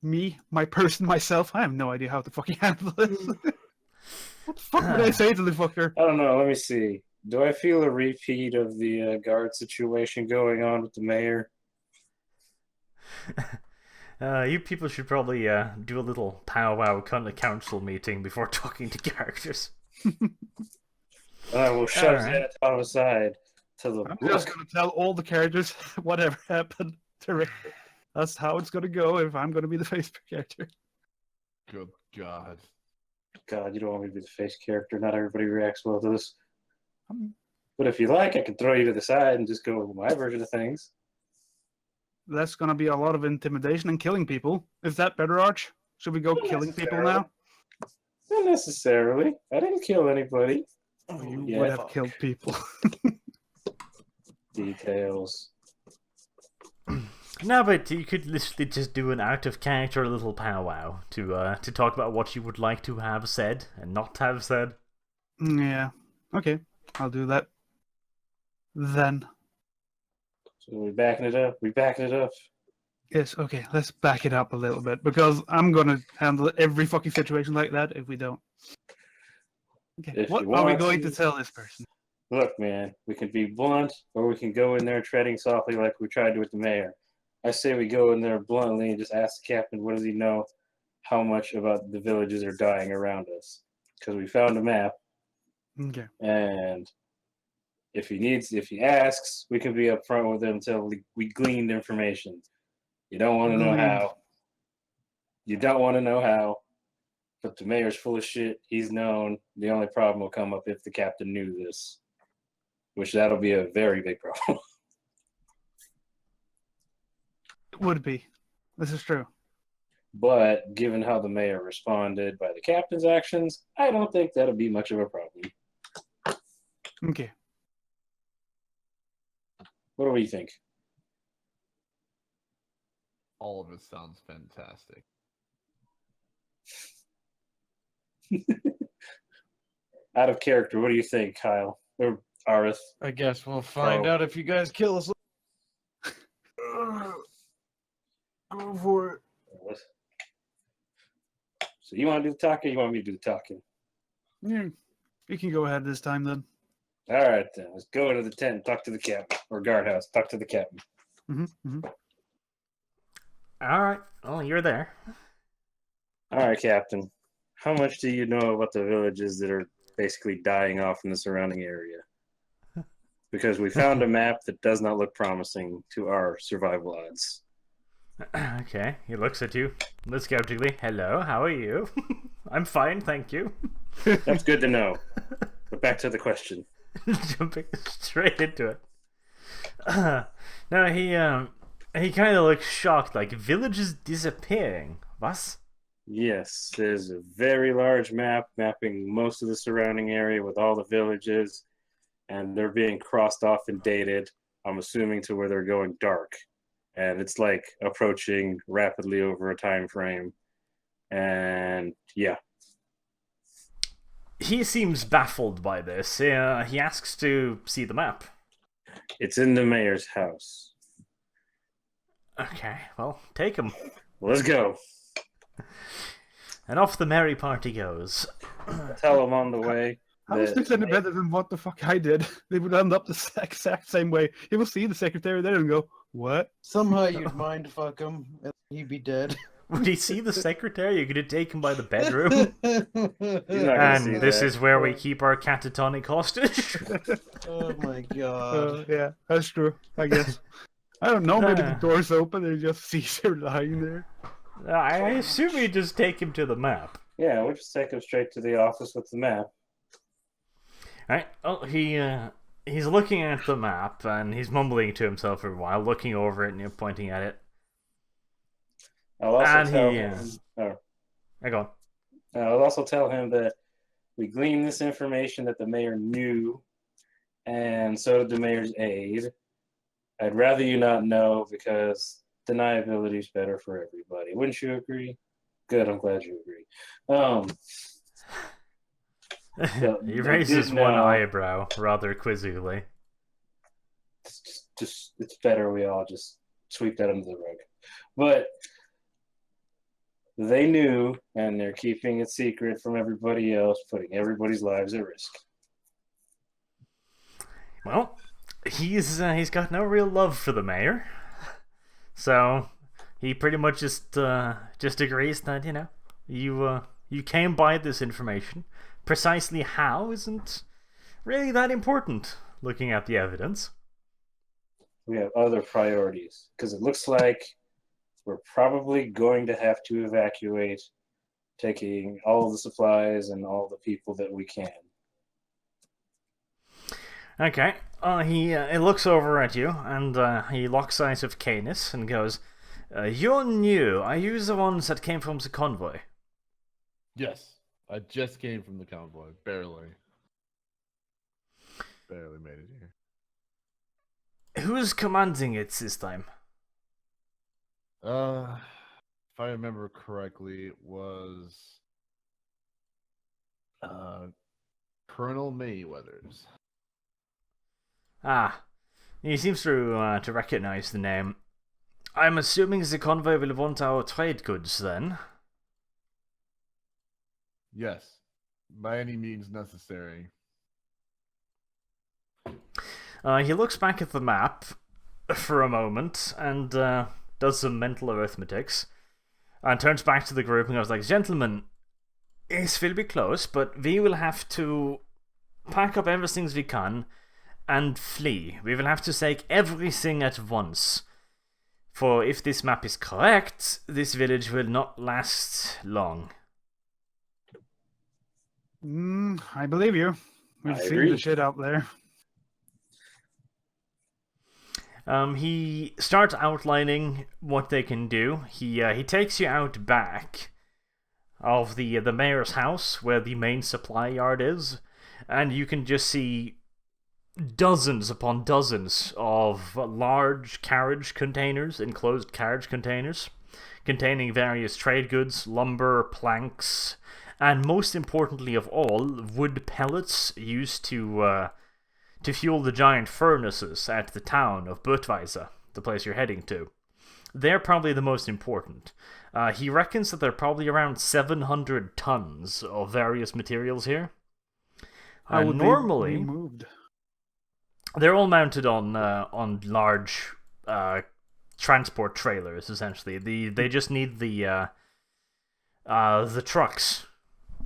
me, my person, myself, I have no idea how to fucking handle this. What the fuck would I say to the fucker? I don't know. Let me see. Do I feel a repeat of the guard situation going on with the mayor? You people should probably do a little powwow kind of council meeting before talking to characters. I will shove Alright. Xanathar aside. Tell them, I'm just look, gonna tell all the characters whatever happened to Rick. That's how it's gonna go if I'm gonna be the Facebook character. Good God. God, you don't want me to be the face character. Not everybody reacts well to this. Um, But if you like, I can throw you to the side and just go with my version of things. That's gonna be a lot of intimidation and killing people. Is that better, Arch? Should we go Not killing people necessarily. now? Not necessarily. I didn't kill anybody. Oh, you yeah, would have fuck. killed people. Details. No, but you could literally just do an out of character little powwow to talk about what you would like to have said and not have said. Yeah. Okay. I'll do that. Then. So we backing it up. We backing it up. Yes, okay, let's back it up a little bit because I'm gonna handle every fucking situation like that if we don't. Okay, If what you are we want going to- to tell this person? Look, man, we can be blunt or we can go in there treading softly like we tried to with the mayor. I say we go in there bluntly and just ask the captain, what does he know how much about the villages are dying around us? Because we found a map, Okay. and if he asks, we can be upfront with him until we gleaned information. You don't want to know Gleaned. how. You don't want to know how. But the mayor's full of shit. He's known. The only problem will come up if the captain knew this, which that'll be a very big problem. It would be. This is true. But given how the mayor responded by the captain's actions, I don't think that'll be much of a problem. Okay. What do we think? All of it sounds fantastic. Out of character, what do you think, Kyle? Or Arith? I guess we'll find out if you guys kill us. Go for it. What? So you want to do the talking or you want me to do the talking? Yeah. You can go ahead this time then. All right, then. Let's go into the tent and talk to the captain. Or guardhouse. Talk to the captain. Alright, well, you're there. All right, Captain. How much do you know about the villages that are basically dying off in the surrounding area? Because we found a map that does not look promising to our survival odds. Okay, he looks at you, skeptically. Hello, how are you? I'm fine, thank you. That's good to know. But back to the question. Jumping straight into it. No, he kind of looks shocked, like, villages disappearing. Was? Yes, there's a very large map mapping most of the surrounding area with all the villages, and they're being crossed off and dated, I'm assuming to where they're going dark. And it's like approaching rapidly over a time frame. And yeah. He seems baffled by this. He asks to see the map. It's in the mayor's house. Okay, well, take him. Let's go. And off the merry party goes. Tell him on the way. How is this any better than what the fuck I did? They would end up the exact same way. He will see the secretary there and go, what? Somehow you'd mind fuck him and he'd be dead. Would he see the secretary? You're gonna take him by the bedroom? He's not gonna see And this that. is where we keep our catatonic hostage? Oh my god. Yeah, that's true, I guess. I don't know, maybe the door's open and he just sees her lying there. I assume you just take him to the map. Yeah, we'll just take him straight to the office with the map. Right. Oh, he's looking at the map and he's mumbling to himself for a while, looking over it and pointing at it. I'll also And tell he, him. Go on. I'll also tell him that we gleaned this information that the mayor knew, and so did the mayor's aide. I'd rather you not know because deniability is better for everybody. Wouldn't you agree? Good. I'm glad you agree. He raises did one know. eyebrow rather quizzically. It's better we all just sweep that under the rug. But they knew, and they're keeping it secret from everybody else, putting everybody's lives at risk. Well, he's got no real love for the mayor, so he pretty much just agrees that you came by this information. Precisely how isn't really that important, looking at the evidence. We have other priorities because it looks like we're probably going to have to evacuate, taking all the supplies and all the people that we can. Okay, he looks over at you, and he locks eyes with Canis and goes, "You're new. Are you the ones that came from the convoy?" Yes, I just came from the convoy. Barely made it here. Who's commanding it this time? If I remember correctly, it was Colonel Mayweathers. Ah, he seems to recognize the name. I'm assuming the convoy will want our trade goods then. Yes, by any means necessary. He looks back at the map for a moment and does some mental arithmetics and turns back to the group and goes like, "Gentlemen, this will be close, but we will have to pack up everything we can and flee. We will have to take everything at once. For if this map is correct, this village will not last long." I believe you. We've I seen agree. the shit out there. He starts outlining what they can do. He takes you out back of the mayor's house where the main supply yard is, and you can just see dozens upon dozens of large carriage containers, enclosed carriage containers, containing various trade goods, lumber, planks, and most importantly of all, wood pellets used to fuel the giant furnaces at the town of Budweiser, the place you're heading to. They're probably the most important. He reckons that there are probably around 700 tons of various materials here. How would Normally, they be moved? they're all mounted on large transport trailers. Essentially, they just need the trucks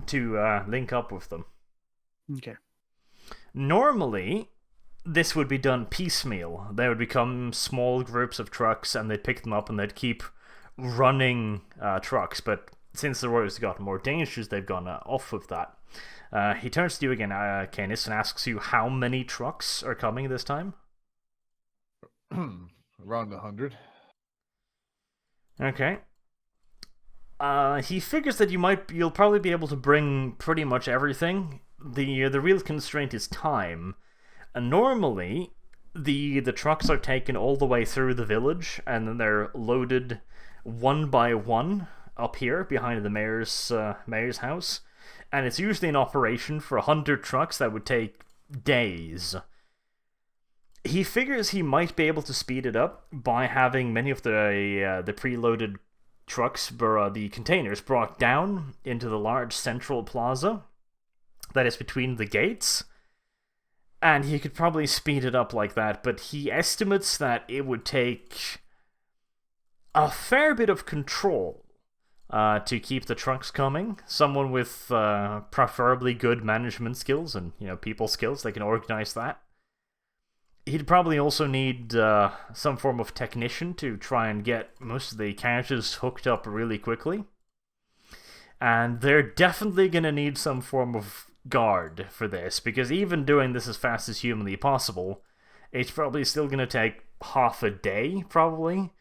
to link up with them. Okay. Normally, this would be done piecemeal. There would become small groups of trucks, and they'd pick them up, and they'd keep running trucks. But since the roads got more dangerous, they've gone off with that. He turns to you again, Canis, and asks you how many trucks are coming this time. Around 100. Okay. He figures that you'll probably be able to bring pretty much everything. The real constraint is time. And normally, the trucks are taken all the way through the village, and then they're loaded one by one up here behind the mayor's house. And it's usually an operation for 100 trucks that would take days. He figures he might be able to speed it up by having many of the preloaded trucks, the containers, brought down into the large central plaza that is between the gates. And he could probably speed it up like that, but he estimates that it would take a fair bit of control to keep the trucks coming. Someone with preferably good management skills and people skills, they can organize that. He'd probably also need some form of technician to try and get most of the carriages hooked up really quickly. And they're definitely going to need some form of guard for this, because even doing this as fast as humanly possible, it's probably still going to take half a day, probably.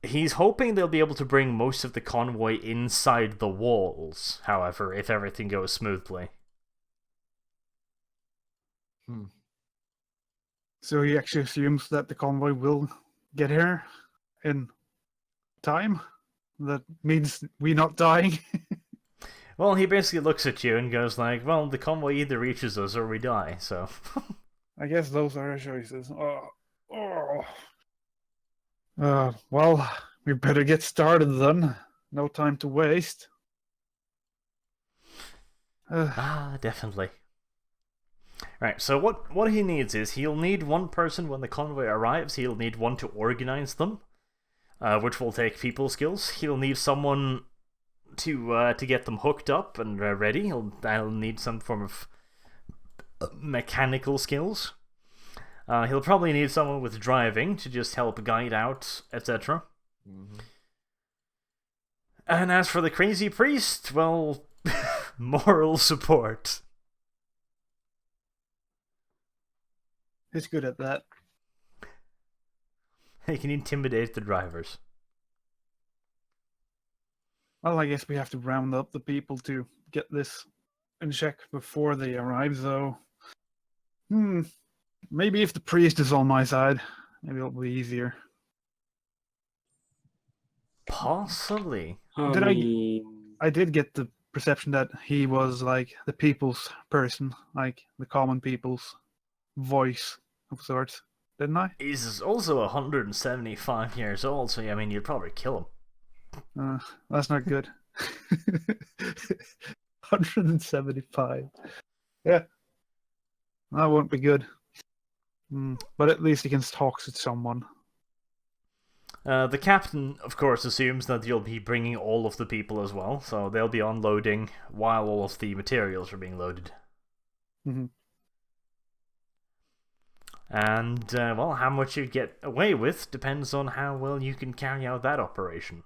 He's hoping they'll be able to bring most of the convoy inside the walls, however, if everything goes smoothly. So he actually assumes that the convoy will get here in time? That means we're not dying? Well, he basically looks at you and goes like, well, the convoy either reaches us or we die, so... I guess those are our choices. Well, we better get started then. No time to waste. Definitely. Right, so what he needs is he'll need one person when the convoy arrives. He'll need one to organize them, which will take people skills. He'll need someone to get them hooked up and ready. He'll need some form of mechanical skills. He'll probably need someone with driving to just help guide out, etc. Mm-hmm. And as for the crazy priest, well, moral support. He's good at that. He can intimidate the drivers. Well, I guess we have to round up the people to get this in check before they arrive, though. Maybe if the priest is on my side, maybe it'll be easier. Possibly. I did get the perception that he was like the people's person, like the common people's voice of sorts, didn't I? He's also 175 years old, so I mean, you'd probably kill him. That's not good. 175. Yeah. That won't be good. But at least he can talk to someone. The captain, of course, assumes that you'll be bringing all of the people as well, so they'll be unloading while all of the materials are being loaded. Mm-hmm. And, well, how much you get away with depends on how well you can carry out that operation.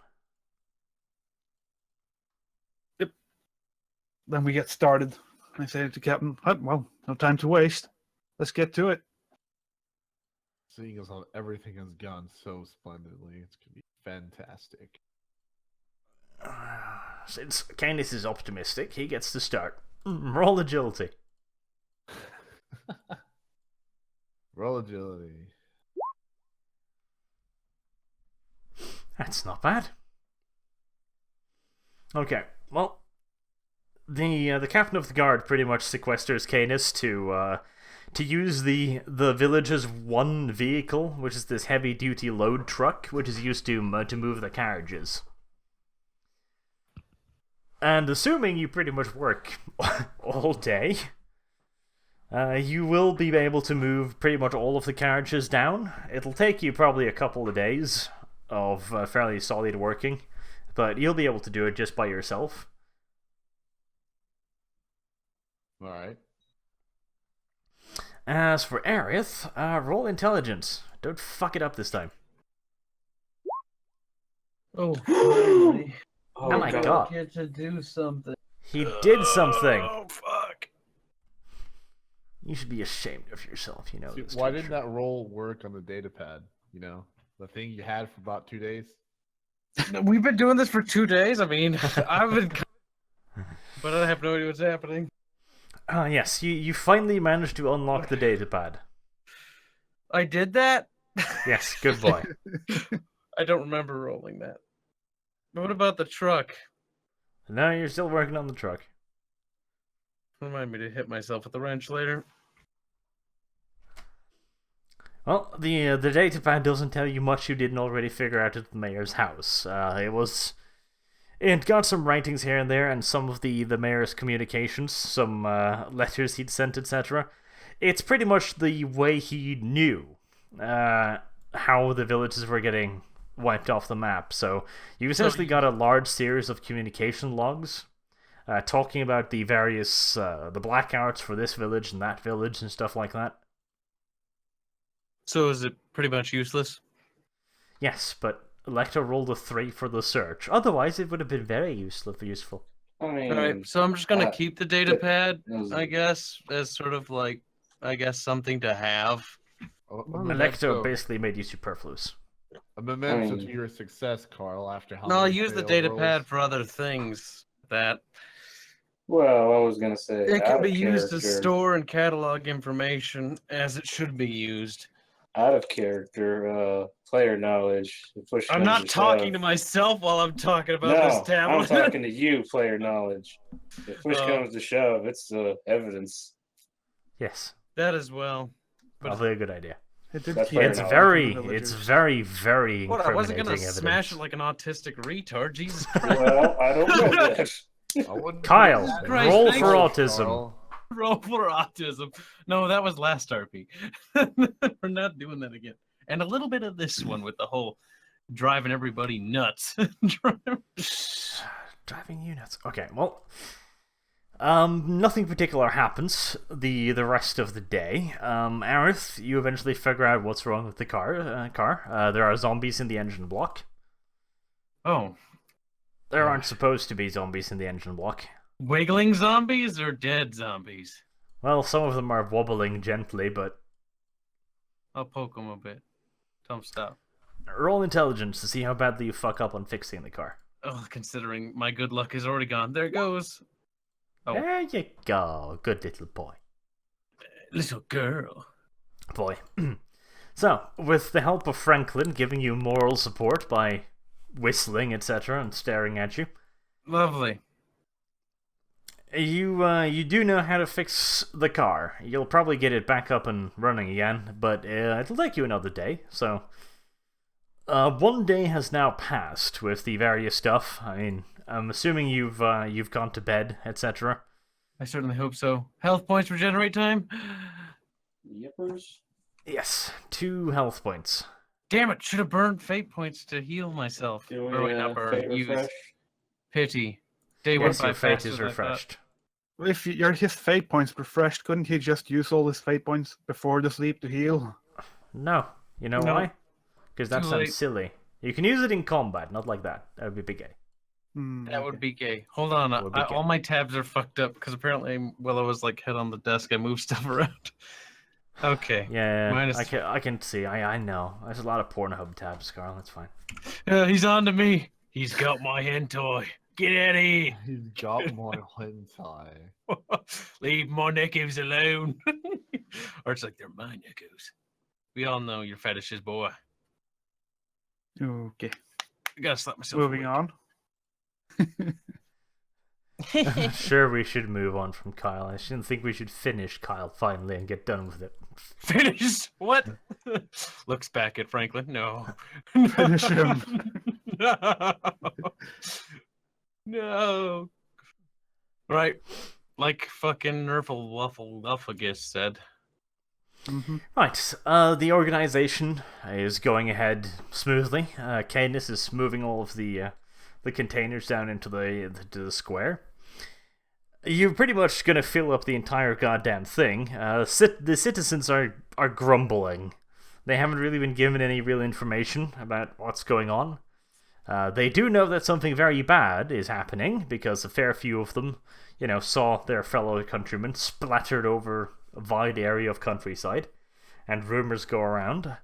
Yep. Then we get started. I say to Captain, well, no time to waste. Let's get to it. Seeing as how everything has gone so splendidly, it's going to be fantastic. Since Canis is optimistic, he gets to start. Roll agility. Roll agility. That's not bad. Okay, well, the captain of the guard pretty much sequesters Canis to use the village's one vehicle, which is this heavy-duty load truck, which is used to move the carriages. And assuming you pretty much work all day, you will be able to move pretty much all of the carriages down. It'll take you probably a couple of days of fairly solid working, but you'll be able to do it just by yourself. Alright. As for Aerith, roll intelligence. Don't fuck it up this time. Oh, finally. Oh my god. Get to do something. He did something. Oh, fuck. You should be ashamed of yourself, you know. See, this why teacher. didn't that roll work on the data pad? You know, the thing you had for about 2 days? We've been doing this for 2 days. I mean, I've been, but I have no idea what's happening. Yes, you finally managed to unlock the datapad. I did that? Yes, good boy. I don't remember rolling that. What about the truck? No, you're still working on the truck. Remind me to hit myself with the wrench later. Well, the datapad doesn't tell you much you didn't already figure out at the mayor's house. It got some writings here and there, and some of the mayor's communications, some letters he'd sent, etc. It's pretty much the way he knew how the villages were getting wiped off the map. So you essentially got a large series of communication logs talking about the various the blackouts for this village and that village and stuff like that. So is it pretty much useless? Yes, but Electo rolled a 3 for the search. Otherwise, it would have been very useful. I mean, Alright, so I'm just gonna keep the data pad, those- I guess, as sort of like, I guess, something to have. Electo basically made you superfluous. A memento I mean- to your success, Carl, after how No, I'll many use the failed data rolls. pad for other things. That well, I was gonna say it out can of be used to character- store and catalog information as it should be used. out of character player knowledge. If push I'm comes not to talking shove- to myself while I'm talking about No, this tablet. I'm talking to you, player knowledge. If push Oh. comes to shove, it's the evidence. Yes, That as well. But probably a good idea. It did That's keep fair It's enough. very, the it's villagers. very, very What? I wasn't incriminating gonna evidence. smash it like an autistic retard. Jesus Christ! Well, I don't know that. I wouldn't Kyle, put it that Christ, roll thanks. for autism. Carl. Roll for autism. No, that was last RP. We're not doing that again. And a little bit of this one with the whole driving everybody nuts. Driving you nuts. Okay, well, nothing particular happens the rest of the day. Aerith, you eventually figure out what's wrong with the car. There are zombies in the engine block. Oh, There aren't supposed to be zombies in the engine block. wiggling zombies or dead zombies? Well, some of them are wobbling gently, but I'll poke them a bit. Tell them stop. roll intelligence to see how badly you fuck up on fixing the car. Oh, considering my good luck is already gone. There it goes. Oh. There you go. Good little boy. Little girl. Boy. So, with the help of Franklin giving you moral support by whistling, etc., and staring at you, Lovely. you do know how to fix the car. You'll probably get it back up and running again, but it'll take you another day. So, 1 day has now passed with the various stuff. I mean, I'm assuming you've gone to bed, etc. I certainly hope so. Health points regenerate time? Yippers. Yes, 2 health points. Damn it, should have burned fate points to heal myself. Do Or wait, we not burn, fate use. refresh? Pity. Day went Yes, by your fate faster is than I thought. refreshed. If his fate points refreshed, couldn't he just use all his fate points before the sleep to heal? No. You know No. why? Because that Too sounds late. silly. You can use it in combat, not like that. That would be big gay. That would be gay. Hold on, Would be gay. all my tabs are fucked up because apparently while I was like head on the desk, I moved stuff around. Okay. Yeah, Minus- I can see. I know. There's a lot of Pornhub tabs, Carl. That's fine. He's on to me. He's got my hentai. Get out of here. He's got my hentai. Leave my neckos alone. Or it's like they're my neckos. We all know your fetishes, boy. Okay. I gotta slap myself. Moving on. I'm sure we should move on from Kyle. I shouldn't think we should finish Kyle finally and get done with it. Finish? What? Looks back at Franklin. No. Finish him. No. No. Right. Like fucking Nerfluffagus said. Right. The organization is going ahead smoothly. Cadus is moving all of the containers down into the square. You're pretty much gonna fill up the entire goddamn thing. The citizens are grumbling. They haven't really been given any real information about what's going on. They do know that something very bad is happening because a fair few of them, saw their fellow countrymen splattered over a wide area of countryside, and rumors go around.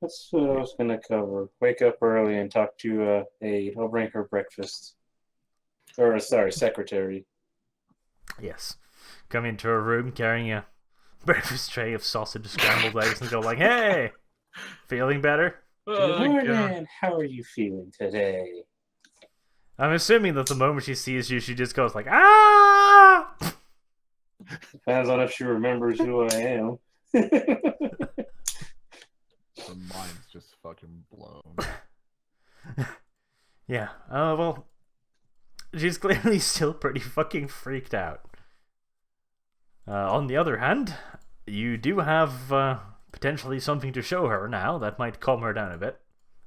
That's what I was gonna cover. Wake up early and talk to aide. I'll bring her breakfast. Or sorry, secretary. Yes. Come into a room carrying a breakfast tray of sausage, scrambled eggs, and go like, "Hey, feeling better?" Good Oh, morning. God. How are you feeling today? I'm assuming that the moment she sees you, she just goes like, "Ah!" Depends on if she remembers who I am. Her mind's just fucking blown. Yeah. Well, she's clearly still pretty fucking freaked out. On the other hand, you do have potentially something to show her now that might calm her down a bit.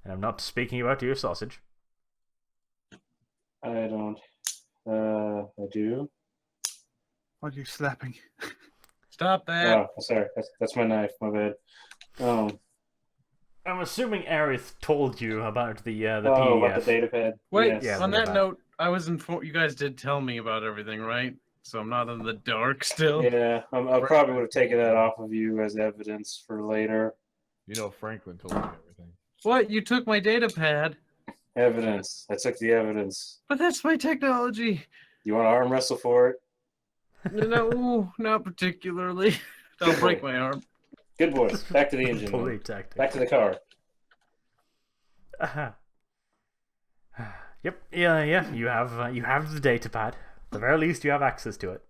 And I'm not speaking about your sausage. I don't. I do. What are you slapping? Stop that. Oh, sorry. That's my knife. My bad. I'm assuming Aerith told you about the Oh, PDF. about the data pad. Wait, Yes. Yeah, on look at that that. note, I was informed. You guys did tell me about everything, right? So I'm not in the dark still. Yeah, I probably would have taken that off of you as evidence for later. Franklin told me everything. What? You took my data pad? Evidence. I took the evidence. But that's my technology. You want to arm wrestle for it? No, not particularly. Don't break my arm. Good boys. Back to the engine. Fully then. tactic. Back to the car. Yep. Yeah. You have the data pad. At the very least, you have access to it.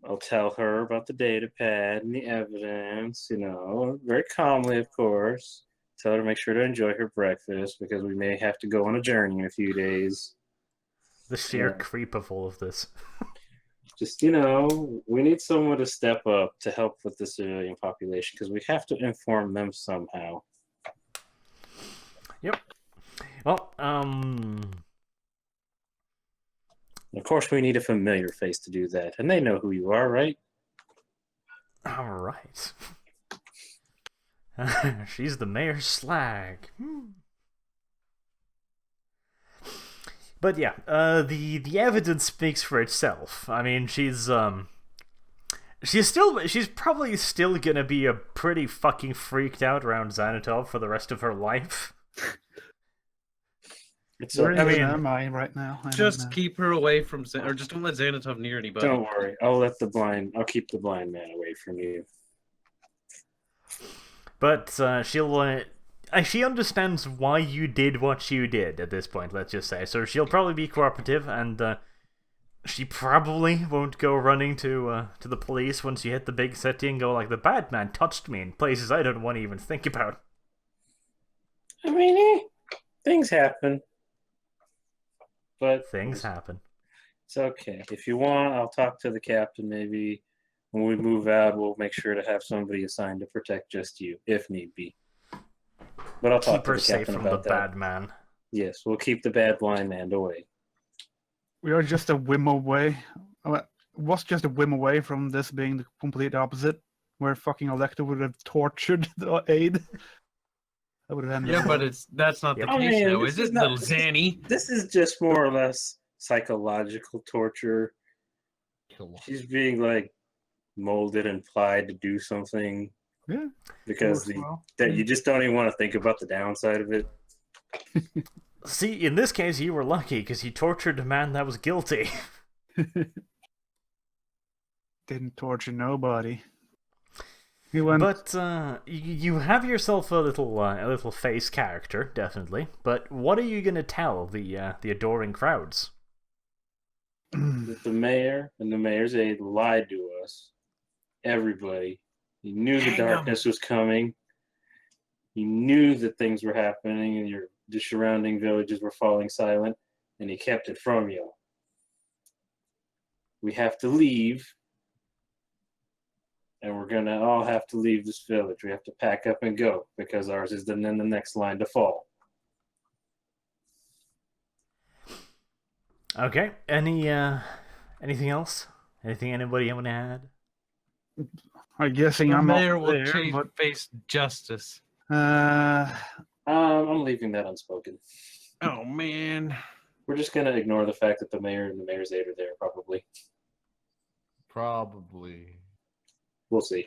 I'll tell her about the data pad and the evidence, very calmly, of course. Tell her to make sure to enjoy her breakfast because we may have to go on a journey in a few days. The sheer Yeah. creep of all of this. Just, we need someone to step up to help with the civilian population because we have to inform them somehow. Yep. Well, Of course, we need a familiar face to do that, and they know who you are, right? all right. She's the mayor's slag. But yeah, the evidence speaks for itself. I mean, she's probably still gonna be a pretty fucking freaked out around Xanatov for the rest of her life. Where I mean, am I right now? I don't Just know. keep her away from, or just don't let Xanatov near anybody. Don't worry, I'll keep the blind man away from you. But she understands why you did what you did at this point, let's just say. So she'll probably be cooperative, and she probably won't go running to the police once you hit the big city and go like, the bad man touched me in places I don't want to even think about. I mean, things happen. But Things happen. it's okay. If you want, I'll talk to the captain. Maybe when we move out, we'll make sure to have somebody assigned to protect just you, if need be. But I'll talk Keep to her the safe captain from the about that. bad man. Yes, we'll keep the bad blind man away. We are just a whim away. Was just a whim away from this being the complete opposite, where fucking Elector would have tortured the aide. That would have ended. Yeah, but that's not the I case mean, now, this is is it, not- little Zanny? This is just more or less psychological torture. She's being molded and plied to do something Yeah. because works well. that you just don't even want to think about the downside of it. See, in this case, you were lucky because you tortured a man that was guilty. Didn't torture nobody. He went. But you have yourself a little face character, definitely. But what are you gonna tell the adoring crowds? That the mayor and the mayor's aide lied to us. Everybody. He knew the Hang 'em. darkness was coming. He knew that things were happening and the surrounding villages were falling silent, and he kept it from you. We have to leave, and we're gonna all have to leave this village. We have to pack up and go because ours is then the next line to fall. Okay. Anything else? Anything anybody want to add? I'm guessing The I'm mayor not will there, but face justice. I'm leaving that unspoken. Oh man. We're just gonna ignore the fact that the mayor and the mayor's aide are there. Probably. We'll see.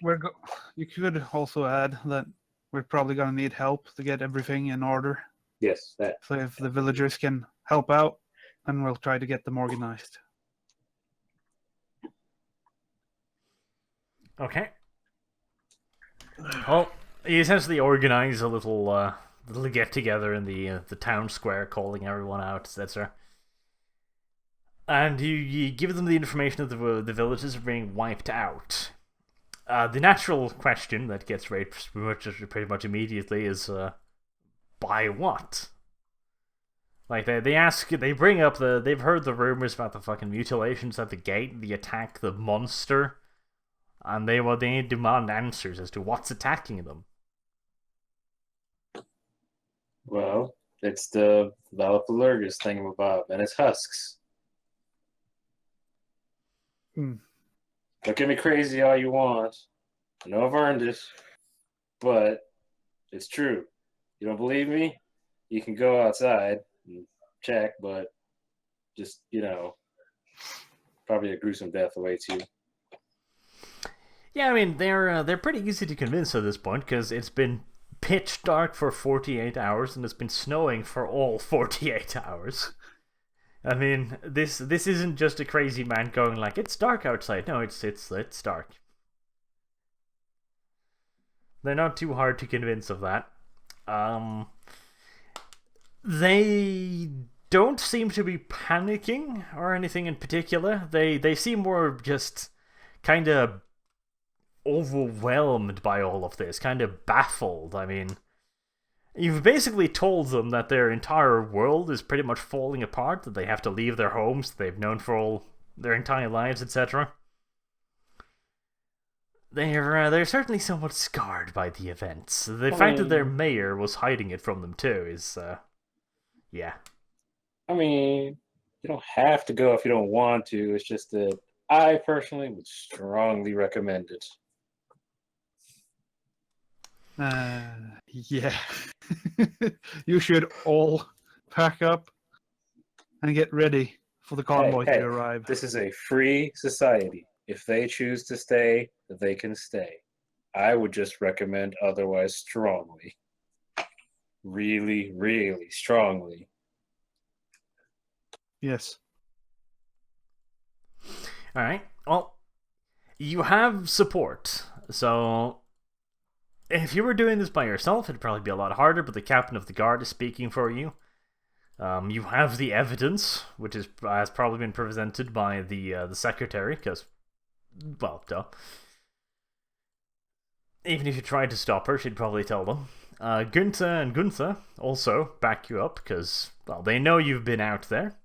you could also add that we're probably gonna need help to get everything in order. Yes, that. So if the villagers can help out, then we'll try to get them organized. Okay. Well, you essentially organize a little get together in the town square, calling everyone out, etc. And you give them the information that the villages are being wiped out. The natural question that gets raised pretty much immediately is, by what? Like they bring up they've heard the rumors about the fucking mutilations at the gate, the attack, the monster. And they demand answers as to what's attacking them. Well, it's the Valipalurgus thingamabob, and it's husks. Look at me crazy all you want. I know I've earned it, but it's true. You don't believe me? You can go outside and check, but just, probably a gruesome death awaits you. Yeah, I mean, they're pretty easy to convince at this point, because it's been pitch dark for 48 hours, and it's been snowing for all 48 hours. I mean, this isn't just a crazy man going like, it's dark outside. No, it's dark. They're not too hard to convince of that. They don't seem to be panicking or anything in particular. They seem more just kind of overwhelmed by all of this, kind of baffled. I mean, you've basically told them that their entire world is pretty much falling apart, that they have to leave their homes that they've known for all their entire lives, etc. They're certainly somewhat scarred by the events. The fact that their mayor was hiding it from them too is, yeah. I mean, you don't have to go if you don't want to. It's just that I personally would strongly recommend it. Yeah. You should all pack up and get ready for the convoy Hey, to arrive. This is a free society. If they choose to stay, they can stay. I would just recommend otherwise strongly. Really, really strongly. Yes. Alright, well, you have support, so if you were doing this by yourself, it'd probably be a lot harder, but the captain of the guard is speaking for you. You have the evidence, which has probably been presented by the secretary, because, well, duh. Even if you tried to stop her, she'd probably tell them. Gunther and Gunther also back you up, because, well, they know you've been out there.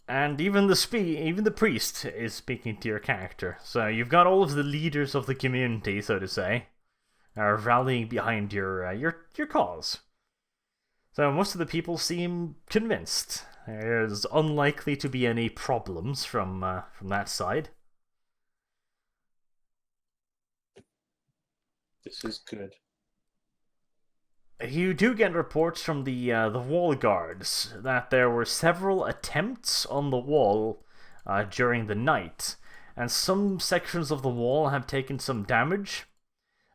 And even the priest is speaking to your character. So you've got all of the leaders of the community, so to say, are rallying behind your cause. So most of the people seem convinced. There's unlikely to be any problems from that side. This is good. You do get reports from the wall guards that there were several attempts on the wall during the night, and some sections of the wall have taken some damage.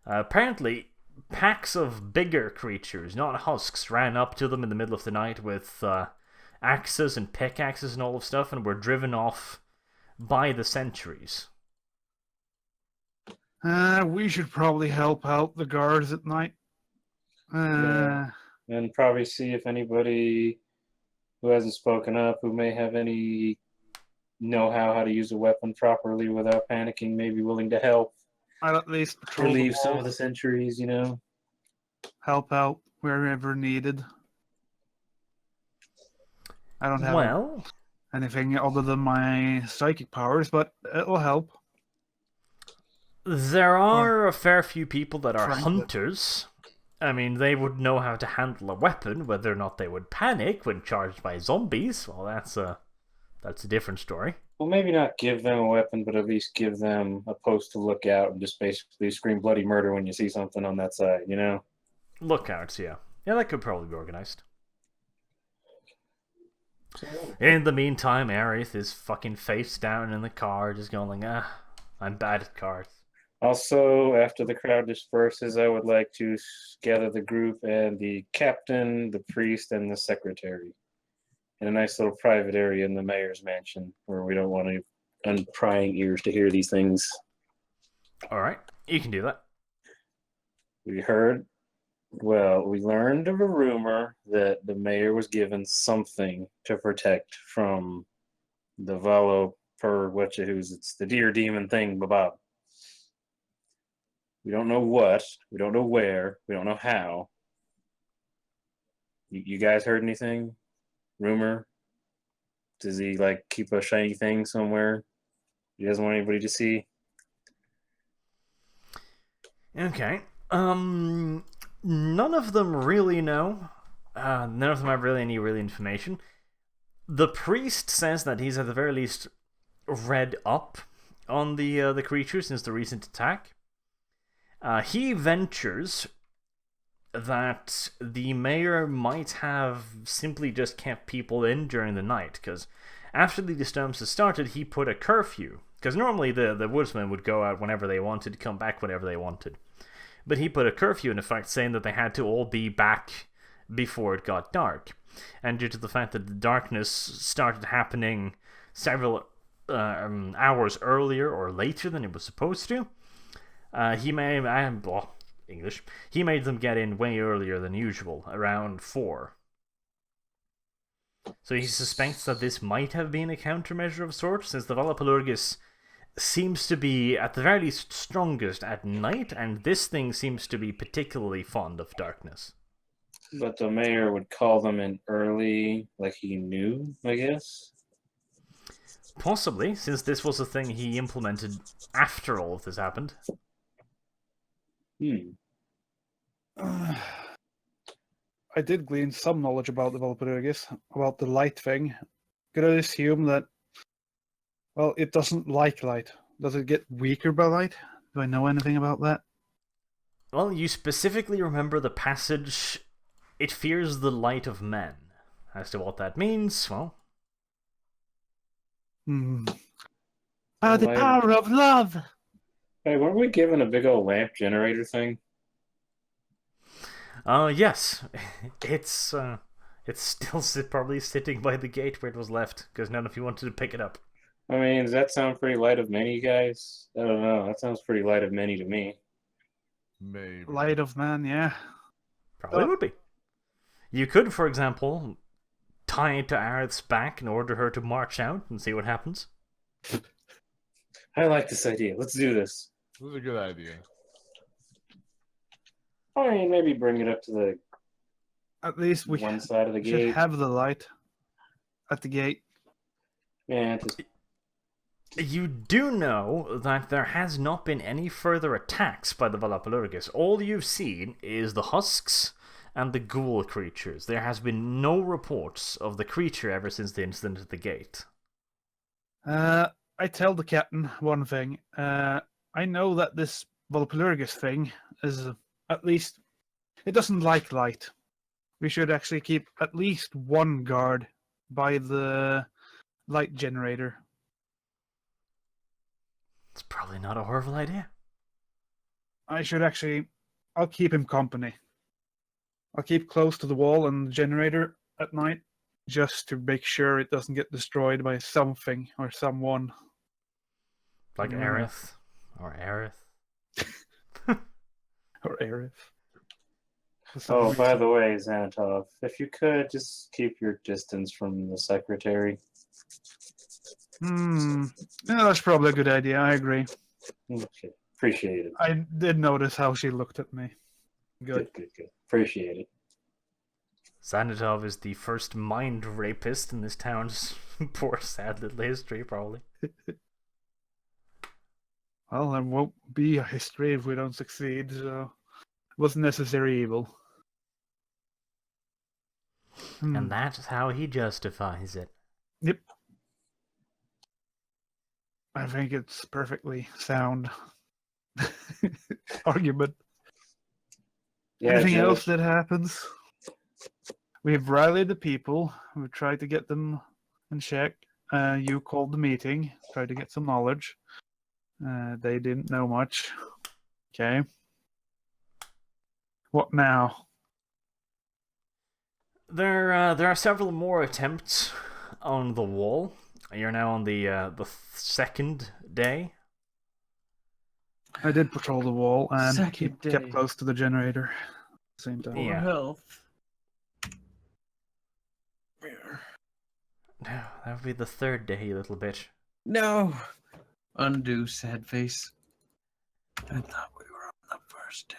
Apparently, packs of bigger creatures, not husks, ran up to them in the middle of the night with axes and pickaxes and all of stuff, and were driven off by the sentries. We should probably help out the guards at night. Yeah. And probably see if anybody who hasn't spoken up, who may have any know-how to use a weapon properly without panicking, may be willing to help. I'll at least patrol Relieve the some wall, of the sentries, you know. help out wherever needed. I don't have anything other than my psychic powers, but it'll help. There are a fair few people that are Frankly. hunters. I mean, they would know how to handle a weapon. Whether or not they would panic when charged by zombies, well, that's a different story. Well, maybe not give them a weapon, but at least give them a post to look out and just basically scream bloody murder when you see something on that side, you know? Lookouts, yeah. Yeah, that could probably be organized. In the meantime, Aerith is fucking face down in the car, just going like, I'm bad at cards. Also, after the crowd disperses, I would like to gather the group and the captain, the priest, and the secretary in a nice little private area in the mayor's mansion where we don't want any unprying ears to hear these things. Alright, you can do that. We learned of a rumor that the mayor was given something to protect from the it's the deer demon thing, Bob. We don't know what, we don't know where, we don't know how. You guys heard anything? Rumor? Does he keep a shiny thing somewhere he doesn't want anybody to see? Okay. None of them really know. None of them have really any real information. The priest says that he's at the very least read up on the creature since the recent attack. He ventures that the mayor might have simply just kept people in during the night, because after the disturbances started, he put a curfew. Because normally the woodsmen would go out whenever they wanted, come back whenever they wanted. But he put a curfew in effect, saying that they had to all be back before it got dark. And due to the fact that the darkness started happening several hours earlier or later than it was supposed to, he made them get in way earlier than usual, around 4. So he suspects that this might have been a countermeasure of sorts, since the Valapalurgis seems to be, at the very least, strongest at night, and this thing seems to be particularly fond of darkness. But the mayor would call them in early, like he knew, I guess. Possibly, since this was a thing he implemented after all of this happened. I did glean some knowledge about the Valpurgis, about the light thing. Could I assume that, well, it doesn't like light? Does it get weaker by light? Do I know anything about that? Well, you specifically remember the passage, "It fears the light of men." As to what that means, well... The Light- power of love! Hey, weren't we given a big old lamp generator thing? Yes. It's still probably sitting by the gate where it was left, because none of you wanted to pick it up. I mean, does that sound pretty light of many, guys? I don't know. That sounds pretty light of many to me. Maybe. Light of man, yeah. Probably would be. You could, for example, tie it to Aerith's back and order her to march out and see what happens. I like this idea. Let's do this. This is a good idea. I mean, maybe bring it up to the At least we one side of the should gate. have the light at the gate. Yeah, just You do know that there has not been any further attacks by the Valapalurgis. All you've seen is the husks and the ghoul creatures. There has been no reports of the creature ever since the incident at the gate. I tell the captain one thing. I know that this Valpurgis thing is at least... It doesn't like light. We should actually keep at least one guard by the light generator. It's probably not a horrible idea. I'll keep him company. I'll keep close to the wall and the generator at night, just to make sure it doesn't get destroyed by something or someone. Like Yeah. Aerith. Or Aerith. Or Aerith. For some Oh, by reason. the way, Xanatov, if you could just keep your distance from the secretary. Yeah, that's probably a good idea. I agree. Okay. Appreciate it. I did notice how she looked at me. Good. Good. Appreciate it. Xanatov is the first mind rapist in this town's poor, sad little history, probably. Well, there won't be a history if we don't succeed, so it was necessary evil. And that's how he justifies it. Yep. I think it's perfectly sound argument. Yeah, Anything Joe, else that happens? We've rallied the people. We've tried to get them in check. You called the meeting, tried to get some knowledge. They didn't know much. Okay. What now? There are several more attempts on the wall. You're now on the second day. I did patrol the wall and Second kept day. close to the generator at the same time. Yeah. Health. No, that would be the third day, you little bitch. No. Undo, sad face. I thought we were on the first day.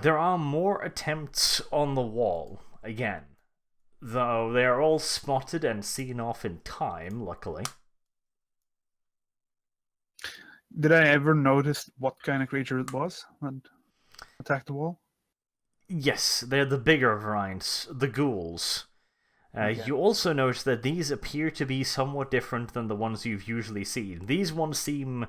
There are more attempts on the wall, again. Though they are all spotted and seen off in time, luckily. Did I ever notice what kind of creature it was that attacked the wall? Yes, they're the bigger variants, the ghouls. Okay. You also notice that these appear to be somewhat different than the ones you've usually seen. These ones seem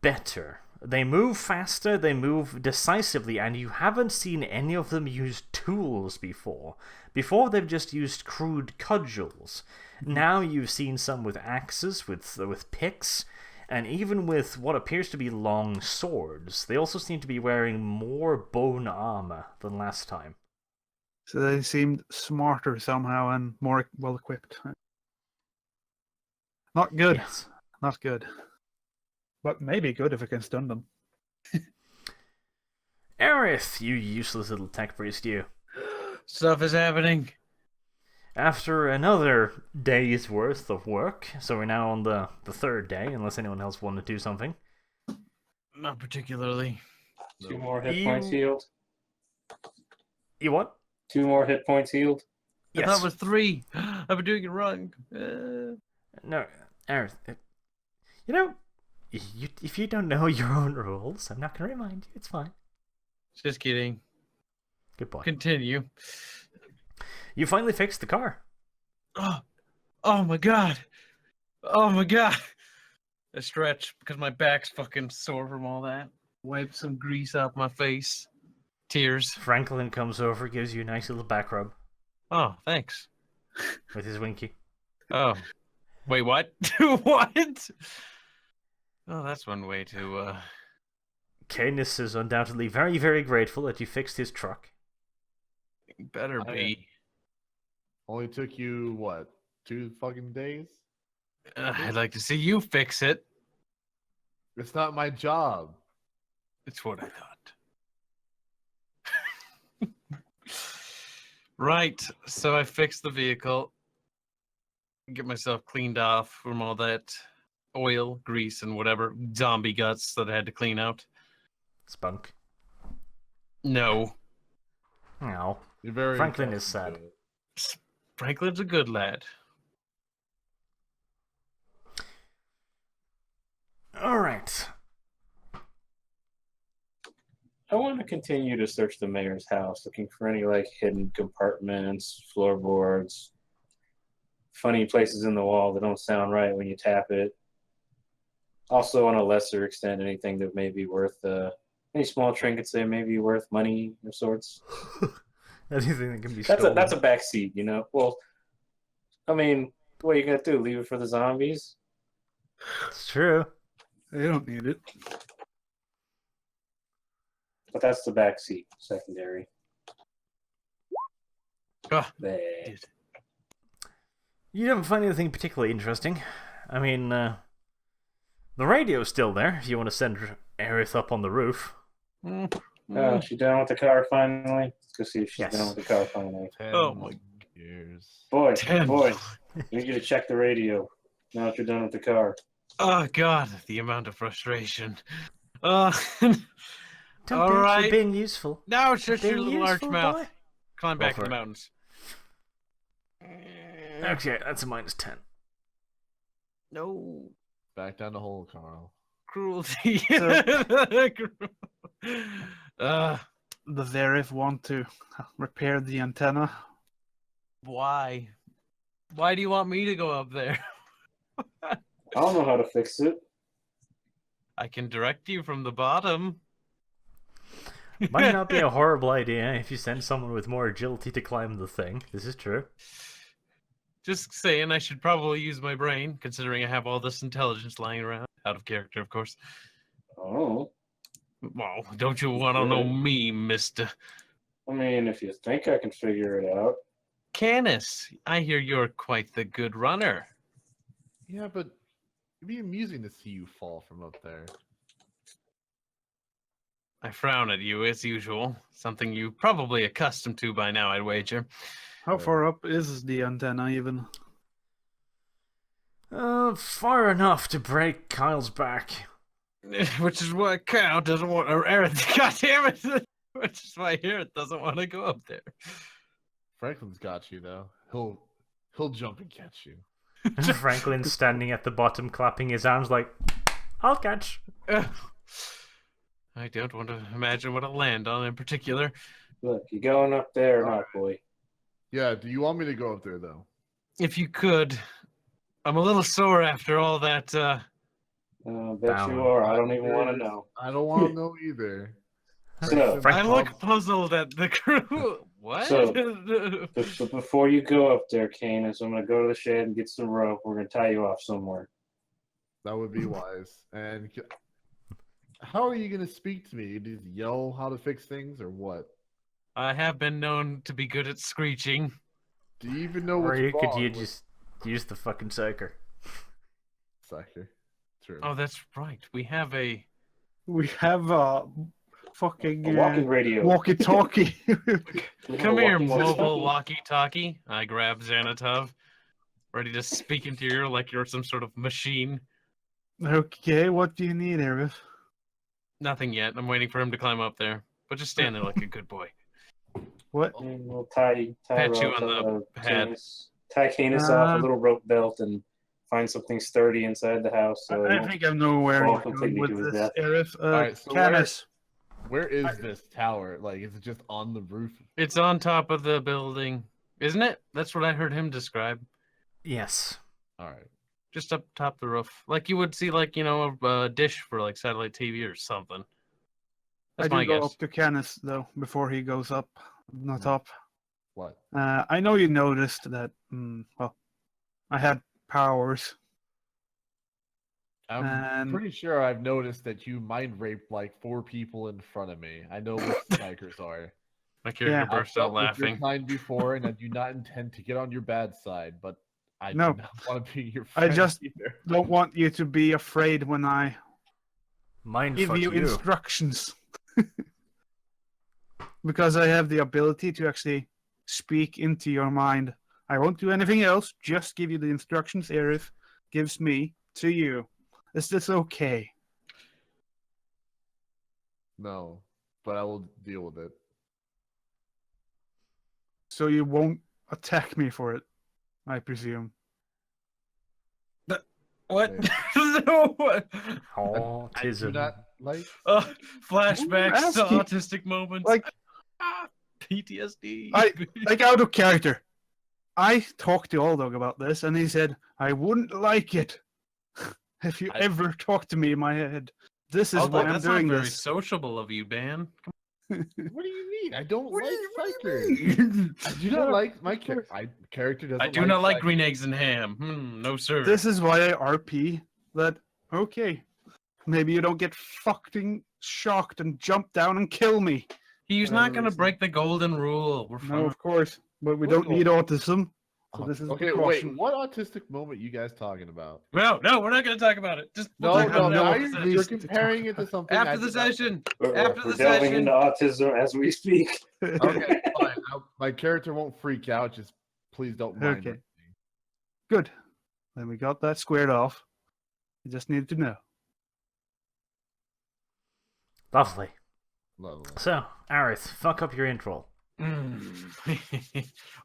better. They move faster, they move decisively, and you haven't seen any of them use tools before. Before, they've just used crude cudgels. Now you've seen some with axes, with picks, and even with what appears to be long swords. They also seem to be wearing more bone armor than last time. So they seemed smarter somehow and more well equipped. Not good. Yes. Not good. But maybe good if I can stun them. Aerith, you useless little tech priest, you. Stuff is happening. After another day's worth of work, so we're now on the third day, unless anyone else wanted to do something. Not particularly. 2 more hit points healed. You what? 2 more hit points healed. Yes. I thought it was 3. I've been doing it wrong. No, Aerith, you know, if you don't know your own rules, I'm not going to remind you. It's fine. Just kidding. Good boy. Continue. You finally fixed the car. Oh my god. Oh my god. I stretch because my back's fucking sore from all that. Wipe some grease off my face. Tears. Franklin comes over, gives you a nice little back rub Oh, thanks. with his winky. Oh. Wait, what? What? Oh, that's one way to, Canis is undoubtedly very, very grateful that you fixed his truck. better be. Only took you, what, 2 fucking days? I'd like to see you fix it. It's not my job. It's what I thought. Right, so I fixed the vehicle. Get myself cleaned off from all that oil, grease, and whatever zombie guts that I had to clean out. Spunk. No. No. You're very Franklin is impressive, sad. dude. Franklin's a good lad. Alright. I want to continue to search the mayor's house, looking for any like hidden compartments, floorboards, funny places in the wall that don't sound right when you tap it. Also, on a lesser extent, anything that may be worth any small trinkets that may be worth money of sorts. Anything that can be That's stolen. a backseat, you know. Well, I mean, what are you gonna do? Leave it for the zombies? It's true. They don't need it. But that's the backseat, secondary. Ah, There. did. You don't find anything particularly interesting. I mean, the radio's still there if you want to send Aerith up on the roof. Oh, she done with the car finally? Let's go see if she's Yes. done with the car finally. 10 Oh my years. Boy, 10. boy, I need you to check the radio now that you're done with the car. Oh god, the amount of frustration. Don't All be actually right. being useful. Now shut your Being little arch useful, mouth. boy. Climb Go back for to the it. mountains. Okay, that's a -10. No Back down the hole, Carl. cruelty. The Verif want to repair the antenna. Why? Why do you want me to go up there? I don't know how to fix it. I can direct you from the bottom. Might not be a horrible idea if you send someone with more agility to climb the thing. This is true. Just saying, I should probably use my brain, considering I have all this intelligence lying around. Out of character, of course. Oh. Well, don't you want to know me, mister? I mean, if you think I can figure it out. Canis, I hear you're quite the good runner. Yeah, but it'd be amusing to see you fall from up there. I frown at you, as usual. Something you're probably accustomed to by now, I'd wager. How far up is the antenna even? Far enough to break Kyle's back. Which is why Kyle doesn't want... Or Aaron, God damn it! Which is why Aaron doesn't want to go up there. Franklin's got you though. He'll jump and catch you. Franklin's standing at the bottom, clapping his arms like, I'll catch. I don't want to imagine what I'll land on in particular. Look, you going up there or not, boy? Yeah, do you want me to go up there though? If you could. I'm a little sore after all that, Bet Bound. you are. I don't even want to know. I don't want to know either. So, I look puzzled at the crew. What? So- but before you go up there, Canis, I'm going to go to the shed and get some rope. We're going to tie you off somewhere. That would be wise. And how are you going to speak to me? You just yell how to fix things or what? I have been known to be good at screeching. Do you even know Or what's you wrong could with just use the fucking psyker. Sucker? True. Oh, that's right. We have a... We have fucking A walking radio. walkie-talkie. Come here, Walking mobile walkie-talkie. walkie-talkie. I grab Xanatov, ready to speak into your ear like you're some sort of machine. Okay, what do you need, Aerith? Nothing yet. I'm waiting for him to climb up there. But just stand there like a good boy. What? And we'll tie Pat you ropes on on the head. Canis. Tie Canis off a little rope belt and find something sturdy inside the house. So I think I know where fall you're going completely with to his this, death. Aerith. Alright, so Canis. Where is this tower? Like, is it just on the roof? It's on top of the building, isn't it? That's what I heard him describe. Yes. All right. Just up top the roof, like you would see, like a dish for like satellite TV or something. I That's do my go guess. up to Canis, though, before he goes up. Not up. What? I know you noticed that, well, I had powers. I'm And- pretty sure I've noticed that you mind raped like 4 people in front of me. I know what strikers are. My character Yeah. I've burst out dealt with your laughing. kind before, and I do not intend to get on your bad side, but I No. do not want to be your I friend just- either. Don't want you to be afraid when I Mind give fuck you you. instructions. Because I have the ability to actually speak into your mind. I won't do anything else, just give you the instructions Aerith gives me to you. Is this okay? No, but I will deal with it. So you won't attack me for it, I presume. What? Yeah. No, what? I do Autism. not like. Flashbacks to asking? autistic moments. Like, PTSD. like out of character. I talked to Aldog about this, and he said, I wouldn't like it if you ever talk to me in my head. This is Although why I'm that's doing not very this. sociable of you, Dan. What do you mean? I don't What like do strikers. I do not like my character. Doesn't I do not like strikers. green eggs and ham. No, sir. This is why I RP that, okay, maybe you don't get fucking shocked and jump down and kill me. He's whatever not going to reason. break the golden rule. We're No, fine. of course, but we What don't need autism. So Oh, this is okay. precaution. Wait, what autistic moment you guys talking about? No, we're not going to talk about it. Just we'll No, talk no, about it now after you're, the you're session. comparing it to something. I After the did not- session. We're, After we're the delving session. into autism as we speak. Okay, fine. My character won't freak out. Just please don't mind. Okay. me. Good. Then we got that squared off. You just needed to know. Lovely. Lovely. So, Aerith, fuck up your intro.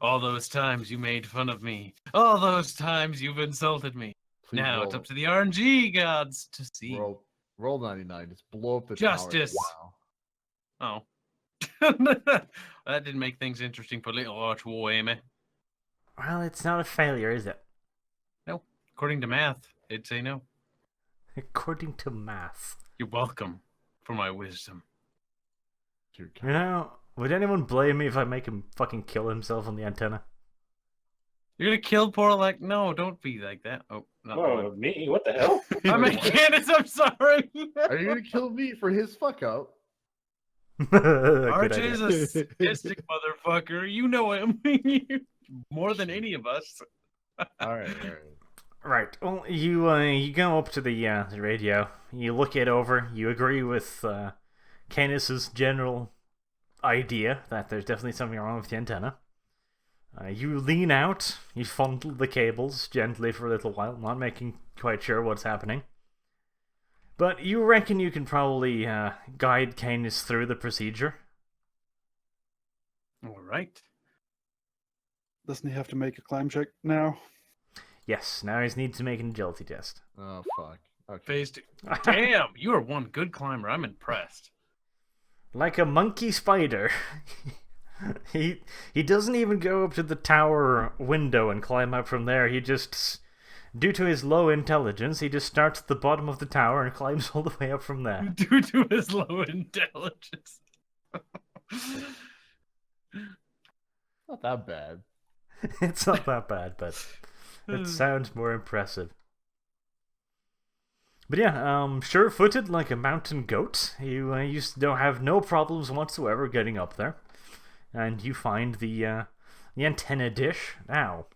All those times you made fun of me. All those times you've insulted me. Please Now roll, it's up to the RNG gods to see. roll 99. Just blow up the Justice. tower. Oh. That didn't make things interesting for little Arch War, Amy. Well, it's not a failure, is it? No. According to math, it'd say no. According to math. You're welcome for my wisdom. Dear You know, would anyone blame me if I make him fucking kill himself on the antenna? You're gonna kill poor no, don't be like that. Oh, not Oh, me? What the hell? I'm a Candace, I'm sorry. Are you gonna kill me for his fuck up? Good Arch idea. is a sadistic motherfucker. You know him more than any of us. All right. Right. Well, you go up to the radio. You look it over. You agree with Canis's general idea that there's definitely something wrong with the antenna. You lean out. You fondle the cables gently for a little while, not making quite sure what's happening. But you reckon you can probably guide Canis through the procedure? All right. Doesn't he have to make a climb check now? Yes. Now he needs to make an agility test. Oh fuck. Okay. Phase 2. Damn, you are one good climber. I'm impressed. Like a monkey spider. He doesn't even go up to the tower window and climb up from there. He just, due to his low intelligence, he just starts at the bottom of the tower and climbs all the way up from there. Due to his low intelligence. Not that bad. It's not that bad, but it sounds more impressive. But yeah, sure-footed like a mountain goat. You don't have no problems whatsoever getting up there. And you find the antenna dish. Now,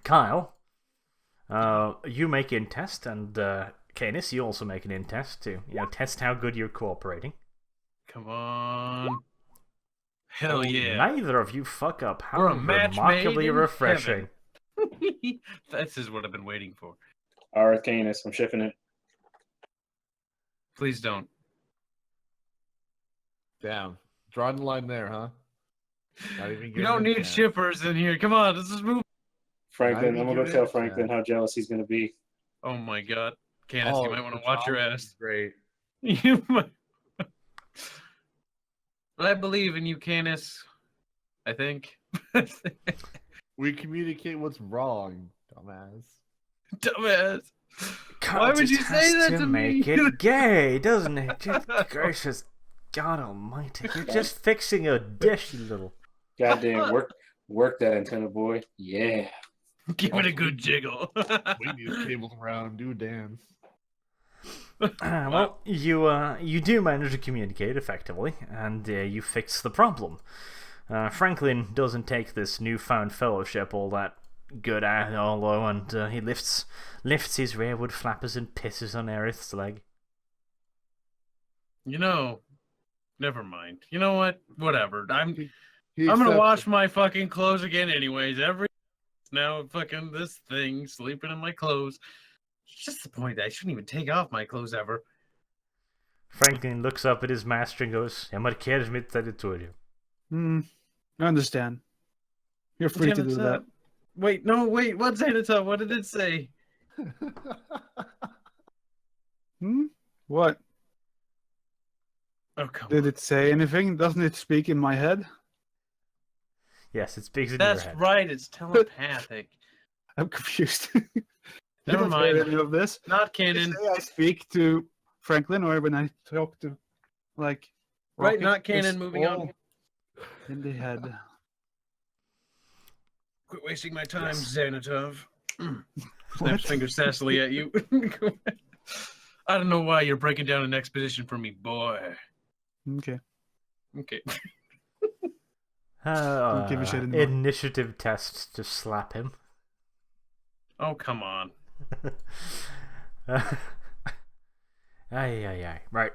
Kyle, you make in test, and Canis, you also make an in test to test how good you're cooperating. Come on. Hell yeah. Neither of you fuck up. How We're a match remarkably made in refreshing. This is what I've been waiting for. Arcanus, I'm shipping it. Please don't. Damn. Drawing the line there, huh? Not even We giving don't him a need chance. shippers in here. Come on, let's just move. Franklin, I'm Not gonna even go tell giving it a Franklin how jealous he's gonna be. Oh my god. Candace, Oh, you might want to the watch your top ass. is Great. You might. I believe in you, Candace. I think. We communicate what's wrong, dumbass. Dumbass. God, Why would it you has say that to make me? it gay, doesn't it? Just gracious God Almighty! You're just fixing a dish, you little. Goddamn, work that antenna, boy. Yeah. Give it a good jiggle. Swing these cables around, do a dance. Well, you do manage to communicate effectively, and you fix the problem. Franklin doesn't take this newfound fellowship all that good at all, and he lifts his rearward flappers and pisses on Aerith's leg. You know, never mind. You know what? Whatever. I'm He gonna accepts wash it. my fucking clothes again anyways. Now fucking this thing sleeping in my clothes. It's just the point that I shouldn't even take off my clothes ever. Franklin looks up at his master and goes, "Jag markerar mitt territorium." I understand. You're free to do that. Wait, what's Xanatop? What did it say? What? Oh, come Did on. it say anything? Doesn't it speak in my head? Yes, it speaks in That's your head. right, it's telepathic. I'm confused. Never You don't hear mind. any of this. Not Did canon. it say I speak to Franklin, or when I talk to, like, Right, Rocket, not canon, it's moving on. all in the head. Quit wasting my time, Yes. Xanatov. What? Snaps finger sassily at you. I don't know why you're breaking down an exposition for me, boy. Okay. Okay. Don't give a shit anymore. Initiative test to slap him. Oh, come on. Ay. Right.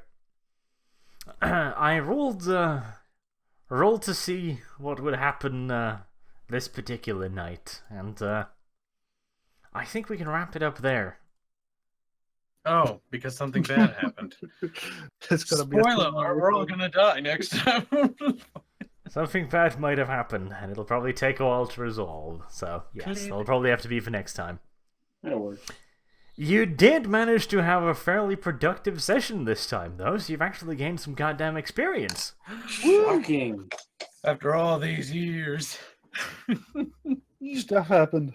I rolled to see what would happen this particular night, and I think we can wrap it up there. Oh, because something bad happened. It's gonna be a Spoiler, small we're all record. gonna die next time. Something bad might have happened, and it'll probably take a while to resolve. So yes, it'll probably have to be for next time. That'll work. You did manage to have a fairly productive session this time, though, so you've actually gained some goddamn experience. Shocking. After all these years. Stuff happened.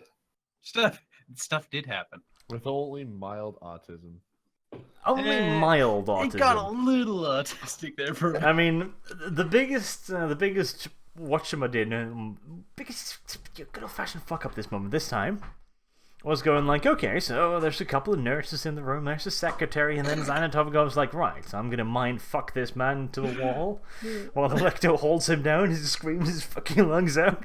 Stuff did happen. With only mild autism. Only mild autism. It got a little autistic there for a I mean, the biggest biggest good old-fashioned fuck-up this time was going like, okay, so there's a couple of nurses in the room, there's a secretary, and then Xanatov goes like, right, so I'm gonna mind fuck this man to the wall, while the Lecto holds him down, he screams his fucking lungs out.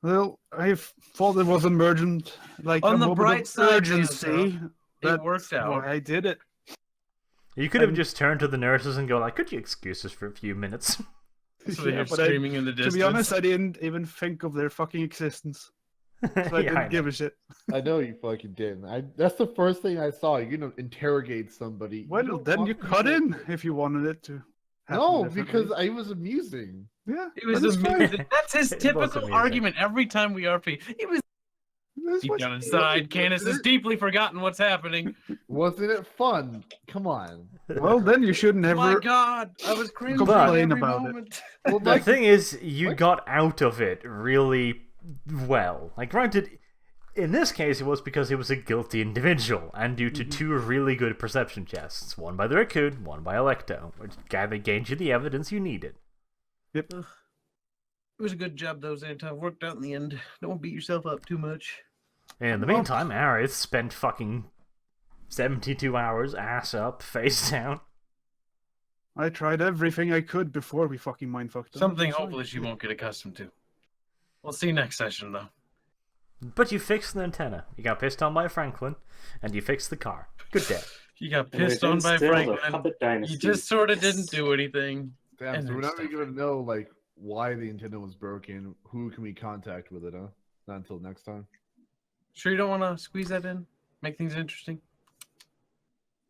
Well, I thought it was emergent, like On a the moment bright of side, urgency. It worked out. Why I did it. You could have just turned to the nurses and go like, could you excuse us for a few minutes? So you're but screaming in the distance. to be honest, I didn't even think of their fucking existence. So I Yeah, I didn't know. give a shit. I know you fucking didn't. That's the first thing I saw. You know, interrogate somebody. Well, don't then want you people- cut in if you wanted it to. happen, No, definitely. because I was amusing. Yeah, It was that is fine. amazing. That's his It was typical amazing. argument every time we RP. It was That's deep what- down inside. Candace has deeply forgotten what's happening. Wasn't it fun? Come on. Well, then you should Oh never. my god, I was cringing complain every about it. moment. Well, The thing is, you got out of it really well. Like, granted, in this case, it was because he was a guilty individual, and due to two really good perception tests, one by the Raccoon, one by Electo, which gained you the evidence you needed. Yep. It was a good job, though, Xanatov. Worked out in the end. Don't beat yourself up too much. In the meantime, Aerith spent fucking 72 hours, ass up, face down. I tried everything I could before we fucking mindfucked them. Something Sorry. hopefully she won't get accustomed to. We'll see next session, though. But you fixed the antenna. You got pissed on by Franklin, and you fixed the car. Good day. You got And pissed we've on by instilled a Franklin. puppet dynasty. You just sort of Yes. didn't do anything. Damn, And so we're then not really stuff. gonna know like why the antenna was broken. Who can we contact with it? Huh? Not until next time. Sure you don't want to squeeze that in? Make things interesting?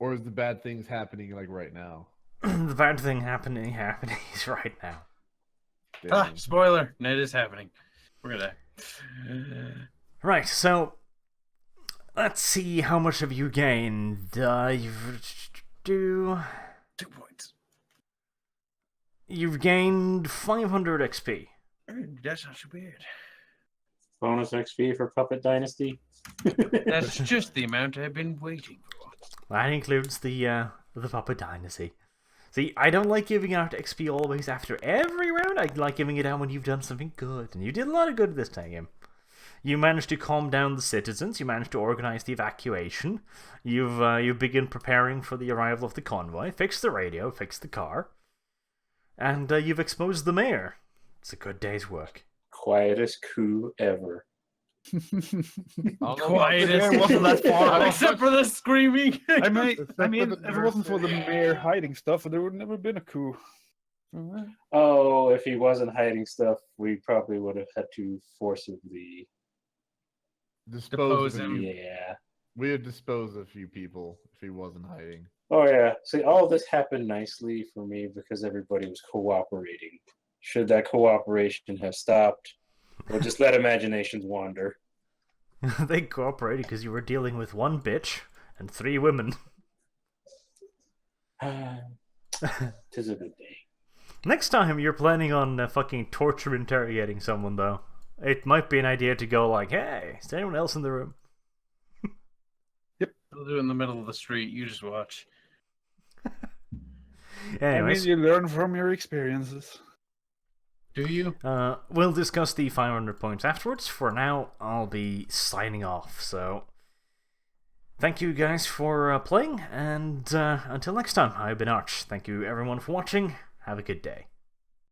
Or is the bad things happening like right now? The bad thing happening is right now. Ah, Damn. spoiler. No, it is happening. We're gonna... Right, so let's see how much have you gained. $2 points. You've gained 500 XP. That's not so weird. Bonus XP for Puppet Dynasty. That's just the amount I've been waiting for. That includes the Puppet Dynasty. See, I don't like giving out XP always after every round. I like giving it out when you've done something good, and you did a lot of good this time. You managed to calm down the citizens. You managed to organize the evacuation. You begin preparing for the arrival of the convoy. Fix the radio. Fix the car. And you've exposed the mayor. It's a good day's work. Quietest coup ever. Quietest. It wasn't that far off. Except for the screaming. I mean, the if it wasn't for the mayor hiding stuff, there would never been a coup. Oh, if he wasn't hiding stuff, we probably would have had to forcibly. Dispose Depose of a him. few. Yeah. We would dispose of a few people if he wasn't hiding. Oh yeah. See, all this happened nicely for me because everybody was cooperating. Should that cooperation have stopped, we'll just let imaginations wander. They cooperated because you were dealing with one bitch and 3 women. Tis a good day. Next time you're planning on fucking torture interrogating someone, though, it might be an idea to go like, hey, is there anyone else in the room? They'll do it in the middle of the street. You just watch. Anyways, you learn from your experiences. Do you? we'll discuss the 500 points afterwards. For now, I'll be signing off, so thank you guys for playing, and until next time, I've been Arch. Thank you everyone for watching. Have a good day.